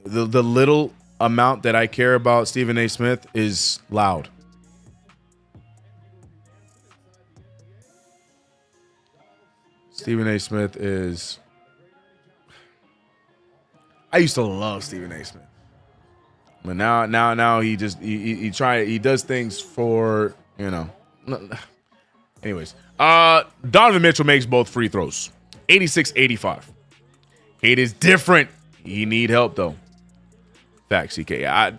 the little amount that I care about Stephen A. Smith is loud. Stephen A. Smith is... I used to love Stephen A. Smith. But now he does things for, Anyways, Donovan Mitchell makes both free throws. 86-85. Cade is different. He need help, though. Facts, CK. I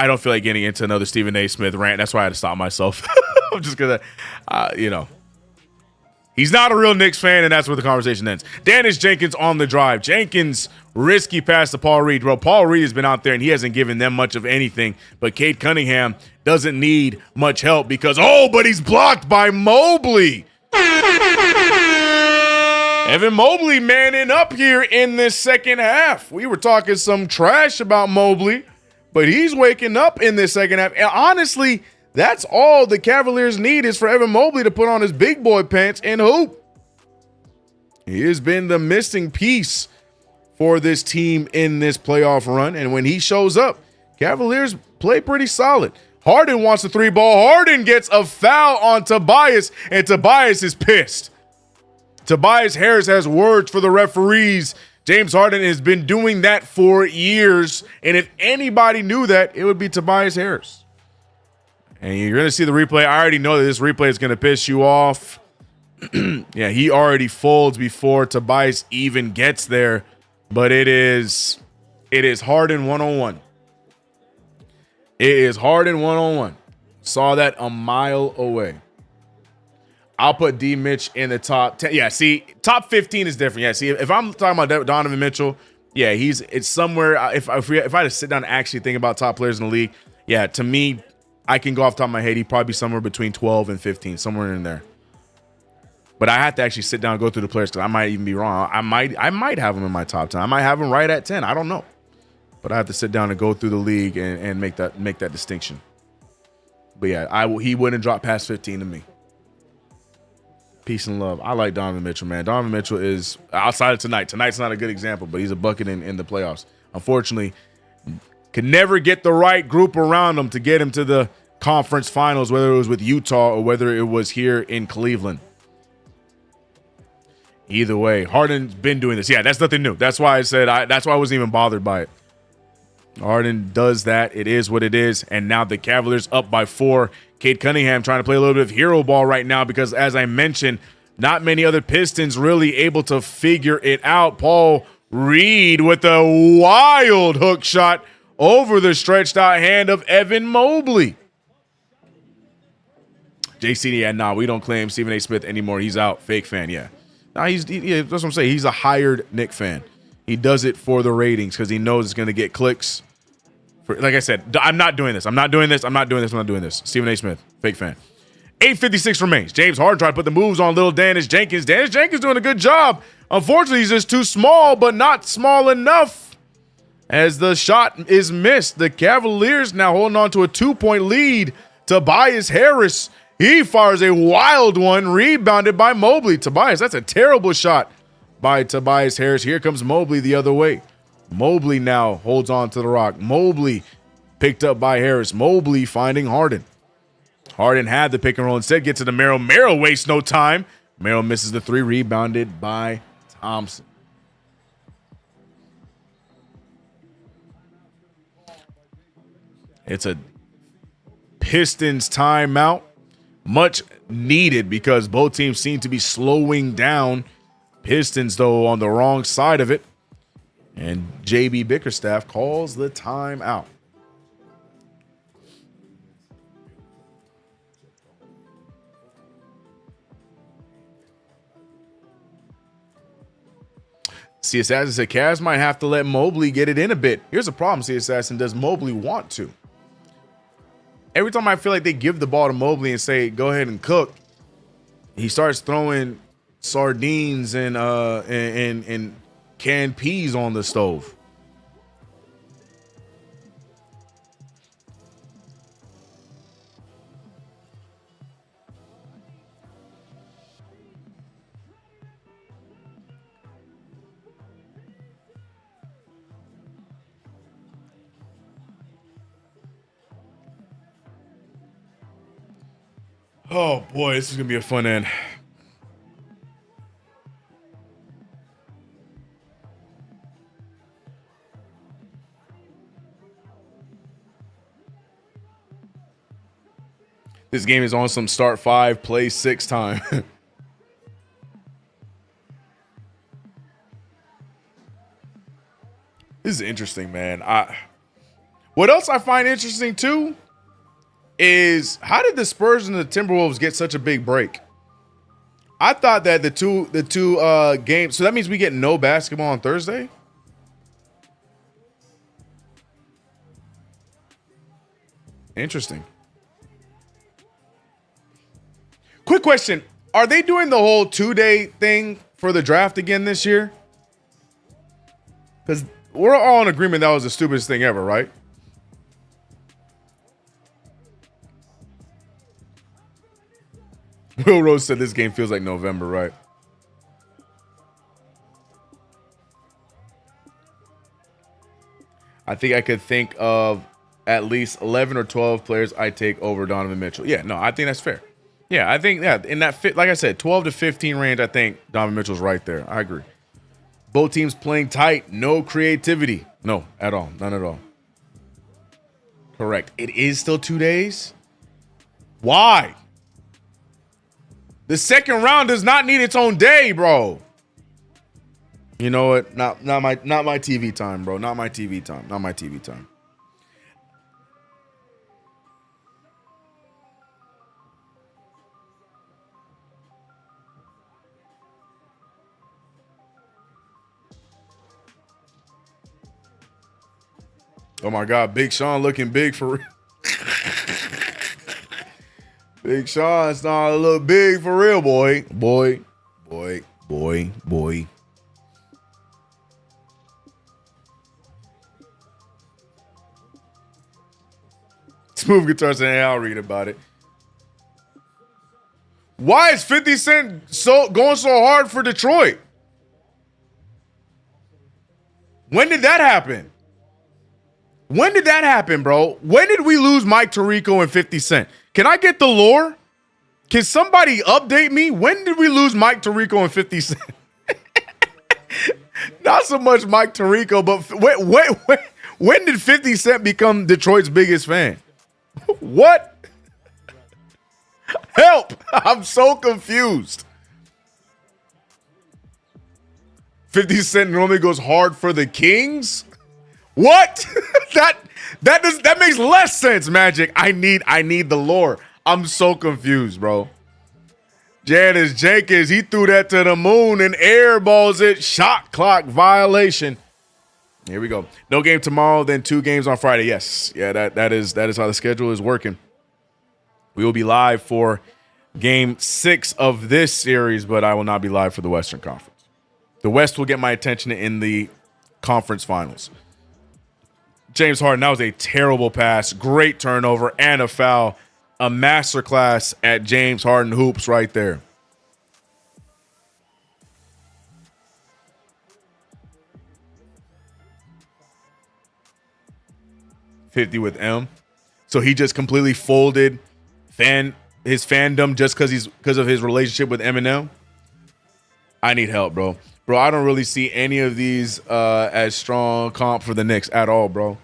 don't feel like getting into another Stephen A. Smith rant. That's why I had to stop myself. I'm just going to, he's not a real Knicks fan, and that's where the conversation ends. Dennis Jenkins on the drive. Jenkins, risky pass to Paul Reed. Well, Paul Reed has been out there, and he hasn't given them much of anything. But Cade Cunningham doesn't need much help because, but he's blocked by Mobley. Evan Mobley manning up here in this second half. We were talking some trash about Mobley, but he's waking up in this second half. And honestly, that's all the Cavaliers need is for Evan Mobley to put on his big boy pants and hoop. He has been the missing piece for this team in this playoff run. And when he shows up, Cavaliers play pretty solid. Harden wants a three ball. Harden gets a foul on Tobias, and Tobias is pissed. Tobias Harris has words for the referees. James Harden has been doing that for years. And if anybody knew that, it would be Tobias Harris. And you're going to see the replay. I already know that this replay is going to piss you off. Yeah, he already folds before Tobias even gets there. But it is Harden one-on-one. It is Harden one-on-one. Saw that a mile away. I'll put D. Mitch in the top 10. Yeah, see, top 15 is different. Yeah, see, if I'm talking about Donovan Mitchell, yeah, it's somewhere. If I had to sit down and actually think about top players in the league, yeah, to me, I can go off the top of my head. He'd probably be somewhere between 12 and 15, somewhere in there. But I have to actually sit down and go through the players because I might even be wrong. I might have him in my top 10. I might have him right at 10. I don't know. But I have to sit down and go through the league and make that distinction. But yeah, he wouldn't drop past 15 to me. Peace and love. I like Donovan Mitchell, man. Donovan Mitchell is outside of tonight. Tonight's not a good example, but he's a bucket in the playoffs. Unfortunately, could never get the right group around him to get him to the conference finals, whether it was with Utah or whether it was here in Cleveland. Either way, Harden's been doing this. Yeah, that's nothing new. That's why I said that's why I wasn't even bothered by it. Harden does that. It is what it is. And now the Cavaliers up by 4. Cade Cunningham trying to play a little bit of hero ball right now because, as I mentioned, not many other Pistons really able to figure it out. Paul Reed with a wild hook shot over the stretched out hand of Evan Mobley. JC, yeah, we don't claim Stephen A. Smith anymore. He's out. Fake fan, yeah. That's what I'm saying. He's a hired Knick fan. He does it for the ratings because he knows it's going to get clicks. Like I said, I'm not doing this. I'm not doing this. Stephen A. Smith, fake fan. 8:56 remains. James Harden tried to put the moves on little Dennis Jenkins. Dennis Jenkins doing a good job. Unfortunately, he's just too small, but not small enough. As the shot is missed, the Cavaliers now holding on to a 2-point lead. Tobias Harris, he fires a wild one, rebounded by Mobley. Tobias, that's a terrible shot by Tobias Harris. Here comes Mobley the other way. Mobley now holds on to the rock. Mobley picked up by Harris. Mobley finding Harden. Harden had the pick and roll. Instead gets to the Merrill. Merrill wastes no time. Merrill misses the 3, rebounded by Thompson. It's a Pistons timeout. Much needed because both teams seem to be slowing down. Pistons, though, on the wrong side of it. And JB Bickerstaff calls the timeout. C. Assassin said Cavs might have to let Mobley get it in a bit. Here's a problem, C. Assassin. Does Mobley want to? Every time I feel like they give the ball to Mobley and say, go ahead and cook, he starts throwing sardines and canned peas on the stove. Oh boy, this is gonna be a fun end. This game is on some start 5, play 6 time. This is interesting, man. What else I find interesting too is how did the Spurs and the Timberwolves get such a big break? I thought that the two games, so that means we get no basketball on Thursday? Interesting. Quick question. Are they doing the whole 2-day thing for the draft again this year? Because we're all in agreement that was the stupidest thing ever, right? Will Rose said this game feels like November, right? I think I could think of at least 11 or 12 players I take over Donovan Mitchell. Yeah, no, I think that's fair. Yeah, I think, yeah, in that fit, like I said, 12 to 15 range, I think Donovan Mitchell's right there. I agree. Both teams playing tight, no creativity. No, at all. None at all. Correct. It is still 2 days? Why? The second round does not need its own day, bro. You know what? Not my TV time, bro. Not my TV time. Not my TV time. Oh my God, Big Sean looking big for real. Big Sean's not a little big for real, boy. Boy. Smooth Guitar saying, hey, I'll read about it. Why is 50 Cent going so hard for Detroit? When did that happen? When did that happen, bro? When did we lose Mike Tirico and 50 Cent? Can I get the lore? Can somebody update me? When did we lose Mike Tirico and 50 Cent? Not so much Mike Tirico, but when did 50 Cent become Detroit's biggest fan? What? Help! I'm so confused. 50 Cent normally goes hard for the Kings? What? that makes less sense, Magic. I need the lore. I'm so confused, bro. Janice Jenkins, he threw that to the moon and airballs it. Shot clock violation. Here we go. No game tomorrow, then 2 games on Friday. Yes. Yeah, that is how the schedule is working. We will be live for game 6 of this series, but I will not be live for the Western Conference. The West will get my attention in the conference finals. James Harden, that was a terrible pass. Great turnover and a foul. A masterclass at James Harden hoops right there. $50 with M. So he just completely folded his fandom just because of his relationship with Eminem. I need help, bro. Bro, I don't really see any of these as strong comp for the Knicks at all, bro.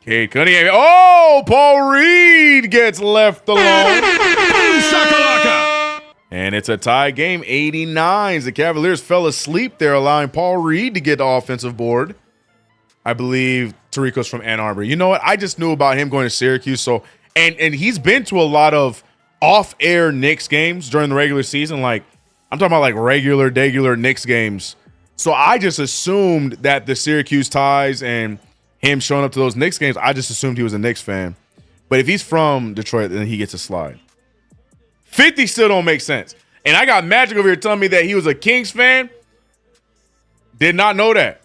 Cade Cunningham. Oh, Paul Reed gets left alone. And it's a tie game, 89s. The Cavaliers fell asleep there, allowing Paul Reed to get the offensive board. I believe Tarico's from Ann Arbor. You know what? I just knew about him going to Syracuse. So, and he's been to a lot of off-air Knicks games during the regular season. Like, I'm talking about like regular Knicks games. So I just assumed that the Syracuse ties and him showing up to those Knicks games, I just assumed he was a Knicks fan. But if he's from Detroit, then he gets a slide. 50 still don't make sense. And I got Magic over here telling me that he was a Kings fan. Did not know that.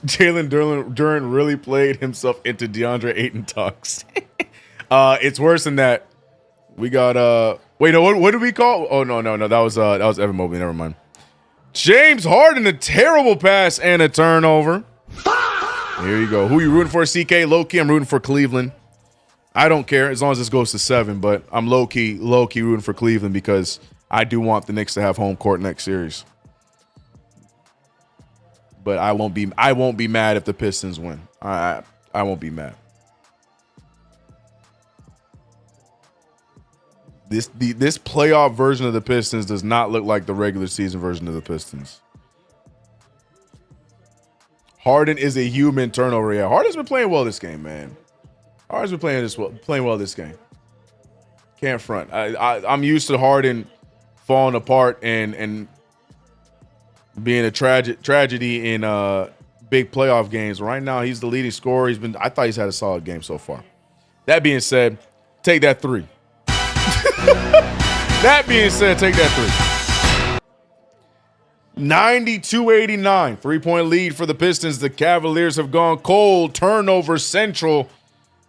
Jalen Duren really played himself into DeAndre Ayton talks. It's worse than that. We got wait, no, what did we call? Oh no, that was Evan Mobley. Never mind. James Harden, a terrible pass and a turnover. Here you go. Who you rooting for, CK? Low-key, I'm rooting for Cleveland. I don't care as long as this goes to 7, but I'm low-key rooting for Cleveland because I do want the Knicks to have home court next series. But I won't be mad if the Pistons win. I won't be mad. This playoff version of the Pistons does not look like the regular season version of the Pistons. Harden is a human turnover. Yeah, Harden's been playing well this game, man. Harden's been playing well this game. Can't front. I'm used to Harden falling apart and being a tragedy in big playoff games. Right now, he's the leading scorer. I thought he's had a solid game so far. That being said, take that 3. That being said, take that 3. 92-89. 3-point lead for the Pistons. The Cavaliers have gone cold. Turnover central.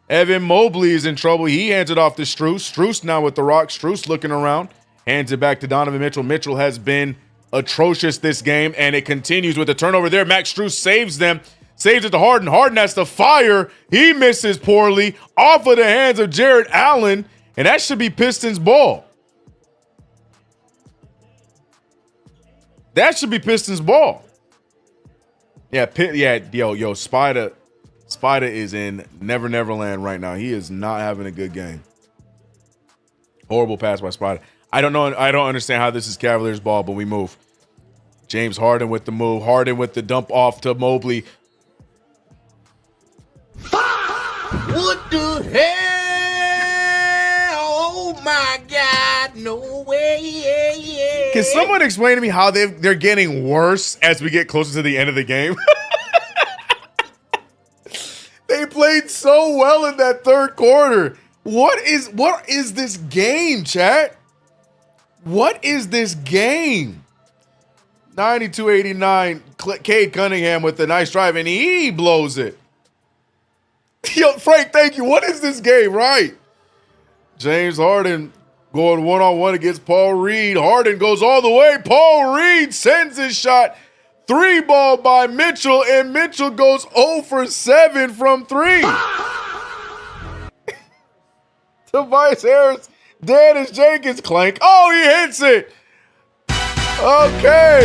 Evan Mobley is in trouble. He hands it off to Strus. Strus now with the rock. Strus looking around. Hands it back to Donovan Mitchell. Mitchell has been atrocious this game, and it continues with the turnover there. Max Strus saves them. Saves it to Harden. Harden has to fire. He misses poorly off of the hands of Jarrett Allen, and that should be Pistons ball. That should be Pistons ball. Yeah, yo, Spider is in Never Land right now. He is not having a good game. Horrible pass by Spider. I don't understand how this is Cavaliers ball, but we move. James Harden with the move. Harden with the dump off to Mobley. What the hell? Oh my God, no way. Can someone explain to me how they're getting worse as we get closer to the end of the game? They played so well in that third quarter. What is this game, chat? What is this game? 92-89. Cade Cunningham with the nice drive, and he blows it. Yo, Frank, thank you. What is this game, right? James Harden going one-on-one against Paul Reed. Harden goes all the way. Paul Reed sends his shot. 3-ball by Mitchell, and Mitchell goes 0 for 7 from 3. Tobias Harris, Dennis Jenkins, clank. Oh, he hits it. Okay.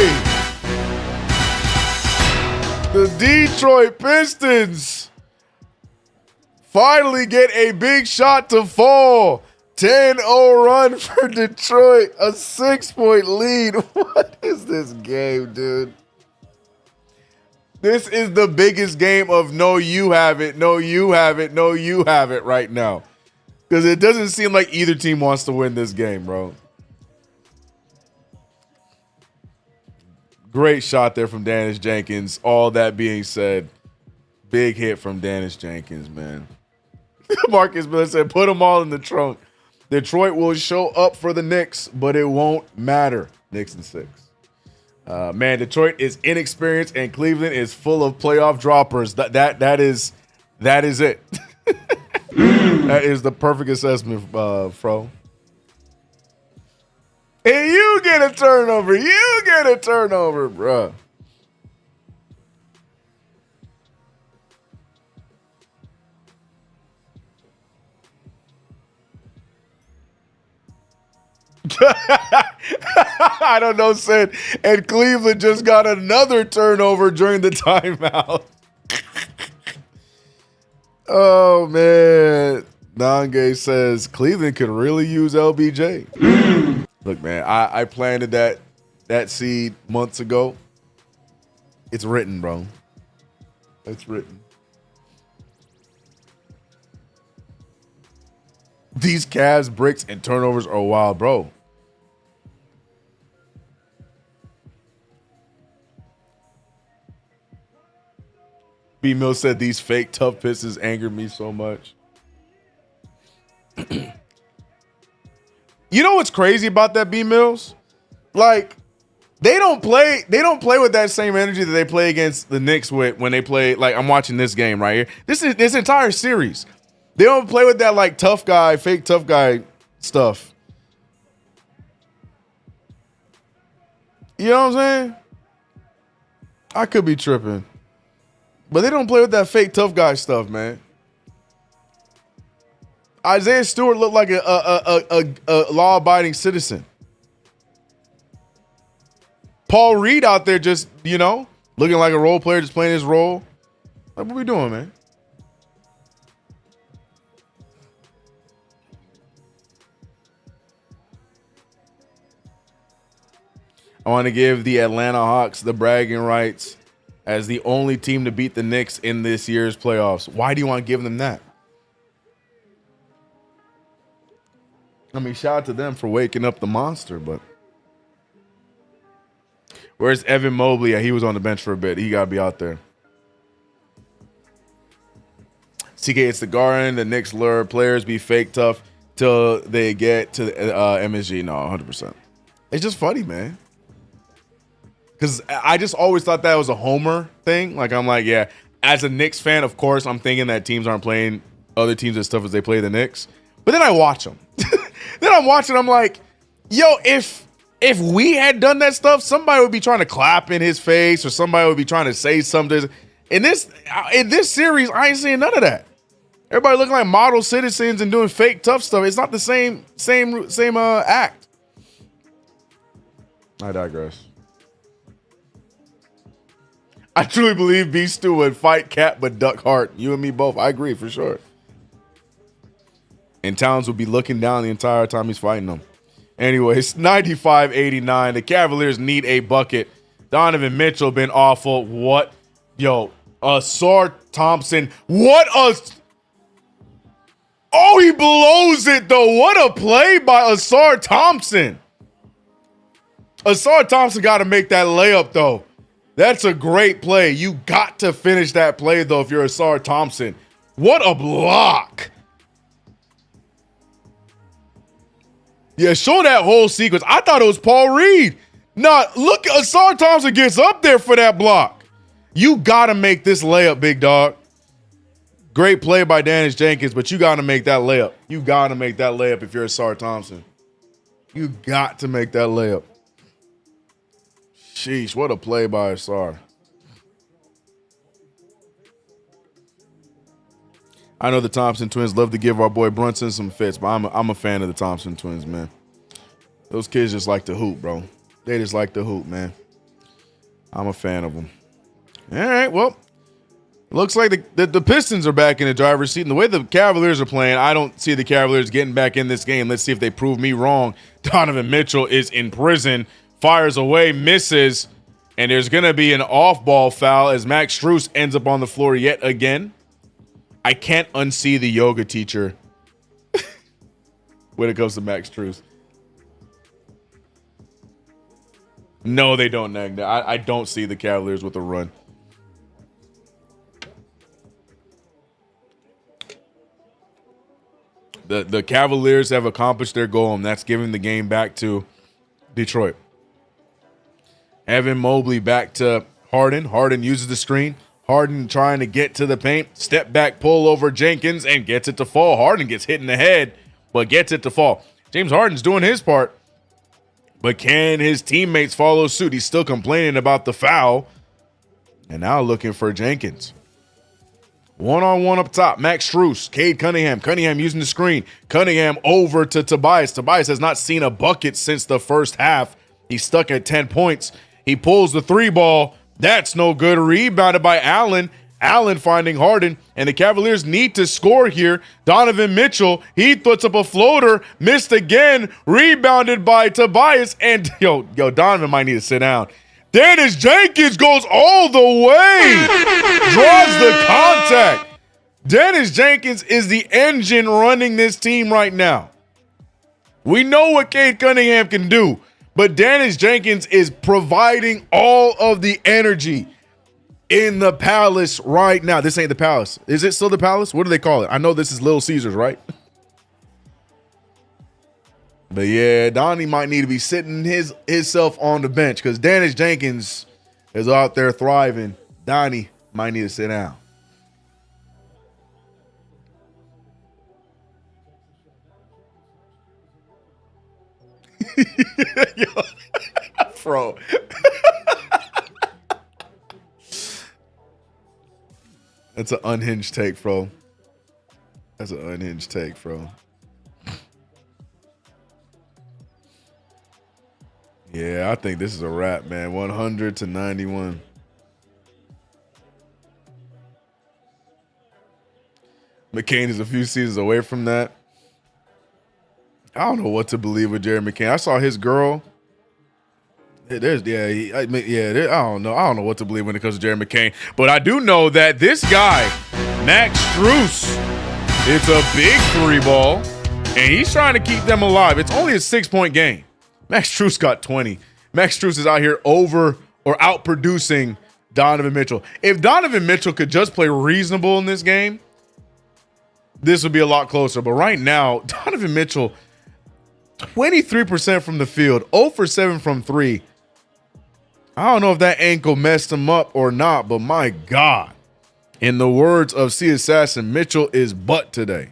The Detroit Pistons finally get a big shot to fall. 10-0 run for Detroit. A 6-point lead. What is this game, dude? This is the biggest game of no, you have it, no, you have it, no, you have it right now. Because it doesn't seem like either team wants to win this game, bro. Great shot there from Dennis Jenkins. All that being said, big hit from Dennis Jenkins, man. Marcus Miller said, put them all in the trunk. Detroit will show up for the Knicks, but it won't matter. Knicks in 6. Man, Detroit is inexperienced and Cleveland is full of playoff droppers. That is it. That is the perfect assessment, Fro. And you get a turnover. You get a turnover, bruh. I don't know, said. And Cleveland just got another turnover during the timeout. Oh, man. Nange says Cleveland could really use LBJ. Look, man, I planted that seed months ago. It's written, bro. It's written. These Cavs bricks and turnovers are wild, bro. B Mills said these fake tough Pistons angered me so much. You know what's crazy about that, B Mills? Like, they don't play with that same energy that they play against the Knicks with when they play. Like, I'm watching this game right here. This entire series. They don't play with that like tough guy, fake tough guy stuff. You know what I'm saying? I could be tripping. But they don't play with that fake tough guy stuff, man. Isaiah Stewart looked like a law-abiding citizen. Paul Reed out there just, looking like a role player, just playing his role. Like, what we doing, man? I want to give the Atlanta Hawks the bragging rights as the only team to beat the Knicks in this year's playoffs. Why do you want to give them that? I mean, shout out to them for waking up the monster, but where's Evan Mobley? Yeah, he was on the bench for a bit. He got to be out there. CK, it's the Garden. The Knicks lure players be fake tough till they get to MSG. No, 100%. It's just funny, man. Because I just always thought that was a homer thing. Like, I'm like, yeah, as a Knicks fan, of course, I'm thinking that teams aren't playing other teams as tough as they play the Knicks. But then I watch them. Then I'm watching, I'm like, yo, if we had done that stuff, somebody would be trying to clap in his face or somebody would be trying to say something. In this series, I ain't seeing none of that. Everybody looking like model citizens and doing fake tough stuff. It's not the same act. I digress. I truly believe Beast Stew would fight Cat but duck Hart. You and me both. I agree for sure. And Towns would be looking down the entire time he's fighting them. Anyways, 95-89. The Cavaliers need a bucket. Donovan Mitchell been awful. What? Yo, Asar Thompson. What a... Oh, he blows it, though. What a play by Asar Thompson. Asar Thompson got to make that layup, though. That's a great play. You got to finish that play, though, if you're Asar Thompson. What a block. Yeah, show that whole sequence. I thought it was Paul Reed. Nah, look, Asar Thompson gets up there for that block. You got to make this layup, big dog. Great play by Dennis Jenkins, but you got to make that layup. You got to make that layup if you're Asar Thompson. You got to make that layup. Sheesh, what a play by Asar. I know the Thompson twins love to give our boy Brunson some fits, but I'm a fan of the Thompson twins, man. Those kids just like to hoop, bro. They just like to hoop, man. I'm a fan of them. All right, well, looks like the Pistons are back in the driver's seat. And the way the Cavaliers are playing, I don't see the Cavaliers getting back in this game. Let's see if they prove me wrong. Donovan Mitchell is in prison, fires away, misses, and there's going to be an off-ball foul as Max Strus ends up on the floor yet again. I can't unsee the yoga teacher when it comes to Max Strus. No, they don't nag. I don't see the Cavaliers with a run. The Cavaliers have accomplished their goal, and that's giving the game back to Detroit. Evan Mobley back to Harden. Harden uses the screen. Harden trying to get to the paint. Step back, pull over Jenkins, and gets it to fall. Harden gets hit in the head, but gets it to fall. James Harden's doing his part, but can his teammates follow suit? He's still complaining about the foul, and now looking for Jenkins. One-on-one up top. Max Strus, Cade Cunningham. Cunningham using the screen. Cunningham over to Tobias. Tobias has not seen a bucket since the first half. He's stuck at 10 points. He pulls the three ball. That's no good. Rebounded by Allen. Allen finding Harden. And the Cavaliers need to score here. Donovan Mitchell, he puts up a floater. Missed again. Rebounded by Tobias. And, yo, Donovan might need to sit down. Dennis Jenkins goes all the way. Draws the contact. Dennis Jenkins is the engine running this team right now. We know what Cade Cunningham can do, but Dennis Jenkins is providing all of the energy in the Palace right now. This ain't the Palace. Is it still the Palace? What do they call it? I know this is Little Caesars, right? But yeah, Donnie might need to be sitting himself on the bench because Dennis Jenkins is out there thriving. Donnie might need to sit down. Yo, bro. That's an unhinged take, bro. That's an unhinged take, bro. Yeah, I think this is a wrap, man. 100 to 91. McCain is a few seasons away from that. I don't know what to believe with Jerry McCain. I saw his girl. I don't know. I don't know what to believe when it comes to Jerry McCain. But I do know that this guy, Max Strus, it's a big 3-ball, and he's trying to keep them alive. It's only a 6-point game. Max Strus got 20. Max Strus is out here outproducing Donovan Mitchell. If Donovan Mitchell could just play reasonable in this game, this would be a lot closer. But right now, Donovan Mitchell, 23% from the field, 0 for 7 from 3. I don't know if that ankle messed him up or not, but my God. In the words of C Assassin, Mitchell is butt today.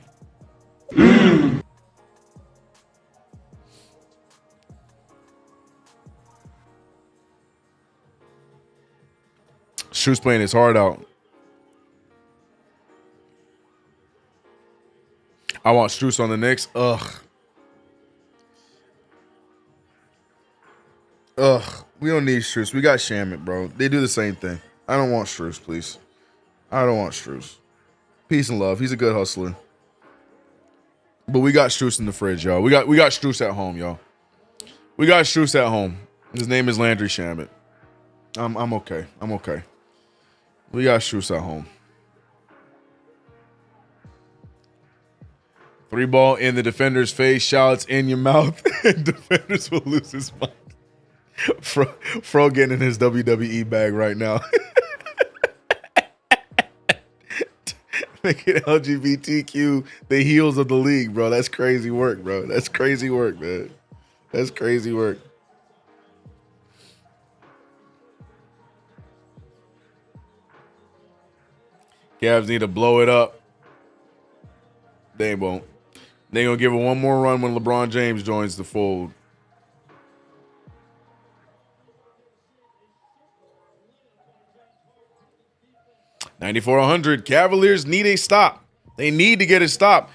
Strus playing his heart out. I want Strus on the Knicks. Ugh. We don't need Strus. We got Shamet, bro. They do the same thing. I don't want Strus, please. I don't want Strus. Peace and love. He's a good hustler. But we got Strus in the fridge, y'all. We got Strus at home, y'all. We got Strus at home. His name is Landry Shamet. I'm okay. I'm okay. We got Strus at home. 3-ball in the defender's face. Shouts in your mouth. And defenders will lose his mind. Fro getting in his WWE bag right now. Making LGBTQ the heels of the league, bro. That's crazy work, bro. That's crazy work, man. That's crazy work. Cavs need to blow it up. They won't. They're going to give it one more run when LeBron James joins the fold. $94-100. Cavaliers need a stop. They need to get a stop.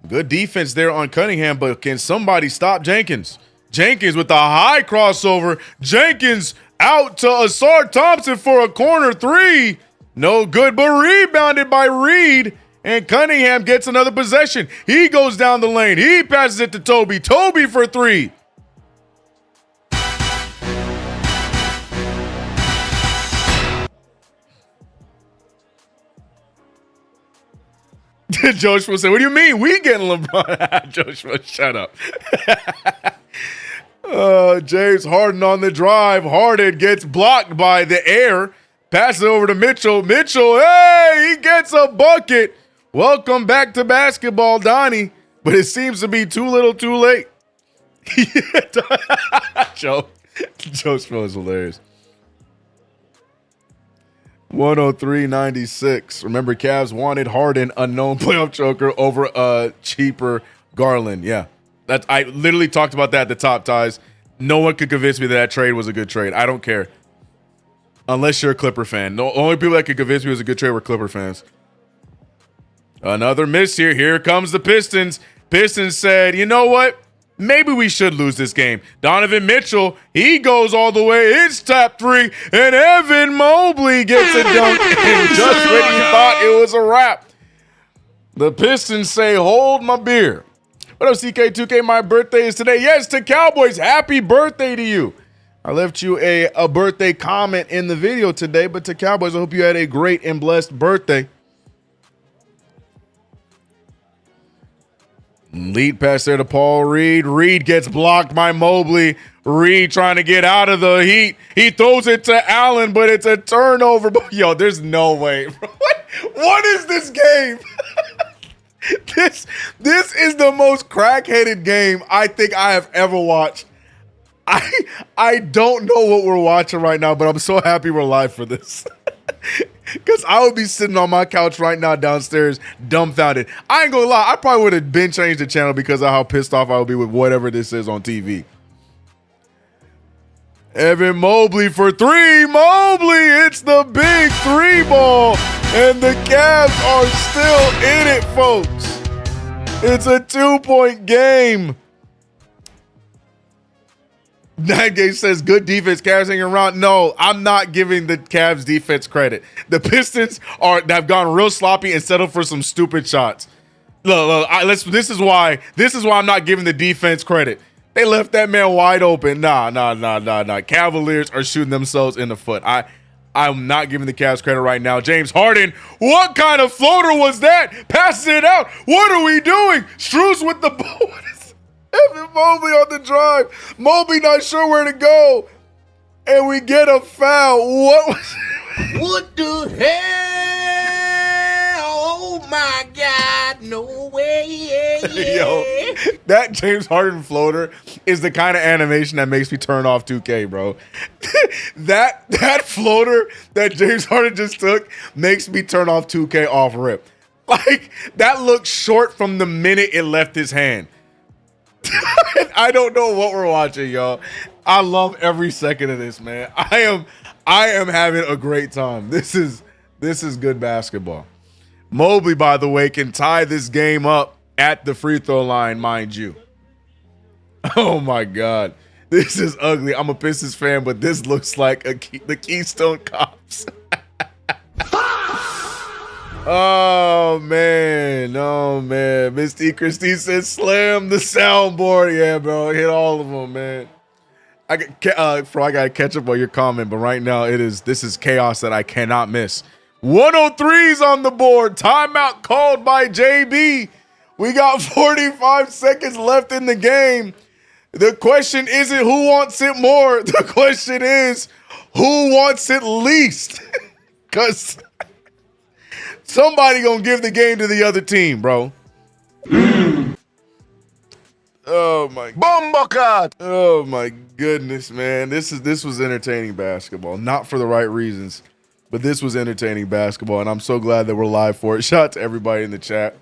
Good defense there on Cunningham, but can somebody stop Jenkins? Jenkins with the high crossover. Jenkins out to Asar Thompson for a corner 3. No good, but rebounded by Reed. And Cunningham gets another possession. He goes down the lane. He passes it to Toby. Toby for 3. Joshua said, what do you mean? We getting LeBron? Joshua, shut up. James Harden on the drive. Harden gets blocked by the air. Passes it over to Mitchell. Mitchell, hey, he gets a bucket. Welcome back to basketball, Donnie. But it seems to be too little too late. Joe's is hilarious. 103-96. Remember, Cavs wanted Harden, a known playoff choker, over a cheaper Garland. Yeah, I literally talked about that at the top, Ties. No one could convince me that trade was a good trade. I don't care. Unless you're a Clipper fan. The only people that could convince me it was a good trade were Clipper fans. Another miss here. Here comes the Pistons. Pistons said, you know what? Maybe we should lose this game. Donovan Mitchell, he goes all the way. It's tap 3, and Evan Mobley gets a dunk. And just when he thought it was a wrap, the Pistons say, hold my beer. What up, CK2K? My birthday is today. Yes, to Cowboys, happy birthday to you. I left you a birthday comment in the video today, but to Cowboys, I hope you had a great and blessed birthday. Lead pass there to Paul Reed. Reed gets blocked by Mobley. Reed trying to get out of the heat. He throws it to Allen, but it's a turnover. Yo, there's no way. What is this game? This is the most crack-headed game I think I have ever watched. I don't know what we're watching right now, but I'm so happy we're live for this. Because I would be sitting on my couch right now downstairs, dumbfounded. I ain't gonna lie, I probably would have been changed the channel because of how pissed off I would be with whatever this is on TV. Evan Mobley for 3. Mobley, it's the big 3-ball. And the Cavs are still in it, folks. It's a 2-point game. That game says good defense, Cavs hanging around. No, I'm not giving the Cavs defense credit. The Pistons have gone real sloppy and settled for some stupid shots. Look, this is why I'm not giving the defense credit. They left that man wide open. Nah. Cavaliers are shooting themselves in the foot. I'm not giving the Cavs credit right now. James Harden, what kind of floater was that? Passes it out. What are we doing? Strus with the ball. Evan Mobley on the drive. Mobley not sure where to go. And we get a foul. What the hell? Oh my God. No way. Yo, that James Harden floater is the kind of animation that makes me turn off 2K, bro. that floater that James Harden just took makes me turn off 2K off rip. Like, that looks short from the minute it left his hand. I don't know what we're watching, y'all. I love every second of this, man. I am having a great time. This is good basketball. Mobley, by the way, can tie this game up at the free throw line, mind you. Oh my God. This is ugly. I'm a Pistons fan, but this looks like the Keystone Cops. Oh man. Miss T. Christine says slam the soundboard. Yeah, bro. Hit all of them, man. I gotta catch up on your comment, but right now this is chaos that I cannot miss. 103's on the board. Timeout called by JB. We got 45 seconds left in the game. The question isn't who wants it more. The question is who wants it least. Because somebody gonna give the game to the other team, bro. Oh my Bombocat! Oh my goodness, man. This was entertaining basketball. Not for the right reasons, but this was entertaining basketball, and I'm so glad that we're live for it. Shout out to everybody in the chat.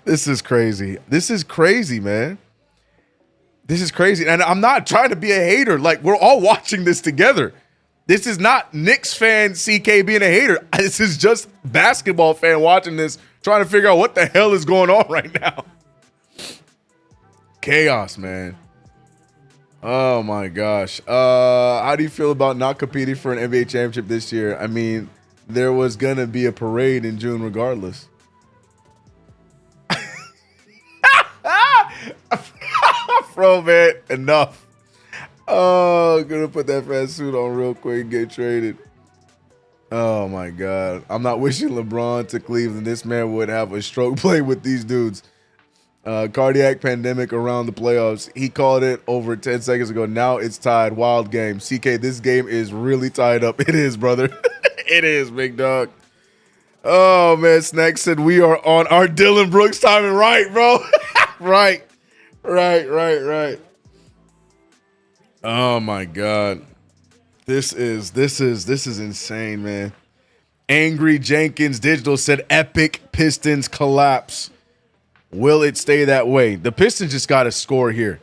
This is crazy. This is crazy, man. This is crazy. And I'm not trying to be a hater. Like, we're all watching this together. This is not Knicks fan CK being a hater. This is just basketball fan watching this, trying to figure out what the hell is going on right now. Chaos, man. Oh my gosh. How do you feel about not competing for an NBA championship this year? I mean, there was gonna be a parade in June regardless. Bro, man, enough. Oh, I'm gonna put that fast suit on real quick and get traded. Oh my God. I'm not wishing LeBron to Cleveland. This man would have a stroke playing with these dudes. Cardiac pandemic around the playoffs. He called it over 10 seconds ago. Now it's tied. Wild game. CK, this game is really tied up. It is, brother. It is, big dog. Oh, man. Snack said we are on our Dylan Brooks timing. Right, bro. Right. Oh, my God. This is insane, man. Angry Jenkins Digital said epic Pistons collapse. Will it stay that way? The Pistons just got to score here.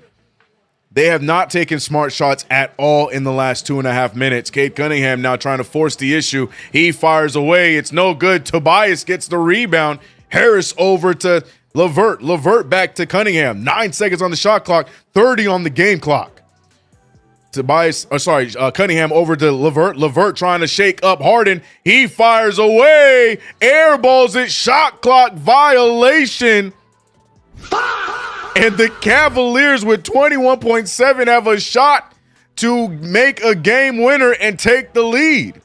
They have not taken smart shots at all in the last 2.5 minutes. Cade Cunningham now trying to force the issue. He fires away. It's no good. Tobias gets the rebound. Harris over to LeVert. LeVert back to Cunningham. 9 seconds on the shot clock. 30 on the game clock. Cunningham over to LeVert. LeVert trying to shake up Harden. He fires away. Airballs it. Shot clock violation. And the Cavaliers with 21.7 have a shot to make a game winner and take the lead.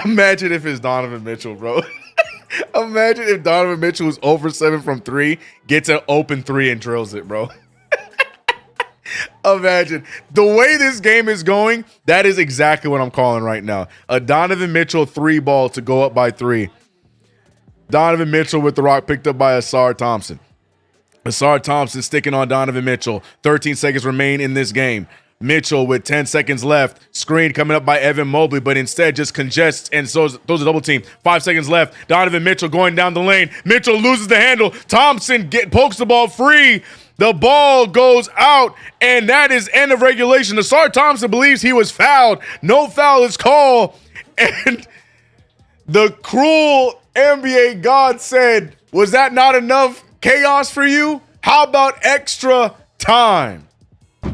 Imagine if it's Donovan Mitchell, bro. Imagine if Donovan Mitchell was over 7 from 3, gets an open 3 and drills it, bro. Imagine. The way this game is going, that is exactly what I'm calling right now. A Donovan Mitchell 3 ball to go up by 3. Donovan Mitchell with the rock picked up by Asar Thompson. Asar Thompson sticking on Donovan Mitchell. 13 seconds remain in this game. Mitchell with 10 seconds left. Screen coming up by Evan Mobley, but instead just congests and throws a double team. 5 seconds left. Donovan Mitchell going down the lane. Mitchell loses the handle. Thompson pokes the ball free. The ball goes out, and that is end of regulation. Asar Thompson believes he was fouled. No foul is called, and The cruel NBA god said, was that not enough chaos for you? How about extra time?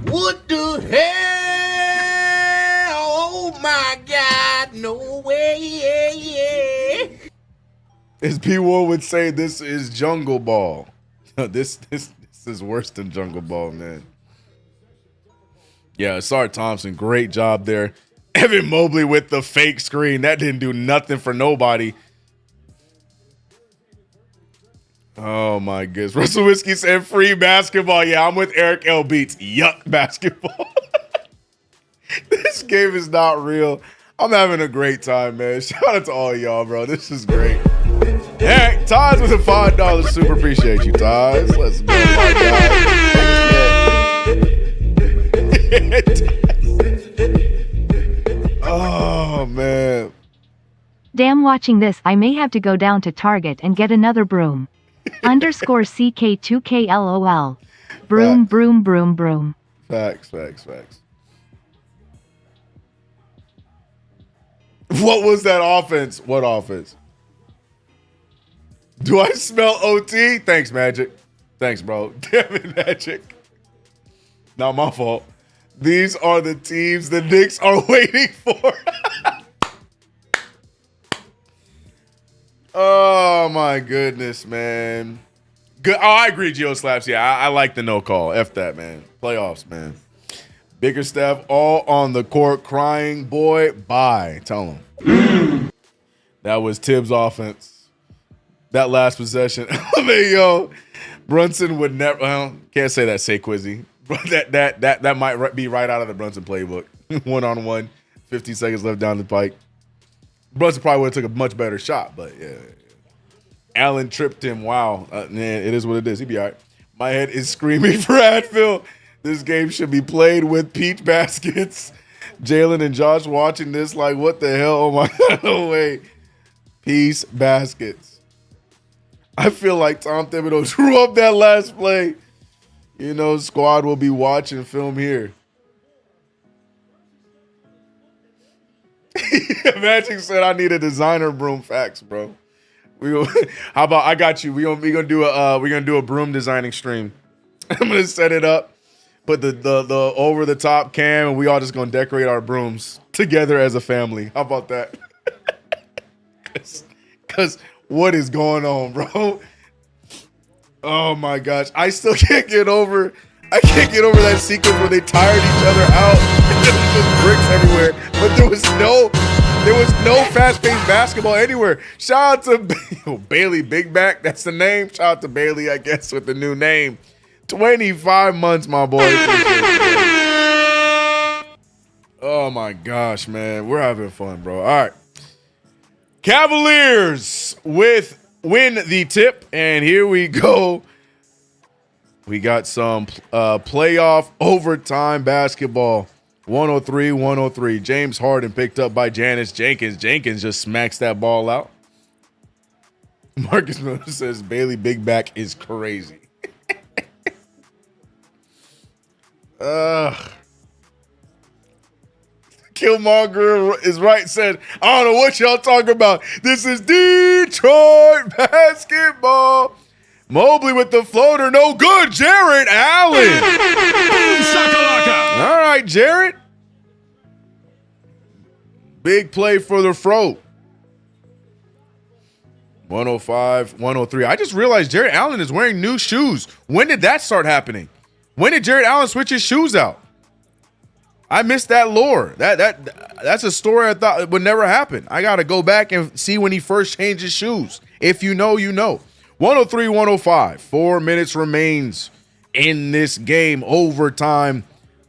What the hell? Oh my God, no way. As P1 would say, this is jungle ball. This is worse than jungle ball, man. Yeah, Asar Thompson, great job there. Evan Mobley with the fake screen. That didn't do nothing for nobody. Oh, my goodness. Russell Whiskey said free basketball. Yeah, I'm with Eric L. Beats. Yuck, basketball. This game is not real. I'm having a great time, man. Shout out to all y'all, bro. This is great. Eric, Todd's with a $5 super. Appreciate you, Todd. Let's go, my God. Oh, man. Damn, watching this, I may have to go down to Target and get another broom. Underscore CK2K LOL. Broom, Facts. broom, broom, broom. Facts. What was that offense? What offense? Do I smell OT? Thanks, Magic. Thanks, bro. Damn it, Magic. Not my fault. These are the teams the Knicks are waiting for. Oh, my goodness, man. Good. Oh, I agree, Geo Slaps. Yeah, I like the no call. F that, man. Playoffs, man. Bickerstaff all on the court crying. Boy, bye. Tell him. That was Tibbs' offense. That last possession. I mean, yo, Brunson would never. Well, can't say that. Say Quizzy. That might be right out of the Brunson playbook. 1-on-1, 15 seconds left down the pike. Brunson probably would have took a much better shot, but yeah. Allen tripped him. Wow. Man, it is what it is. He'd be all right. My head is screaming for Advil. This game should be played with peach baskets. Jalen and Josh watching this like, what the hell? Oh, my God. No way. Peace baskets. I feel like Tom Thibodeau drew up that last play. You know, squad will be watching film here. Magic said I need a designer broom. Facts, bro. How about I got you? We're gonna do a broom designing stream. I'm gonna set it up, put the over the top cam, and we all just gonna decorate our brooms together as a family. How about that? Cause what is going on, bro? Oh my gosh, I still can't get over. I can't get over that sequence where they tired each other out. There was just bricks everywhere, but there was no fast-paced basketball anywhere. Shout out to Bailey Big Back. That's the name. Shout out to Bailey, I guess, with the new name. 25 months, my boy. Oh my gosh, man, we're having fun, bro. All right, Cavaliers win the tip, and here we go. We got some playoff overtime basketball. 103-103. James Harden picked up by Janice Jenkins. Jenkins just smacks that ball out. Marcus Miller says Bailey Big Back is crazy. Killmonger is right, said, I don't know what y'all talking about. This is Detroit basketball. Mobley with the floater, no good. Jarrett Allen. Boom shakalaka. All right, Jarrett. Big play for the Fro. 105-103. I just realized Jarrett Allen is wearing new shoes. When did that start happening? When did Jarrett Allen switch his shoes out? I missed that lore. That's a story I thought would never happen. I got to go back and see when he first changed his shoes. If you know, you know. 103-105. 4 minutes remains in this game. Overtime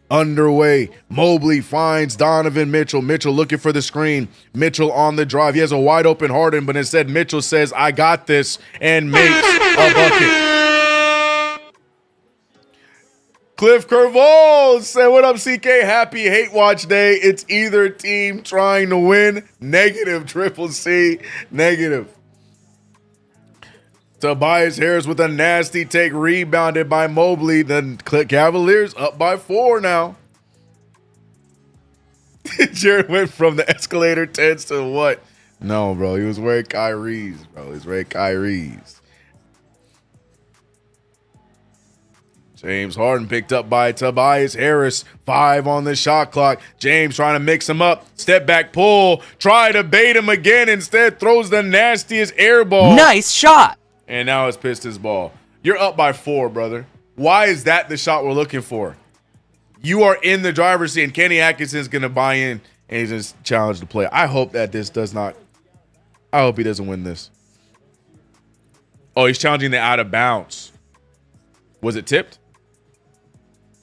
underway. Mobley finds Donovan Mitchell. Mitchell looking for the screen. Mitchell on the drive. He has a wide open Harden, but instead Mitchell says, I got this, and makes a bucket. Cliff Curvall said, what up, CK? Happy hate watch day. It's either team trying to win. Negative, Triple C. Negative. Tobias Harris with a nasty take, rebounded by Mobley. The Cavaliers up by 4 now. Jared went from the escalator tents to what? No, bro. He was wearing Kyrie's, bro. He was wearing Kyrie's. James Harden picked up by Tobias Harris. 5 on the shot clock. James trying to mix him up. Step back pull. Try to bait him again. Instead throws the nastiest air ball. Nice shot. And now it's Pistons ball. You're up by 4, brother. Why is that the shot we're looking for? You are in the driver's seat, and Kenny Atkinson's going to buy in, and he's just challenged to play. I hope that this does not. I hope he doesn't win this. Oh, he's challenging the out of bounds. Was it tipped?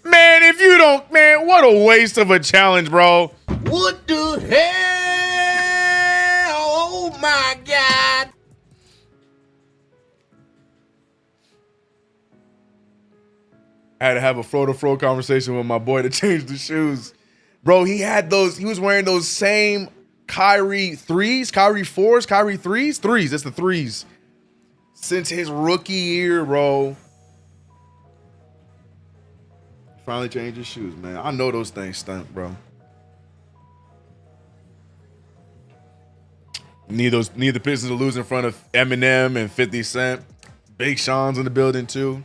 Man, if you don't, man, what a waste of a challenge, bro. What the hell? Oh my God. I had to have a fro-to-fro conversation with my boy to change the shoes. Bro, he was wearing those same Kyrie 3s, Kyrie 4s, Kyrie 3s? 3s, that's the 3s. Since his rookie year, bro. Finally changed his shoes, man. I know those things stink, bro. Need the Pistons to lose in front of Eminem and 50 Cent. Big Sean's in the building, too.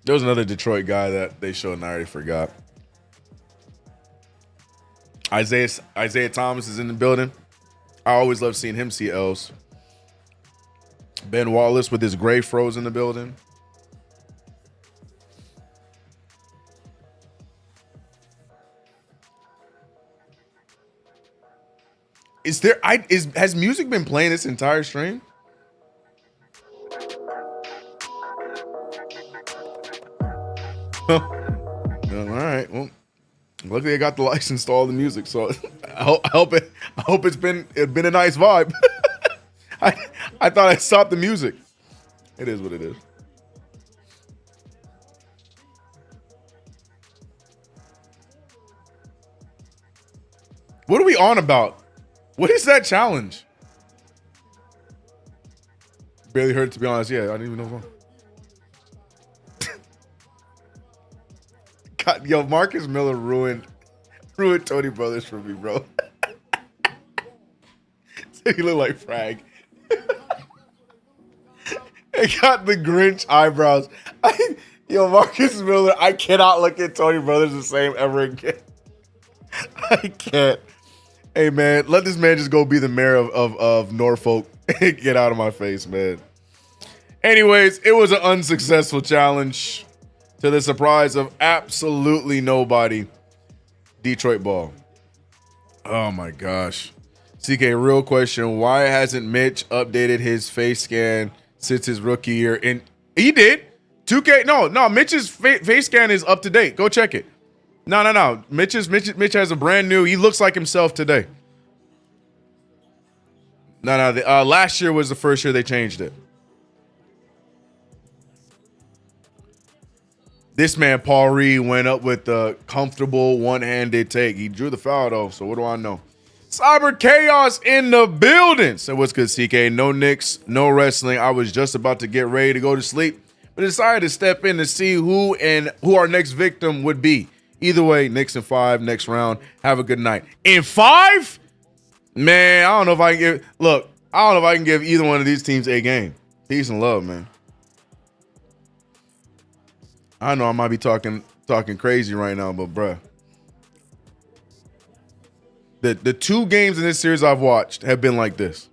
There was another Detroit guy that they showed and I already forgot. Isaiah Thomas is in the building. I always love seeing him see L's. Ben Wallace with his gray froze in the building. Has music been playing this entire stream? All right. Well, luckily I got the license to all the music, so I hope it's been a nice vibe. I thought I stopped the music. It is what it is. What are we on about? What is that challenge? Barely heard it, to be honest. Yeah, I didn't even know. God, yo, Marcus Miller ruined Tony Brothers for me, bro. So he looked like Frag. It got the Grinch eyebrows. Yo, Marcus Miller, I cannot look at Tony Brothers the same ever again. I can't. Hey, man, let this man just go be the mayor of Norfolk. Get out of my face, man. Anyways, it was an unsuccessful challenge to the surprise of absolutely nobody. Detroit ball. Oh, my gosh. CK, real question. Why hasn't Mitch updated his face scan since his rookie year? And he did. 2K. No. Mitch's face scan is up to date. Go check it. No. Mitch has a brand new. He looks like himself today. No. Last year was the first year they changed it. This man, Paul Reed, went up with the comfortable one-handed take. He drew the foul, though, so what do I know? Cyber Chaos in the building. So what's good, CK? No Knicks, no wrestling. I was just about to get ready to go to sleep, but decided to step in to see who our next victim would be. Either way, Knicks in 5, next round. Have a good night. In 5? Man, I don't know if I can give either one of these teams a game. Peace and love, man. I know I might be talking crazy right now, but bruh. The 2 games in this series I've watched have been like this.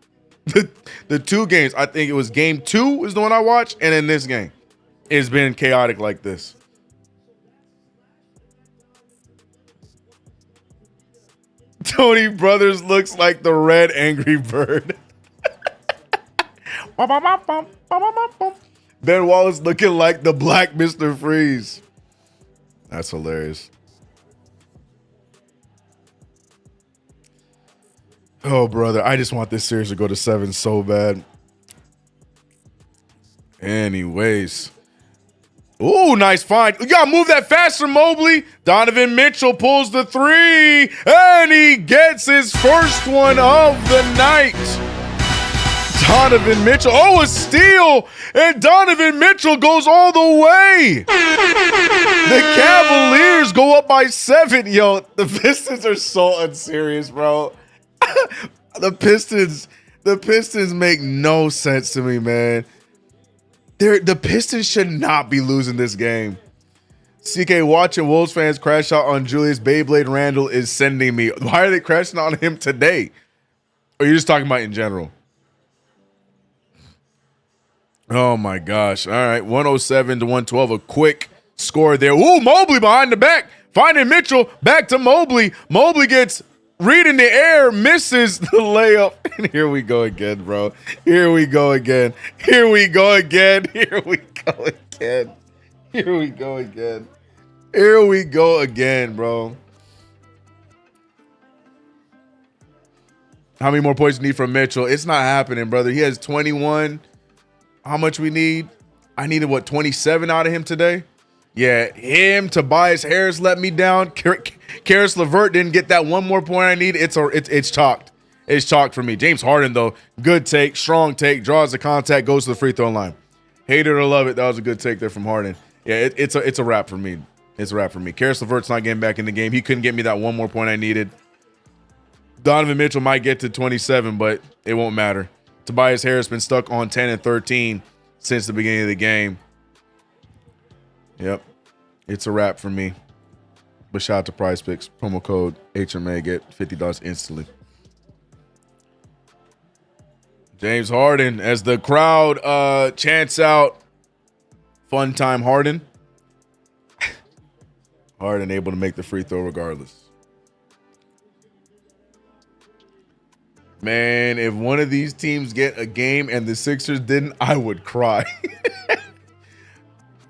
The 2 games, I think it was game 2 is the one I watched, and then this game. It's been chaotic like this. Tony Brothers looks like the red Angry Bird. Ben Wallace looking like the black Mr. Freeze. That's hilarious. Oh, brother. I just want this series to go to 7 so bad. Anyways. Ooh, nice find. You gotta move that faster, Mobley. Donovan Mitchell pulls the 3, and he gets his first one of the night. Donovan Mitchell. Oh, a steal. And Donovan Mitchell goes all the way. The Cavaliers go up by 7. Yo, the Pistons are so unserious, bro. The Pistons make no sense to me, man. The Pistons should not be losing this game. CK, watching Wolves fans crash out on Julius Beyblade Randle is sending me. Why are they crashing on him today? Or you're just talking about in general? Oh my gosh. All right. 107 to 112. A quick score there. Ooh, Mobley behind the back. Finding Mitchell. Back to Mobley. Mobley gets Reed in the air. Misses the layup. And here we go again, bro. Here we go again. Here we go again. Here we go again. Here we go again. Here we go again, bro. How many more points do you need from Mitchell? It's not happening, brother. He has 21. How much we need? I needed, what, 27 out of him today? Yeah, him, Tobias Harris let me down. Karis LeVert didn't get that one more point I need. It's chalked. It's chalked for me. James Harden, though, good take, strong take, draws the contact, goes to the free throw line. Hate it or love it, that was a good take there from Harden. Yeah, it's a wrap for me. It's a wrap for me. Karis LeVert's not getting back in the game. He couldn't get me that one more point I needed. Donovan Mitchell might get to 27, but it won't matter. Tobias Harris been stuck on 10 and 13 since the beginning of the game. Yep. It's a wrap for me. But shout out to PrizePicks. Promo code HMA. Get $50 instantly. James Harden as the crowd chants out fun time Harden. Harden able to make the free throw regardless. Man, if one of these teams get a game and the Sixers didn't, I would cry.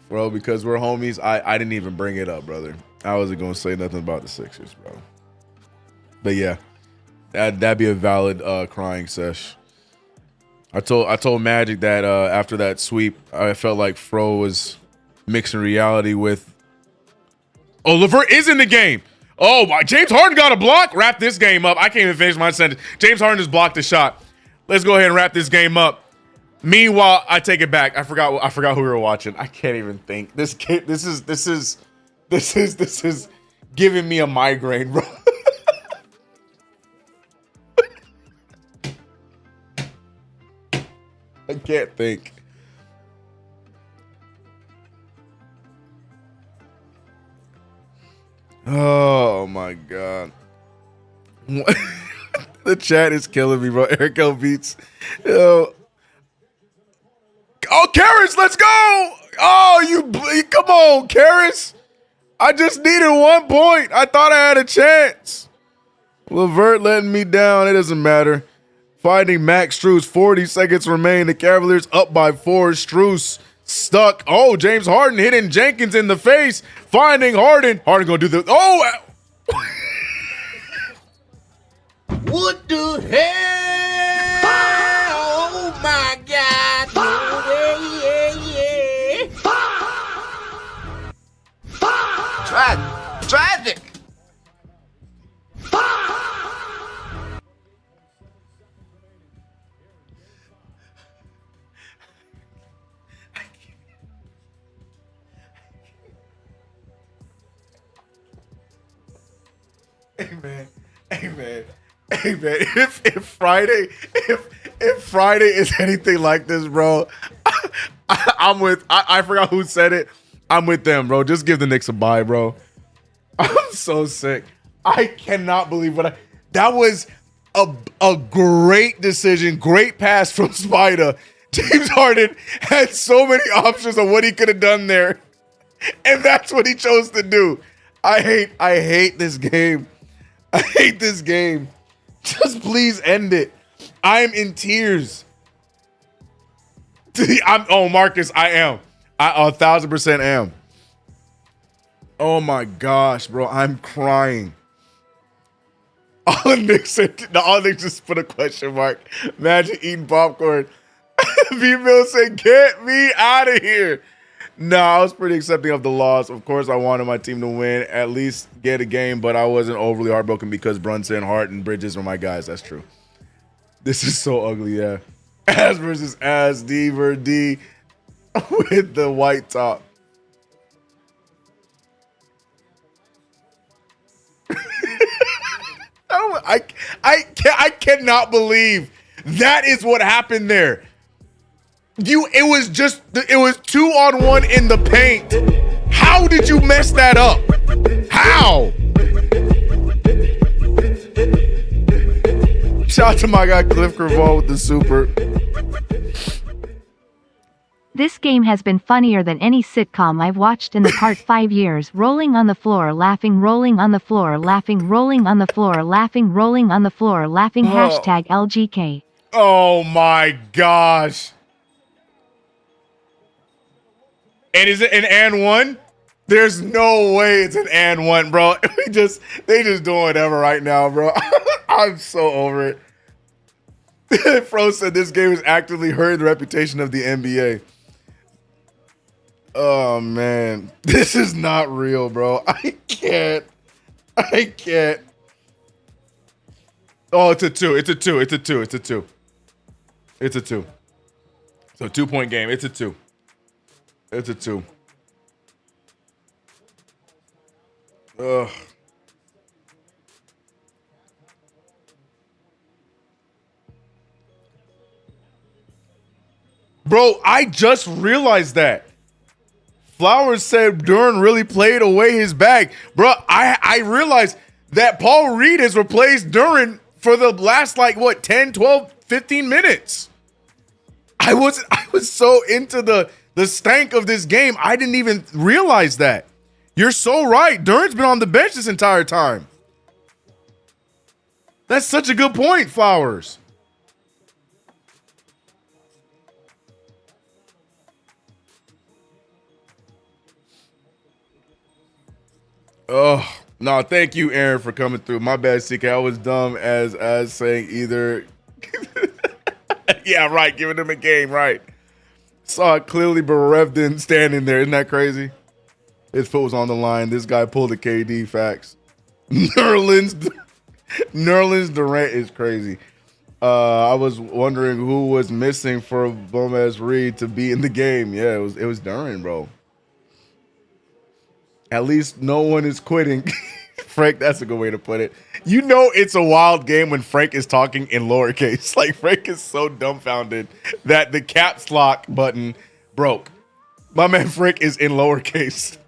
Bro, because we're homies, I didn't even bring it up, brother. I wasn't going to say nothing about the Sixers, bro. But yeah, that'd be a valid crying sesh. I told Magic that after that sweep, I felt like Fro was mixing reality with. Oh, LeVert is in the game. Oh, my. James Harden got a block. Wrap this game up. I can't even finish my sentence. James Harden just blocked the shot. Let's go ahead and wrap this game up. Meanwhile, I take it back. I forgot who we were watching. I can't even think. This is giving me a migraine, bro. I can't think. Oh my god. The chat is killing me, bro. Eric L. Beats. Yo. Oh, Karras, let's go. Oh, come on, Karras. I just needed 1 point. I thought I had a chance. LeVert letting me down. It doesn't matter. Finding Max Strus. 40 seconds remain. The Cavaliers up by 4. Strus stuck. Oh, James Harden hitting Jenkins in the face. Finding Harden. Harden gonna do the. Oh. What the hell? Oh my God. Traffic. Hey man. If Friday is anything like this, bro, I'm with. I forgot who said it. I'm with them, bro. Just give the Knicks a bye, bro. I'm so sick. I cannot believe that was a great decision, great pass from Spida. James Harden had so many options of what he could have done there, and that's what he chose to do. I hate this game. I hate this game. Just please end it. I'm in tears. Marcus, I am. I 1,000% am. Oh my gosh, bro, I'm crying. All Knicks just put a question mark. Imagine eating popcorn. B-Mill said, "Get me out of here." No, I was pretty accepting of the loss. Of course, I wanted my team to win, at least get a game, but I wasn't overly heartbroken because Brunson, Hart, and Bridges were my guys. That's true. This is so ugly, yeah. As versus as, D versus D with the white top. I I cannot believe that is what happened there. It was 2-on-1 in the paint. How did you mess that up? How? Shout out to my guy Cliff Creval with the super. This game has been funnier than any sitcom I've watched in the past 5 years. Rolling on the floor, laughing, rolling on the floor, laughing, rolling on the floor, laughing, rolling on the floor, laughing. Hashtag LGK. Oh my gosh. And is it an and one? There's no way it's an and one, bro. They just doing whatever right now, bro. I'm so over it. Fro said this game is actively hurting the reputation of the NBA. Oh man, this is not real, bro. I can't. Oh, it's a two. It's a 2. So 2-point game. It's a 2. Ugh. Bro, I just realized that. Flowers said Duren really played away his bag. Bro, I realized that Paul Reed has replaced Duren for the last 10, 12, 15 minutes. I was so into the stank of this game. I didn't even realize that. You're so right. Duren's been on the bench this entire time. That's such a good point, Flowers. Oh, no, thank you, Aaron, for coming through. My bad, CK. I was dumb as saying either. Yeah, right. Giving him a game, right. Saw it clearly bereft in standing there. Isn't that crazy? His foot was on the line. This guy pulled a KD. Facts. Nerlens Durant is crazy. I was wondering who was missing for Gomez Reed to be in the game. Yeah, it was Duren, bro. At least no one is quitting. Frank, that's a good way to put it. You know it's a wild game when Frank is talking in lowercase. Like, Frank is so dumbfounded that the caps lock button broke. My man Frank is in lowercase.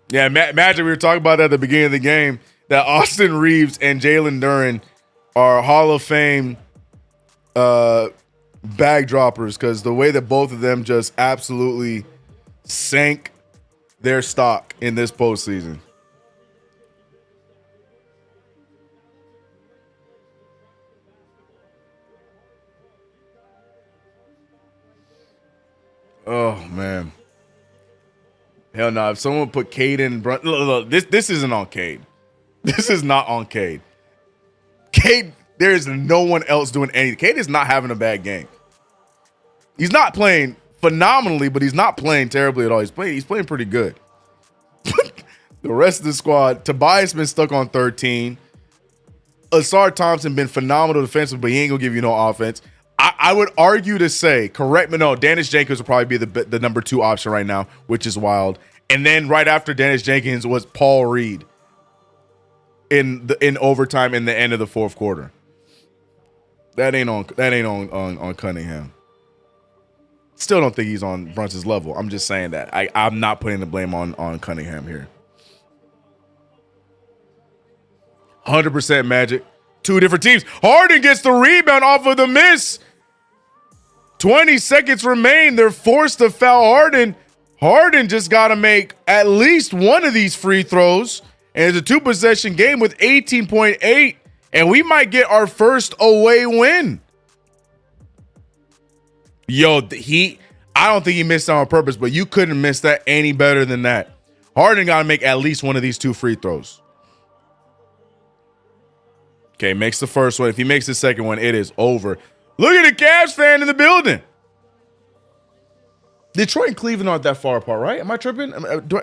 Yeah, Magic, we were talking about that at the beginning of the game, that Austin Reeves and Jalen Duren are Hall of Fame bag droppers, because the way that both of them just absolutely sank their stock in this postseason. Oh man, hell no! If someone put Cade in, look, this isn't on Cade. This is not on Cade. Cade, there is no one else doing anything. Cade is not having a bad game. He's not playing phenomenally, but he's not playing terribly at all. He's playing pretty good. The rest of the squad, Tobias been stuck on 13. Asar Thompson been phenomenal defensively, but he ain't gonna give you no offense. I would argue to say, correct me, no, Dennis Jenkins would probably be the number 2 option right now, which is wild. And then right after Dennis Jenkins was Paul Reed in overtime in the end of the fourth quarter. That ain't on Cunningham. Still don't think he's on Brunson's level. I'm just saying that. I'm not putting the blame on Cunningham here. 100% Magic. 2 different teams. Harden gets the rebound off of the miss. 20 seconds remain. They're forced to foul Harden. Harden just got to make at least one of these free throws. And it's a 2-possession game with 18.8. And we might get our first away win. Yo, I don't think he missed that on purpose, but you couldn't miss that any better than that. Harden got to make at least one of these 2 free throws. Okay, makes the first one. If he makes the second one, it is over. Look at the Cavs fan in the building. Detroit and Cleveland aren't that far apart, right? Am I tripping?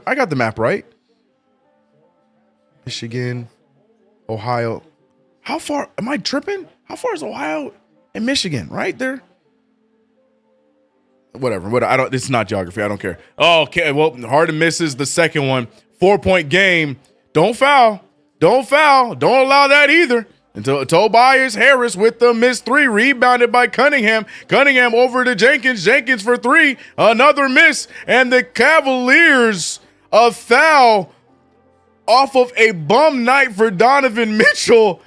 I got the map right. Michigan, Ohio. How far? Am I tripping? How far is Ohio and Michigan? Right there? Whatever. I don't. It's not geography. I don't care. Oh, okay. Well, Harden misses the second one. 4-point game. Don't foul. Don't foul. Don't allow that either. Until Tobias Harris with the missed three, rebounded by Cunningham. Cunningham over to Jenkins. Jenkins for three. Another miss. And the Cavaliers, a foul off of a bum night for Donovan Mitchell.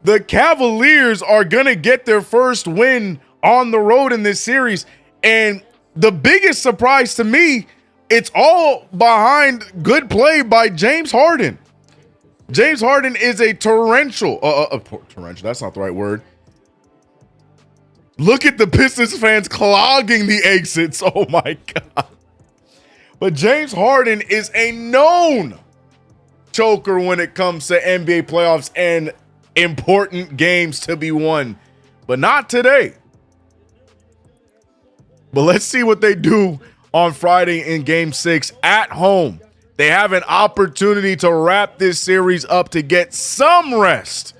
The Cavaliers are going to get their first win on the road in this series. And the biggest surprise to me, it's all behind good play by James Harden. James Harden is a torrential, that's not the right word. Look at the Pistons fans clogging the exits. Oh my God. But James Harden is a known choker when it comes to NBA playoffs and important games to be won, but not today. But let's see what they do on Friday in Game 6 at home. They have an opportunity to wrap this series up to get some rest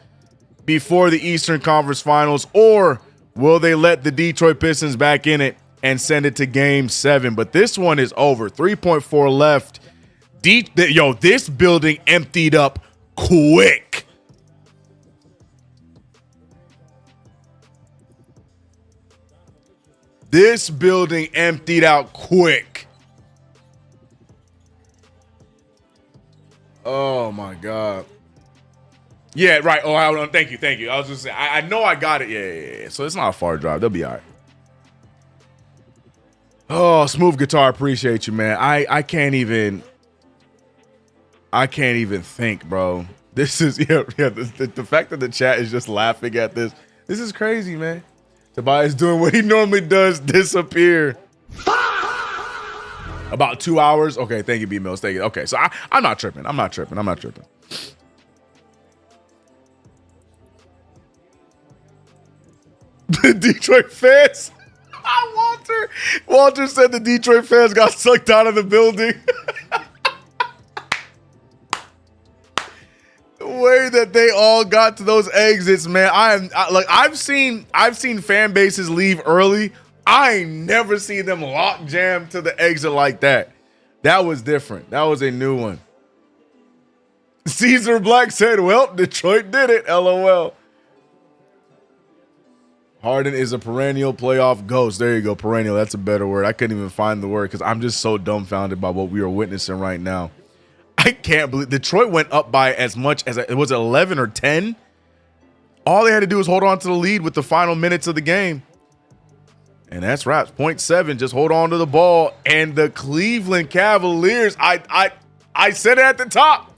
before the Eastern Conference Finals, or will they let the Detroit Pistons back in it and send it to Game 7? But this one is over. 3.4 left. This building emptied up quick. This building emptied out quick. Oh my God. Yeah, right. Oh, thank you. I was just saying, I know I got it. Yeah. So it's not a far drive. They'll be all right. Oh, Smooth Guitar, appreciate you, man. I can't even think, bro. This is the fact that the chat is just laughing at this. This is crazy, man. Tobias doing what he normally does, disappear. About 2 hours. Okay, thank you, B Mills. Thank you. Okay, so I'm not tripping. I'm not tripping. The Detroit fans. Walter said the Detroit fans got sucked out of the building. The way that they all got to those exits, man. I've seen fan bases leave early. I ain't never seen them lock jam to the exit like that. That was different. That was a new one. Caesar Black said, well, Detroit did it. LOL. Harden is a perennial playoff ghost. There you go. Perennial. That's a better word. I couldn't even find the word because I'm just so dumbfounded by what we are witnessing right now. I can't believe Detroit went up by as much as it was 11 or 10. All they had to do was hold on to the lead with the final minutes of the game. And that's wraps. 0.7, just hold on to the ball. And the Cleveland Cavaliers, I said it at the top.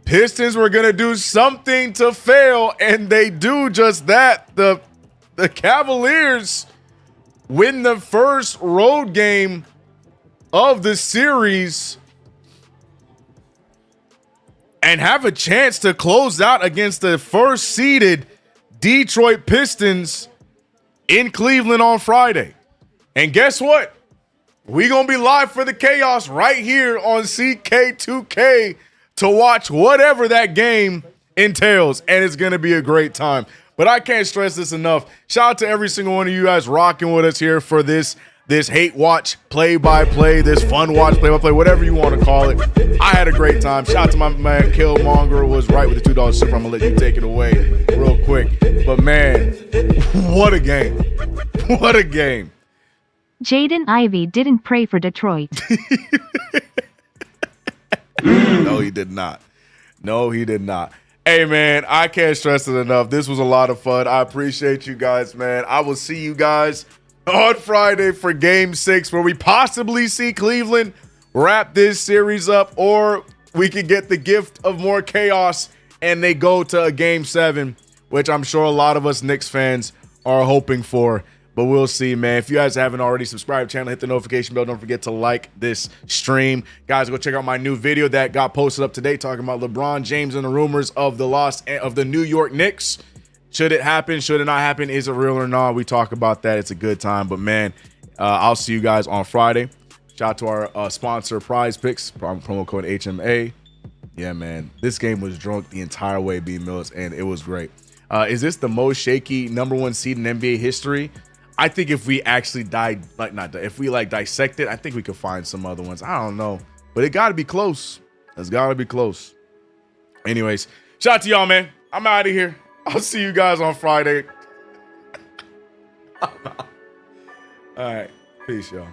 Pistons were going to do something to fail, and they do just that. The Cavaliers win the first road game of the series and have a chance to close out against the first-seeded Detroit Pistons in Cleveland on Friday. And guess what? We're going to be live for the chaos right here on CK2K to watch whatever that game entails. And it's going to be a great time. But I can't stress this enough. Shout out to every single one of you guys rocking with us here for this hate watch play-by-play, this fun watch play-by-play, whatever you want to call it. I had a great time. Shout out to my man Killmonger, was right with the $2 super. I'm going to let you take it away real quick. But man, what a game. What a game. Jaden Ivey didn't pray for Detroit. No, he did not. No, he did not. Hey, man, I can't stress it enough. This was a lot of fun. I appreciate you guys, man. I will see you guys on Friday for Game 6, where we possibly see Cleveland wrap this series up, or we could get the gift of more chaos and they go to a Game 7, which I'm sure a lot of us Knicks fans are hoping for. But we'll see, man. If you guys haven't already subscribed to the channel, hit the notification bell. Don't forget to like this stream. Guys, go check out my new video that got posted up today talking about LeBron James and the rumors of the New York Knicks. Should it happen? Should it not happen? Is it real or not? We talk about that. It's a good time. But, man, I'll see you guys on Friday. Shout out to our sponsor, PrizePicks, promo code HMA. Yeah, man. This game was drunk the entire way, B Mills, and it was great. Is this the most shaky #1 seed in NBA history? I think if we actually if we like dissect it, I think we could find some other ones. I don't know, but it got to be close. It's got to be close. Anyways, shout out to y'all, man. I'm out of here. I'll see you guys on Friday. All right, peace, y'all.